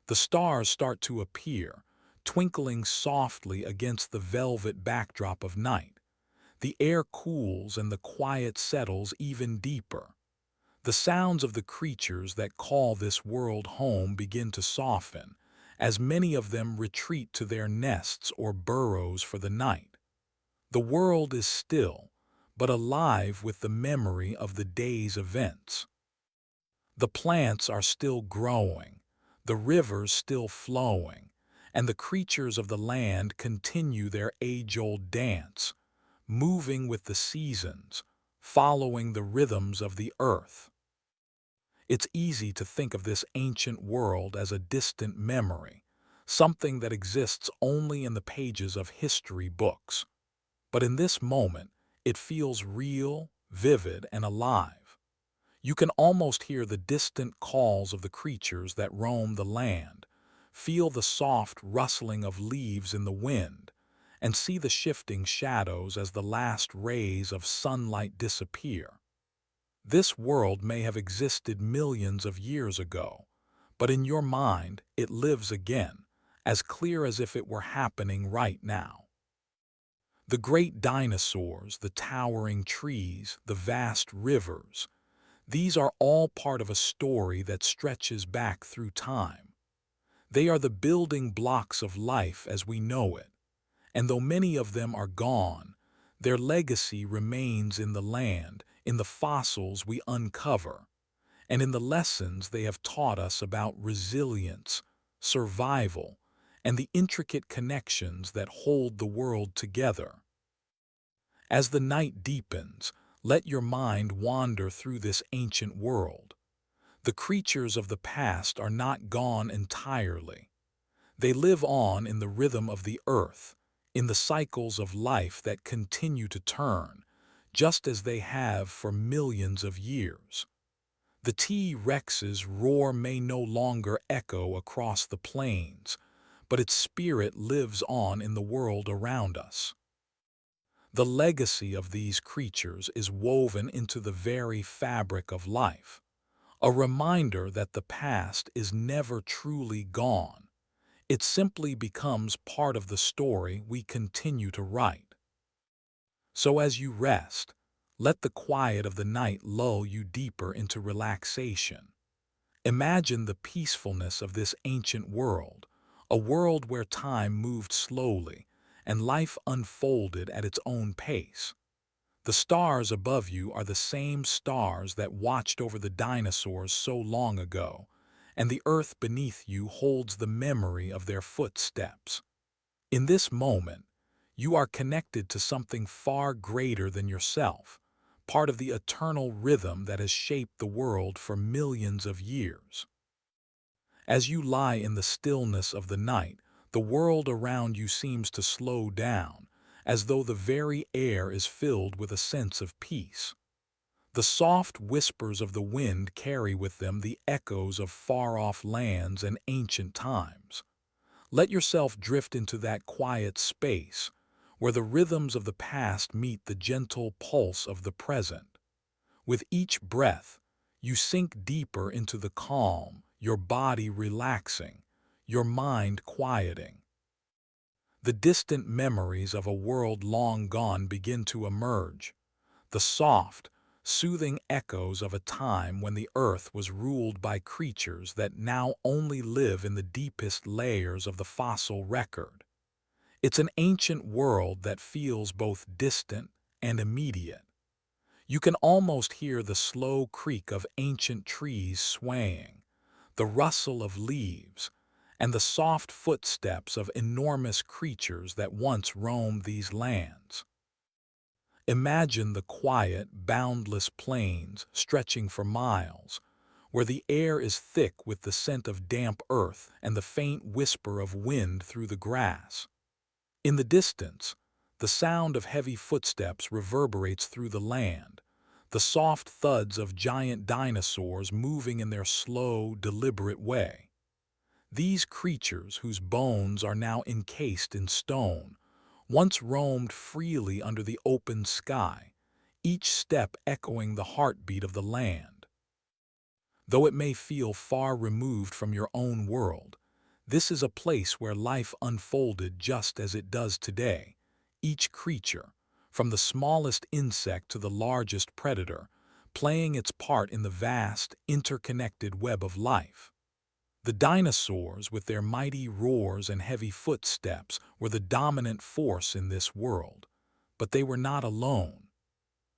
The stars start to appear, twinkling softly against the velvet backdrop of night. The air cools and the quiet settles even deeper. The sounds of the creatures that call this world home begin to soften, as many of them retreat to their nests or burrows for the night. The world is still, but alive with the memory of the day's events. The plants are still growing, the rivers still flowing, and the creatures of the land continue their age-old dance, moving with the seasons, following the rhythms of the earth. It's easy to think of this ancient world as a distant memory, something that exists only in the pages of history books. But in this moment, it feels real, vivid, and alive. You can almost hear the distant calls of the creatures that roam the land, feel the soft rustling of leaves in the wind, and see the shifting shadows as the last rays of sunlight disappear. This world may have existed millions of years ago, but in your mind it lives again, as clear as if it were happening right now. The great dinosaurs, the towering trees, the vast rivers, these are all part of a story that stretches back through time. They are the building blocks of life as we know it, and though many of them are gone, their legacy remains in the land, in the fossils we uncover, and in the lessons they have taught us about resilience, survival, and the intricate connections that hold the world together. As the night deepens, let your mind wander through this ancient world. The creatures of the past are not gone entirely. They live on in the rhythm of the earth, in the cycles of life that continue to turn, just as they have for millions of years. The T-Rex's roar may no longer echo across the plains, but its spirit lives on in the world around us. The legacy of these creatures is woven into the very fabric of life, a reminder that the past is never truly gone. It simply becomes part of the story we continue to write. So as you rest, let the quiet of the night lull you deeper into relaxation. Imagine the peacefulness of this ancient world, a world where time moved slowly and life unfolded at its own pace. The stars above you are the same stars that watched over the dinosaurs so long ago, and the earth beneath you holds the memory of their footsteps. In this moment, you are connected to something far greater than yourself, part of the eternal rhythm that has shaped the world for millions of years. As you lie in the stillness of the night, the world around you seems to slow down, as though the very air is filled with a sense of peace. The soft whispers of the wind carry with them the echoes of far-off lands and ancient times. Let yourself drift into that quiet space, where the rhythms of the past meet the gentle pulse of the present. With each breath, you sink deeper into the calm, your body relaxing, your mind quieting. The distant memories of a world long gone begin to emerge, the soft, soothing echoes of a time when the earth was ruled by creatures that now only live in the deepest layers of the fossil record. It's an ancient world that feels both distant and immediate. You can almost hear the slow creak of ancient trees swaying, the rustle of leaves, and the soft footsteps of enormous creatures that once roamed these lands. Imagine the quiet, boundless plains stretching for miles, where the air is thick with the scent of damp earth and the faint whisper of wind through the grass. In the distance, the sound of heavy footsteps reverberates through the land, the soft thuds of giant dinosaurs moving in their slow, deliberate way. These creatures, whose bones are now encased in stone, once roamed freely under the open sky, each step echoing the heartbeat of the land. Though it may feel far removed from your own world, this is a place where life unfolded just as it does today. Each creature, from the smallest insect to the largest predator, playing its part in the vast, interconnected web of life. The dinosaurs, with their mighty roars and heavy footsteps, were the dominant force in this world. But they were not alone.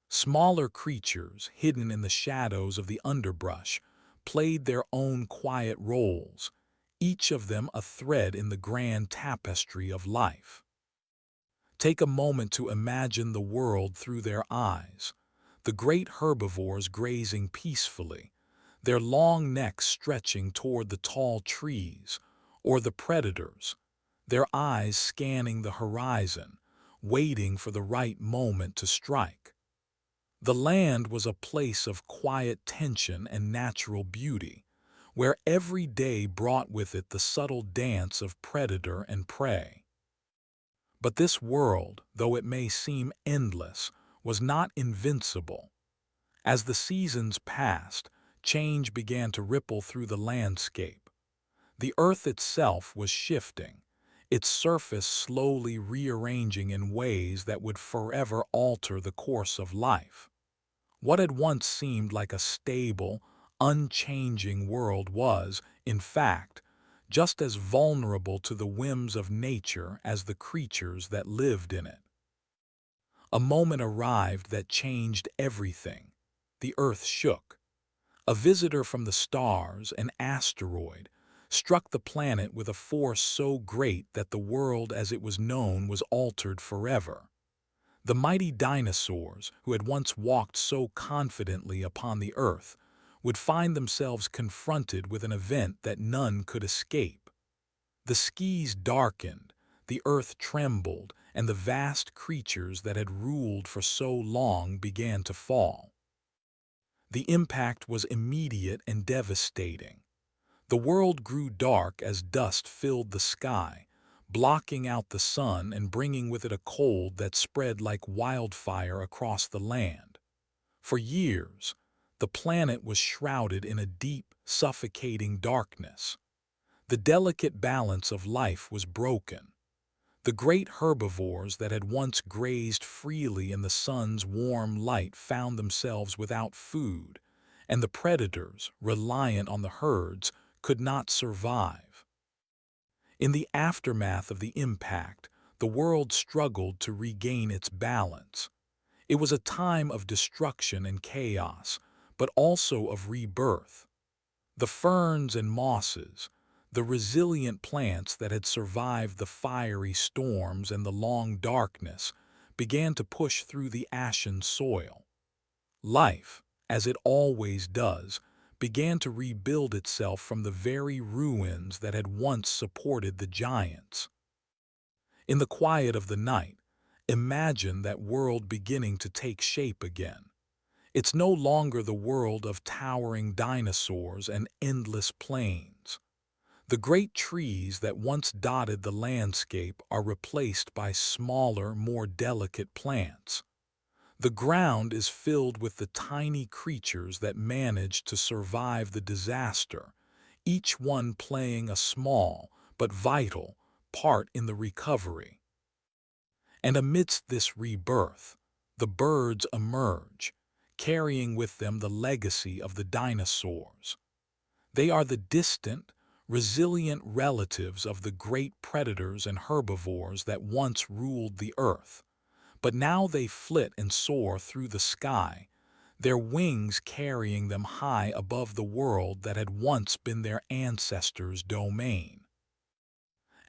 Smaller creatures, hidden in the shadows of the underbrush, played their own quiet roles, each of them a thread in the grand tapestry of life. Take a moment to imagine the world through their eyes. The great herbivores grazing peacefully, their long necks stretching toward the tall trees, or the predators, their eyes scanning the horizon, waiting for the right moment to strike. The land was a place of quiet tension and natural beauty, where every day brought with it the subtle dance of predator and prey. But this world, though it may seem endless, was not invincible. As the seasons passed, change began to ripple through the landscape. The earth itself was shifting, its surface slowly rearranging in ways that would forever alter the course of life. What had once seemed like a stable, unchanging world was, in fact, just as vulnerable to the whims of nature as the creatures that lived in it. A moment arrived that changed everything. The earth shook. A visitor from the stars, an asteroid, struck the planet with a force so great that the world as it was known was altered forever. The mighty dinosaurs, who had once walked so confidently upon the earth, would find themselves confronted with an event that none could escape. The skies darkened, the earth trembled, and the vast creatures that had ruled for so long began to fall. The impact was immediate and devastating. The world grew dark as dust filled the sky, blocking out the sun and bringing with it a cold that spread like wildfire across the land. For years, the planet was shrouded in a deep, suffocating darkness. The delicate balance of life was broken. The great herbivores that had once grazed freely in the sun's warm light found themselves without food, and the predators, reliant on the herds, could not survive. In the aftermath of the impact, the world struggled to regain its balance. It was a time of destruction and chaos, but also of rebirth. The ferns and mosses, the resilient plants that had survived the fiery storms and the long darkness, began to push through the ashen soil. Life, as it always does, began to rebuild itself from the very ruins that had once supported the giants. In the quiet of the night, imagine that world beginning to take shape again. It's no longer the world of towering dinosaurs and endless plains. The great trees that once dotted the landscape are replaced by smaller, more delicate plants. The ground is filled with the tiny creatures that managed to survive the disaster, each one playing a small but vital part in the recovery. And amidst this rebirth, the birds emerge, carrying with them the legacy of the dinosaurs. They are the distant, resilient relatives of the great predators and herbivores that once ruled the earth. But now they flit and soar through the sky, their wings carrying them high above the world that had once been their ancestors' domain.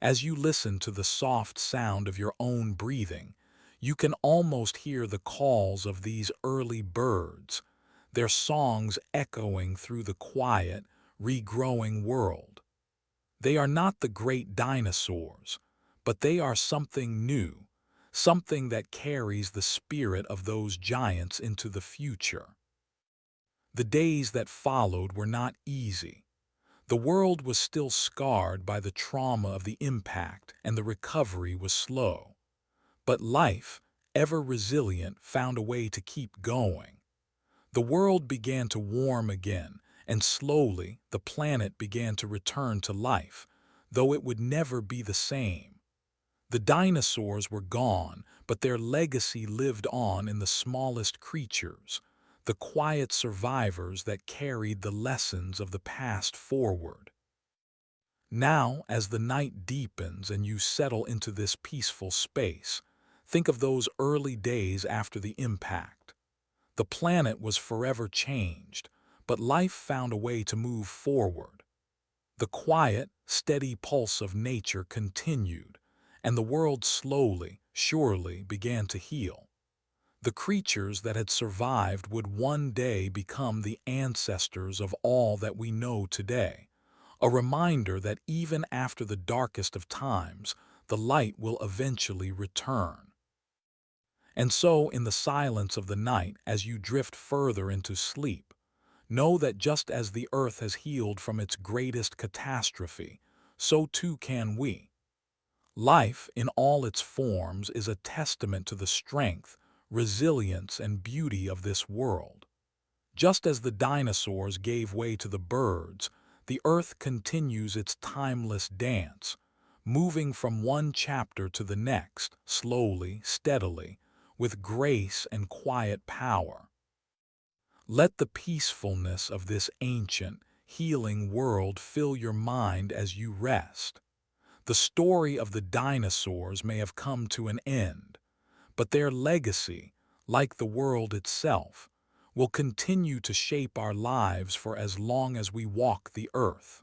As you listen to the soft sound of your own breathing, you can almost hear the calls of these early birds, their songs echoing through the quiet, regrowing world. They are not the great dinosaurs, but they are something new, something that carries the spirit of those giants into the future. The days that followed were not easy. The world was still scarred by the trauma of the impact, and the recovery was slow. But life, ever resilient, found a way to keep going. The world began to warm again, and slowly the planet began to return to life, though it would never be the same. The dinosaurs were gone, but their legacy lived on in the smallest creatures, the quiet survivors that carried the lessons of the past forward. Now, as the night deepens and you settle into this peaceful space, think of those early days after the impact. The planet was forever changed, but life found a way to move forward. The quiet, steady pulse of nature continued, and the world slowly, surely began to heal. The creatures that had survived would one day become the ancestors of all that we know today, a reminder that even after the darkest of times, the light will eventually return. And so, in the silence of the night, as you drift further into sleep, know that just as the earth has healed from its greatest catastrophe, so too can we. Life, in all its forms, is a testament to the strength, resilience, and beauty of this world. Just as the dinosaurs gave way to the birds, the earth continues its timeless dance, moving from one chapter to the next, slowly, steadily, with grace and quiet power. Let the peacefulness of this ancient, healing world fill your mind as you rest. The story of the dinosaurs may have come to an end, but their legacy, like the world itself, will continue to shape our lives for as long as we walk the earth.